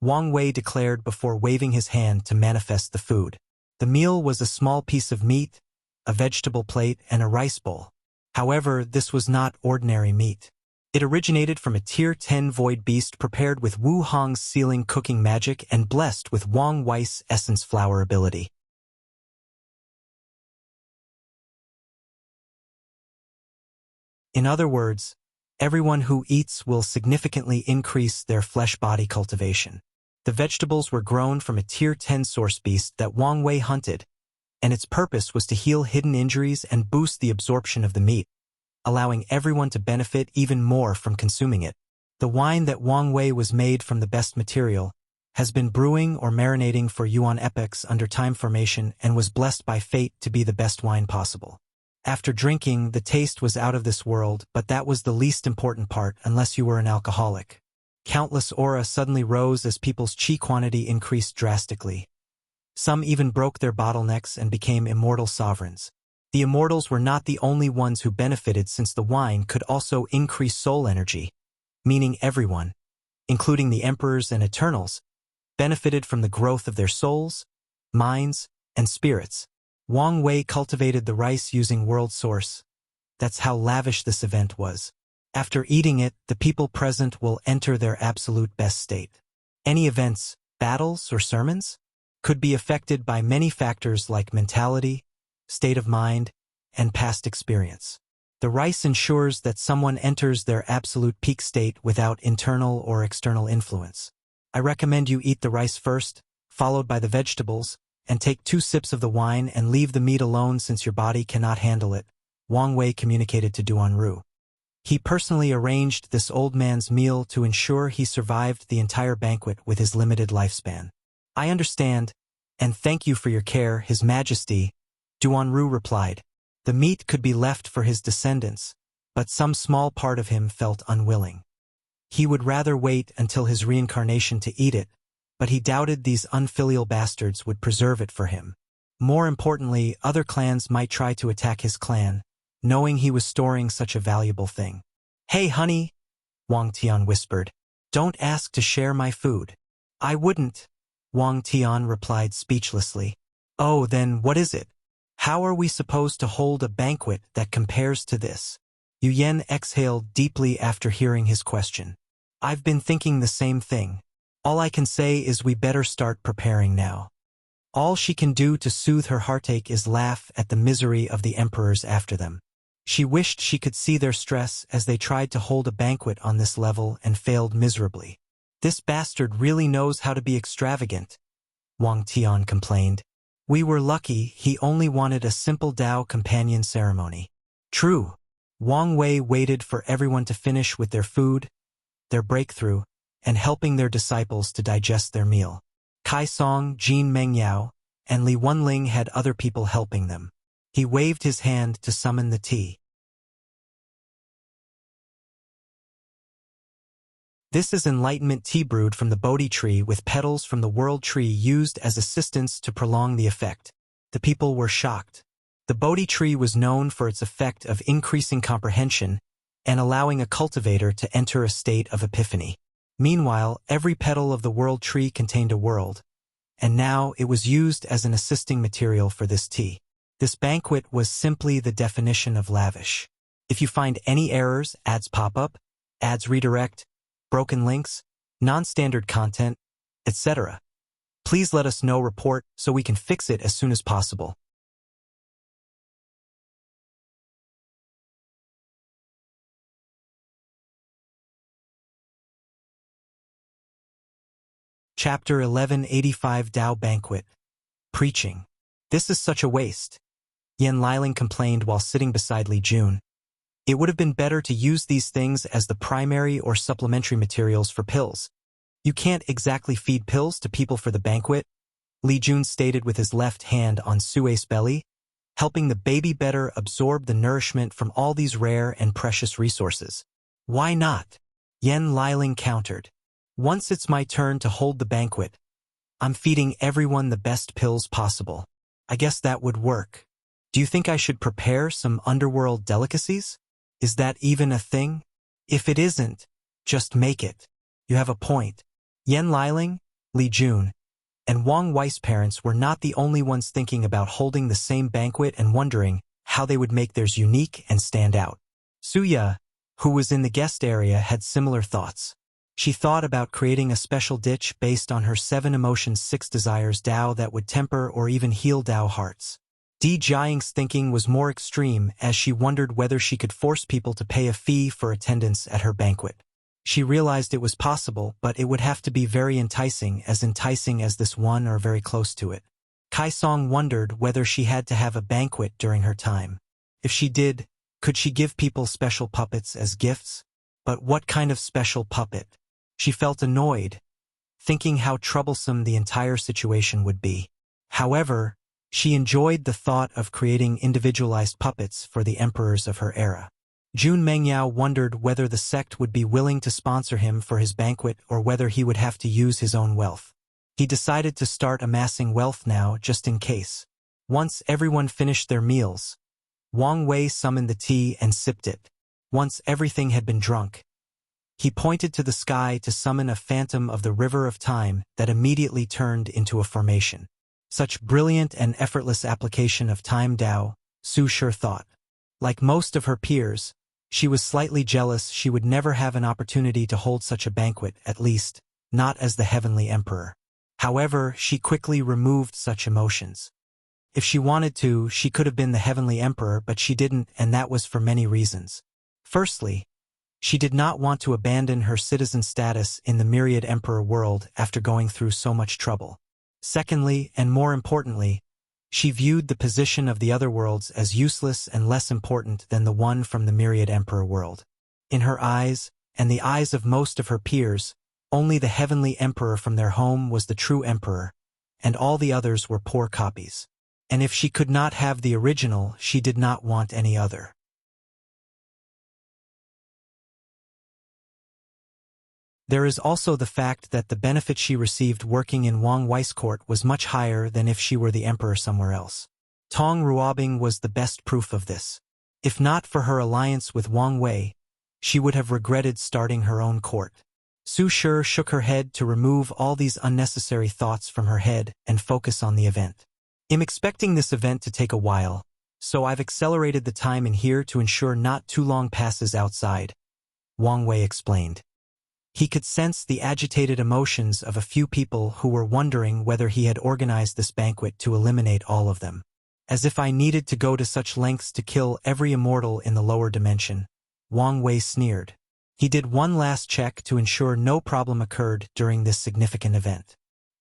Wang Wei declared before waving his hand to manifest the food. The meal was a small piece of meat, a vegetable plate, and a rice bowl. However, this was not ordinary meat. It originated from a Tier 10 void beast prepared with Wu Hong's sealing cooking magic and blessed with Wang Wei's essence flower ability. In other words, everyone who eats will significantly increase their flesh-body cultivation. The vegetables were grown from a Tier 10 source beast that Wang Wei hunted, and its purpose was to heal hidden injuries and boost the absorption of the meat, allowing everyone to benefit even more from consuming it. The wine that Wang Wei was made from the best material has been brewing or marinating for Yuan epochs under time formation and was blessed by fate to be the best wine possible. After drinking, the taste was out of this world, but that was the least important part unless you were an alcoholic. Countless aura suddenly rose as people's chi quantity increased drastically. Some even broke their bottlenecks and became immortal sovereigns. The immortals were not the only ones who benefited since the wine could also increase soul energy, meaning everyone, including the emperors and eternals, benefited from the growth of their souls, minds, and spirits. Wang Wei cultivated the rice using world source. That's how lavish this event was. After eating it, the people present will enter their absolute best state. Any events, battles, or sermons could be affected by many factors like mentality, state of mind, and past experience. The rice ensures that someone enters their absolute peak state without internal or external influence. I recommend you eat the rice first, followed by the vegetables, and take 2 sips of the wine and leave the meat alone since your body cannot handle it, Wang Wei communicated to Duanru. He personally arranged this old man's meal to ensure he survived the entire banquet with his limited lifespan. "I understand, and thank you for your care, His Majesty," Duanru replied. The meat could be left for his descendants, but some small part of him felt unwilling. He would rather wait until his reincarnation to eat it, but he doubted these unfilial bastards would preserve it for him. More importantly, other clans might try to attack his clan, knowing he was storing such a valuable thing. "Hey, honey," Wang Tian whispered. "Don't ask to share my food." "I wouldn't," Wang Tian replied speechlessly. "Oh, then what is it? How are we supposed to hold a banquet that compares to this?" Yu Yan exhaled deeply after hearing his question. "I've been thinking the same thing. All I can say is we better start preparing now." All she can do to soothe her heartache is laugh at the misery of the emperors after them. She wished she could see their stress as they tried to hold a banquet on this level and failed miserably. "This bastard really knows how to be extravagant," Wang Tian complained. We were lucky he only wanted a simple Dao companion ceremony. True. Wang Wei waited for everyone to finish with their food, their breakthrough, and helping their disciples to digest their meal. Kai Song, Jin Mengyao, and Li Wenling had other people helping them. He waved his hand to summon the tea. This is enlightenment tea brewed from the Bodhi tree with petals from the world tree used as assistants to prolong the effect. The people were shocked. The Bodhi tree was known for its effect of increasing comprehension and allowing a cultivator to enter a state of epiphany. Meanwhile, every petal of the world tree contained a world, and now it was used as an assisting material for this tea. This banquet was simply the definition of lavish. If you find any errors, ads pop up, ads redirect, broken links, non-standard content, etc., please let us know. Report so we can fix it as soon as possible. Chapter 1185 Dao Banquet. Preaching. This is such a waste. Yan Liling complained while sitting beside Li Jun. It would have been better to use these things as the primary or supplementary materials for pills. You can't exactly feed pills to people for the banquet, Li Jun stated with his left hand on Sue's belly, helping the baby better absorb the nourishment from all these rare and precious resources. Why not? Yan Liling countered. Once it's my turn to hold the banquet, I'm feeding everyone the best pills possible. I guess that would work. Do you think I should prepare some underworld delicacies? Is that even a thing? If it isn't, just make it. You have a point. Yan Liling, Li Jun, and Wang Wei's parents were not the only ones thinking about holding the same banquet and wondering how they would make theirs unique and stand out. Suya, who was in the guest area, had similar thoughts. She thought about creating a special dish based on her 7 emotions 6 desires Dao that would temper or even heal Dao hearts. Di Jiang's thinking was more extreme as she wondered whether she could force people to pay a fee for attendance at her banquet. She realized it was possible, but it would have to be very enticing as this one or very close to it. Kai Song wondered whether she had to have a banquet during her time. If she did, could she give people special puppets as gifts? But what kind of special puppet? She felt annoyed, thinking how troublesome the entire situation would be. However, she enjoyed the thought of creating individualized puppets for the emperors of her era. Jun Mengyao wondered whether the sect would be willing to sponsor him for his banquet or whether he would have to use his own wealth. He decided to start amassing wealth now just in case. Once everyone finished their meals, Wang Wei summoned the tea and sipped it. Once everything had been drunk, he pointed to the sky to summon a phantom of the river of time that immediately turned into a formation. Such brilliant and effortless application of time Dao, Su Shi thought. Like most of her peers, she was slightly jealous she would never have an opportunity to hold such a banquet, at least, not as the Heavenly Emperor. However, she quickly removed such emotions. If she wanted to, she could have been the Heavenly Emperor, but she didn't, and that was for many reasons. Firstly, she did not want to abandon her citizen status in the Myriad Emperor world after going through so much trouble. Secondly, and more importantly, she viewed the position of the other worlds as useless and less important than the one from the Myriad Emperor world. In her eyes, and the eyes of most of her peers, only the Heavenly Emperor from their home was the true Emperor, and all the others were poor copies. And if she could not have the original, she did not want any other. There is also the fact that the benefit she received working in Wang Wei's court was much higher than if she were the emperor somewhere else. Tong Ruobing was the best proof of this. If not for her alliance with Wang Wei, she would have regretted starting her own court. Su Shi shook her head to remove all these unnecessary thoughts from her head and focus on the event. I'm expecting this event to take a while, so I've accelerated the time in here to ensure not too long passes outside, Wang Wei explained. He could sense the agitated emotions of a few people who were wondering whether he had organized this banquet to eliminate all of them. As if I needed to go to such lengths to kill every immortal in the lower dimension, Wang Wei sneered. He did one last check to ensure no problem occurred during this significant event.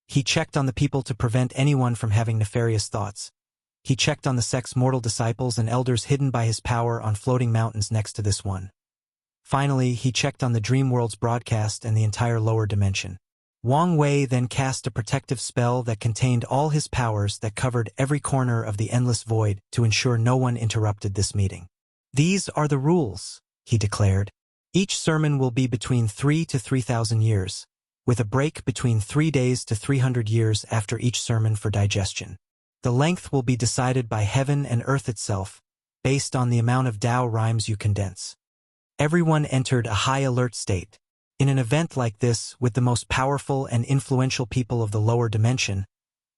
He checked on the people to prevent anyone from having nefarious thoughts. He checked on the sect's mortal disciples and elders hidden by his power on floating mountains next to this one. Finally, he checked on the dream world's broadcast and the entire lower dimension. Wang Wei then cast a protective spell that contained all his powers that covered every corner of the endless void to ensure no one interrupted this meeting. "These are the rules," he declared. "Each sermon will be between 3 to 3,000 years, with a break between 3 days to 300 years after each sermon for digestion. The length will be decided by heaven and earth itself, based on the amount of Tao rhymes you condense." Everyone entered a high alert state. In an event like this, with the most powerful and influential people of the lower dimension,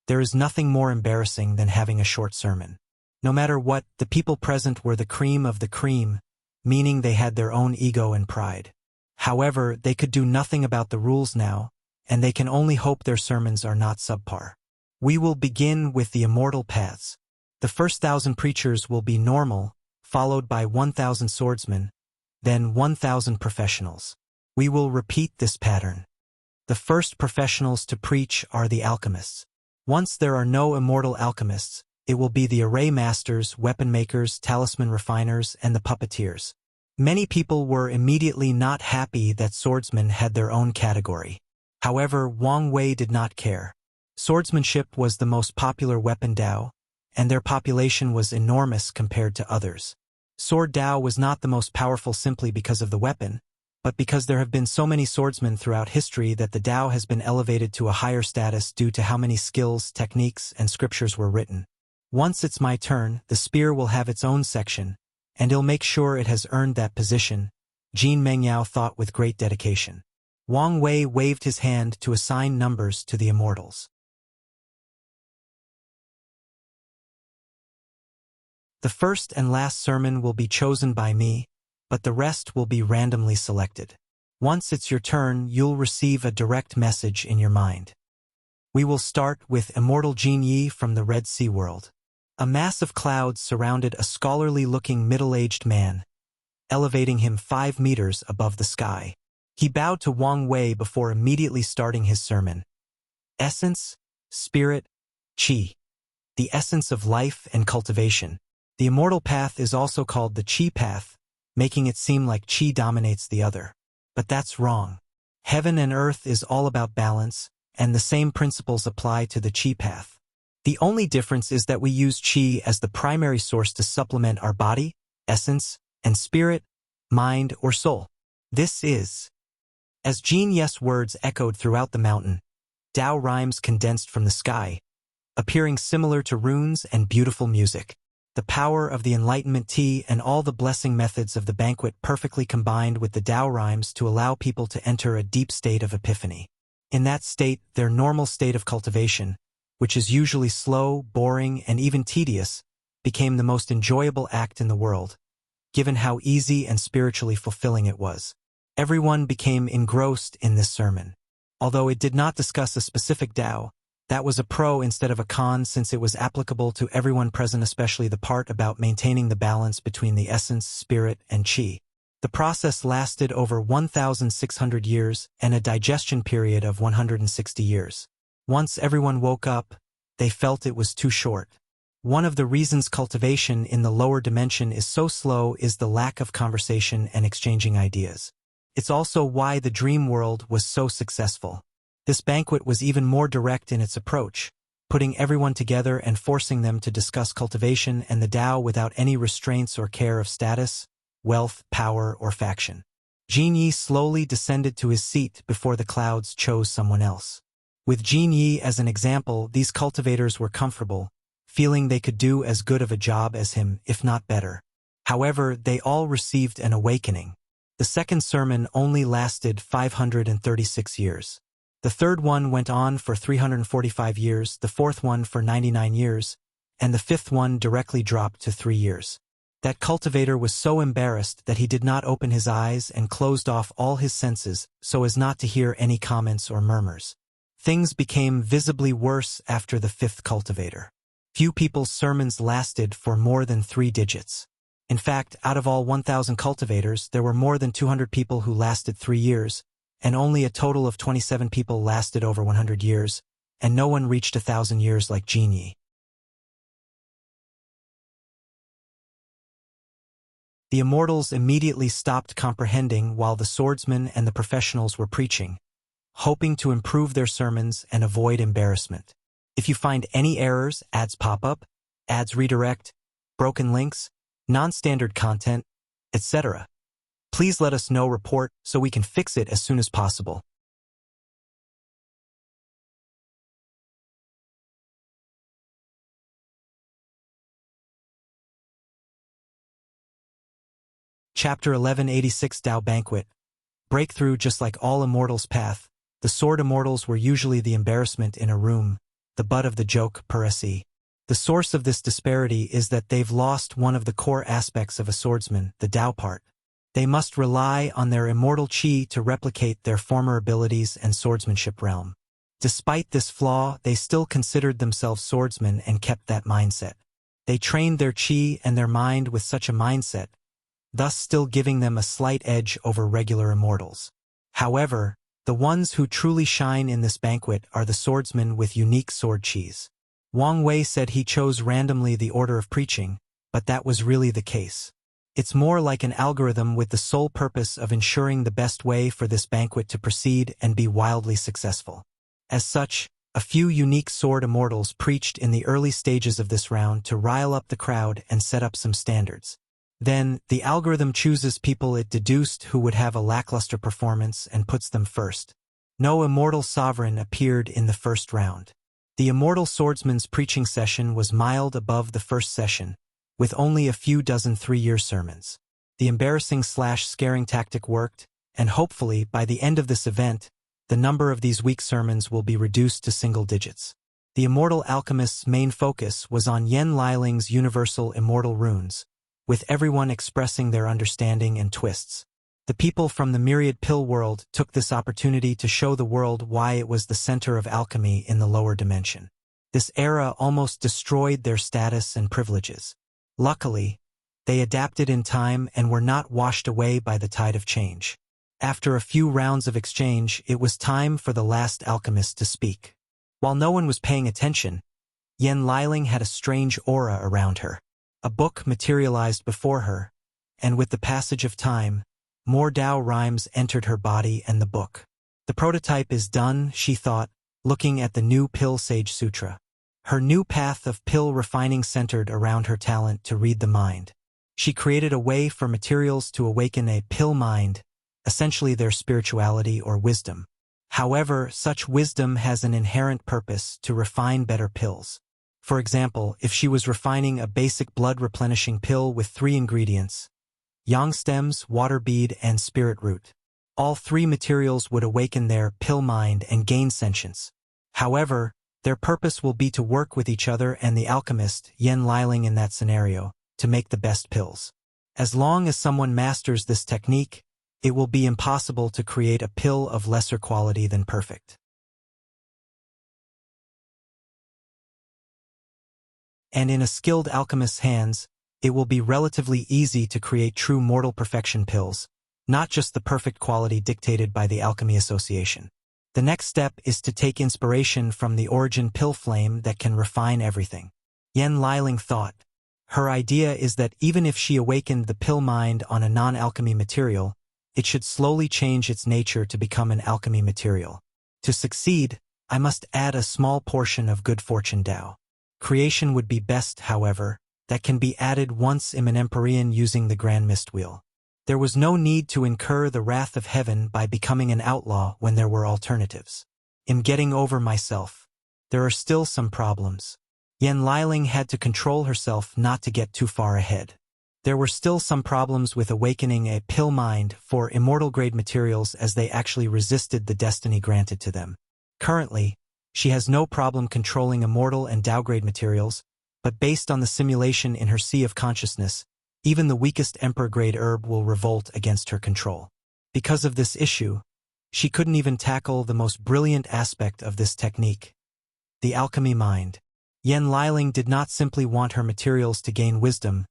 there is nothing more embarrassing than having a short sermon. No matter what, the people present were the cream of the cream, meaning they had their own ego and pride. However, they could do nothing about the rules now, and they can only hope their sermons are not subpar. "We will begin with the immortal paths. The first 1,000 preachers will be normal, followed by 1,000 swordsmen, then 1,000 professionals. We will repeat this pattern. The first professionals to preach are the alchemists. Once there are no immortal alchemists, it will be the array masters, weapon makers, talisman refiners, and the puppeteers." Many people were immediately not happy that swordsmen had their own category. However, Wang Wei did not care. Swordsmanship was the most popular weapon Dao, and their population was enormous compared to others. Sword Dao was not the most powerful simply because of the weapon, but because there have been so many swordsmen throughout history that the Dao has been elevated to a higher status due to how many skills, techniques, and scriptures were written. "Once it's my turn, the spear will have its own section, and I'll make sure it has earned that position," Jin Mengyao thought with great dedication. Wang Wei waved his hand to assign numbers to the immortals. "The first and last sermon will be chosen by me, but the rest will be randomly selected. Once it's your turn, you'll receive a direct message in your mind. We will start with Immortal Jin Yi from the Red Sea world." A mass of clouds surrounded a scholarly-looking middle-aged man, elevating him 5 meters above the sky. He bowed to Wang Wei before immediately starting his sermon. "Essence, spirit, qi. The essence of life and cultivation. The immortal path is also called the qi path, making it seem like qi dominates the other. But that's wrong. Heaven and earth is all about balance, and the same principles apply to the qi path. The only difference is that we use qi as the primary source to supplement our body, essence, and spirit, mind, or soul. This is." As Jin Ye's words echoed throughout the mountain, Dao rhymes condensed from the sky, appearing similar to runes and beautiful music. The power of the Enlightenment Tea and all the blessing methods of the Banquet perfectly combined with the Dao rhymes to allow people to enter a deep state of epiphany. In that state, their normal state of cultivation, which is usually slow, boring, and even tedious, became the most enjoyable act in the world, given how easy and spiritually fulfilling it was. Everyone became engrossed in this sermon. Although it did not discuss a specific Dao, that was a pro instead of a con since it was applicable to everyone present, especially the part about maintaining the balance between the essence, spirit, and qi. The process lasted over 1,600 years and a digestion period of 160 years. Once everyone woke up, they felt it was too short. One of the reasons cultivation in the lower dimension is so slow is the lack of conversation and exchanging ideas. It's also why the dream world was so successful. This banquet was even more direct in its approach, putting everyone together and forcing them to discuss cultivation and the Tao without any restraints or care of status, wealth, power, or faction. Jin Yi slowly descended to his seat before the clouds chose someone else. With Jin Yi as an example, these cultivators were comfortable, feeling they could do as good of a job as him, if not better. However, they all received an awakening. The second sermon only lasted 536 years. The third one went on for 345 years, the fourth one for 99 years, and the fifth one directly dropped to 3 years. That cultivator was so embarrassed that he did not open his eyes and closed off all his senses so as not to hear any comments or murmurs. Things became visibly worse after the fifth cultivator. Few people's sermons lasted for more than 3 digits. In fact, out of all 1,000 cultivators, there were more than 200 people who lasted 3 years, and only a total of 27 people lasted over 100 years, and no one reached 1,000 years like Jinyi. The immortals immediately stopped comprehending while the swordsmen and the professionals were preaching, hoping to improve their sermons and avoid embarrassment. If you find any errors, ads pop up, ads redirect, broken links, non-standard content, etc., please let us know. Report so we can fix it as soon as possible. Chapter 1186 Tao Banquet. Breakthrough. Just like all immortals' path, the sword immortals were usually the embarrassment in a room, the butt of the joke per se. The source of this disparity is that they've lost one of the core aspects of a swordsman, the Tao part. They must rely on their immortal chi to replicate their former abilities and swordsmanship realm. Despite this flaw, they still considered themselves swordsmen and kept that mindset. They trained their chi and their mind with such a mindset, thus still giving them a slight edge over regular immortals. However, the ones who truly shine in this banquet are the swordsmen with unique sword chis. Wang Wei said he chose randomly the order of preaching, but that was really the case. It's more like an algorithm with the sole purpose of ensuring the best way for this banquet to proceed and be wildly successful. As such, a few unique sword immortals preached in the early stages of this round to rile up the crowd and set up some standards. Then, the algorithm chooses people it deduced who would have a lackluster performance and puts them first. No immortal sovereign appeared in the first round. The immortal swordsman's preaching session was mild above the first session, with only a few dozen 3-year sermons. The embarrassing/scaring tactic worked, and hopefully, by the end of this event, the number of these weak sermons will be reduced to single digits. The immortal alchemist's main focus was on Yen Liling's universal immortal runes, with everyone expressing their understanding and twists. The people from the myriad pill world took this opportunity to show the world why it was the center of alchemy in the lower dimension. This era almost destroyed their status and privileges. Luckily, they adapted in time and were not washed away by the tide of change. After a few rounds of exchange, it was time for the last alchemist to speak. While no one was paying attention, Yen Liling had a strange aura around her. A book materialized before her, and with the passage of time, more Tao rhymes entered her body and the book. The prototype is done, she thought, looking at the new Pill Sage Sutra. Her new path of pill refining centered around her talent to read the mind. She created a way for materials to awaken a pill mind, essentially their spirituality or wisdom. However, such wisdom has an inherent purpose to refine better pills. For example, if she was refining a basic blood-replenishing pill with 3 ingredients, yang stems, water bead, and spirit root, all 3 materials would awaken their pill mind and gain sentience. However, their purpose will be to work with each other and the alchemist, Yen Liling in that scenario, to make the best pills. As long as someone masters this technique, it will be impossible to create a pill of lesser quality than perfect. And in a skilled alchemist's hands, it will be relatively easy to create true mortal perfection pills, not just the perfect quality dictated by the Alchemy Association. The next step is to take inspiration from the origin pill flame that can refine everything. Yen Liling thought. Her idea is that even if she awakened the pill mind on a non-alchemy material, it should slowly change its nature to become an alchemy material. To succeed, I must add a small portion of good fortune Tao. Creation would be best, however, that can be added once in an Empyrean using the Grand Mist Wheel. There was no need to incur the wrath of heaven by becoming an outlaw when there were alternatives. In getting over myself, there are still some problems. Yen Liling had to control herself not to get too far ahead. There were still some problems with awakening a pill mind for immortal-grade materials as they actually resisted the destiny granted to them. Currently, she has no problem controlling immortal and Tao-grade materials, but based on the simulation in her sea of consciousness, even the weakest Emperor-grade herb will revolt against her control. Because of this issue, she couldn't even tackle the most brilliant aspect of this technique, the alchemy mind. Yen Liling did not simply want her materials to gain wisdom,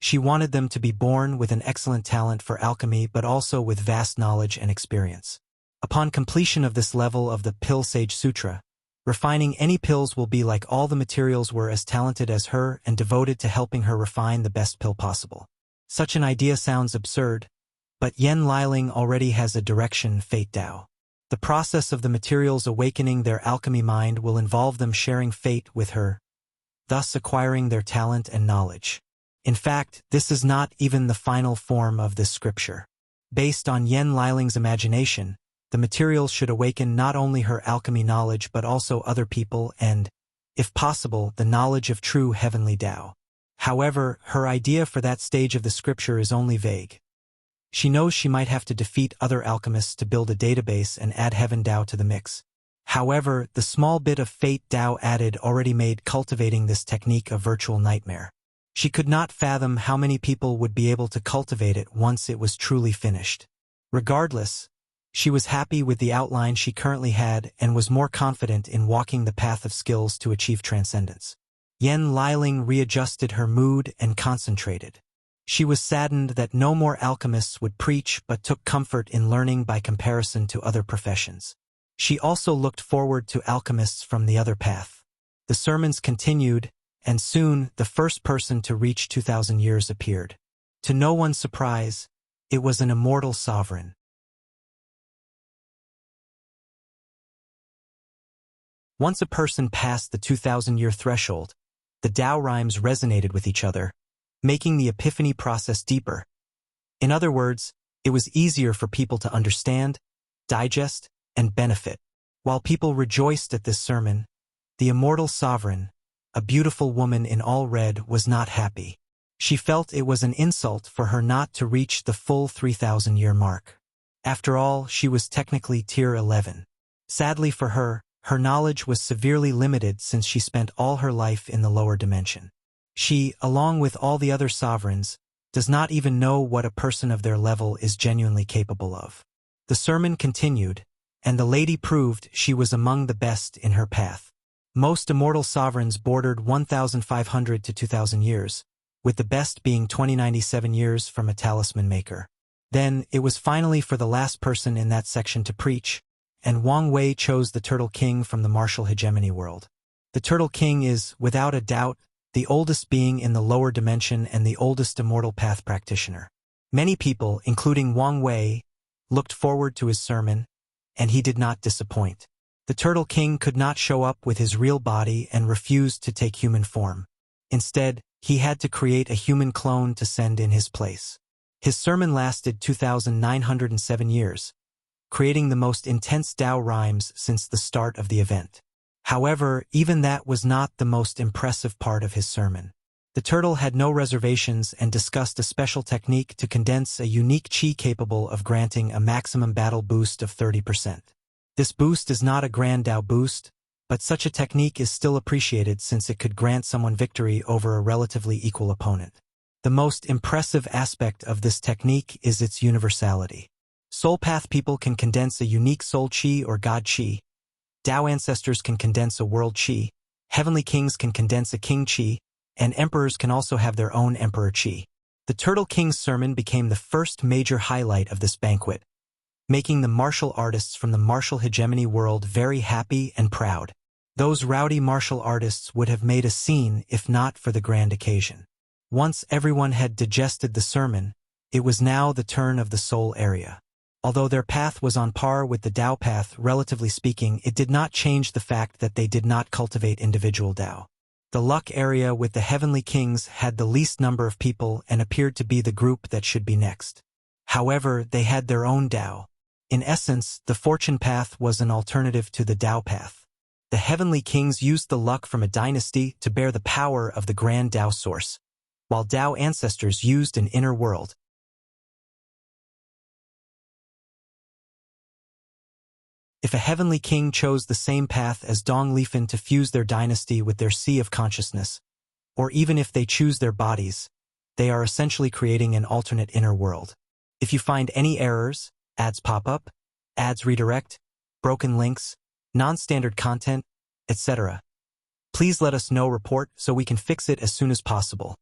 she wanted them to be born with an excellent talent for alchemy but also with vast knowledge and experience. Upon completion of this level of the Pill Sage Sutra, Refining any pills will be like all the materials were as talented as her and devoted to helping her refine the best pill possible. Such an idea sounds absurd, but Yen Liling already has a direction, Fate Dao. The process of the materials awakening their alchemy mind will involve them sharing fate with her, thus acquiring their talent and knowledge. In fact, this is not even the final form of this scripture. Based on Yen Liling's imagination, the materials should awaken not only her alchemy knowledge but also other people and, if possible, the knowledge of true heavenly Tao. However, her idea for that stage of the scripture is only vague. She knows she might have to defeat other alchemists to build a database and add Heaven Tao to the mix. However, the small bit of Fate Tao added already made cultivating this technique a virtual nightmare. She could not fathom how many people would be able to cultivate it once it was truly finished. Regardless, she was happy with the outline she currently had and was more confident in walking the path of skills to achieve transcendence. Yen Liling readjusted her mood and concentrated. She was saddened that no more alchemists would preach but took comfort in learning by comparison to other professions. She also looked forward to alchemists from the other path. The sermons continued, and soon the first person to reach 2,000 years appeared. To no one's surprise, it was an immortal sovereign. Once a person passed the 2,000-year threshold, the Tao rhymes resonated with each other, making the epiphany process deeper. In other words, it was easier for people to understand, digest, and benefit. While people rejoiced at this sermon, the immortal sovereign, a beautiful woman in all red, was not happy. She felt it was an insult for her not to reach the full 3,000-year mark. After all, she was technically tier 11. Sadly for her, her knowledge was severely limited since she spent all her life in the lower dimension. She, along with all the other sovereigns, does not even know what a person of their level is genuinely capable of. The sermon continued, and the lady proved she was among the best in her path. Most immortal sovereigns bordered 1,500 to 2,000 years, with the best being 2097 years from a talisman maker. Then, it was finally for the last person in that section to preach, and Wang Wei chose the Turtle King from the martial hegemony world. The Turtle King is, without a doubt, the oldest being in the lower dimension and the oldest immortal path practitioner. Many people, including Wang Wei, looked forward to his sermon, and he did not disappoint. The Turtle King could not show up with his real body and refused to take human form. Instead, he had to create a human clone to send in his place. His sermon lasted 2,907 years, creating the most intense Tao rhymes since the start of the event. However, even that was not the most impressive part of his sermon. The turtle had no reservations and discussed a special technique to condense a unique chi capable of granting a maximum battle boost of 30%. This boost is not a grand Tao boost, but such a technique is still appreciated since it could grant someone victory over a relatively equal opponent. The most impressive aspect of this technique is its universality. Soul Path people can condense a unique soul chi or god chi. Tao ancestors can condense a world chi. Heavenly kings can condense a king chi, and emperors can also have their own emperor chi. The Turtle King's sermon became the first major highlight of this banquet, making the martial artists from the martial hegemony world very happy and proud. Those rowdy martial artists would have made a scene if not for the grand occasion. Once everyone had digested the sermon, it was now the turn of the soul area. Although their path was on par with the Tao path, relatively speaking, it did not change the fact that they did not cultivate individual Tao. The luck area with the heavenly kings had the least number of people and appeared to be the group that should be next. However, they had their own Tao. In essence, the fortune path was an alternative to the Tao path. The heavenly kings used the luck from a dynasty to bear the power of the grand Tao source, while Tao ancestors used an inner world. If a heavenly king chose the same path as Dong Lifan to fuse their dynasty with their sea of consciousness, or even if they choose their bodies, they are essentially creating an alternate inner world. If you find any errors, ads pop up, ads redirect, broken links, non-standard content, etc., please let us know report so we can fix it as soon as possible.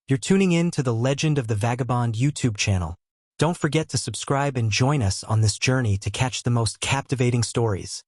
You're tuning in to the Legend of the Vagabond YouTube channel. Don't forget to subscribe and join us on this journey to catch the most captivating stories.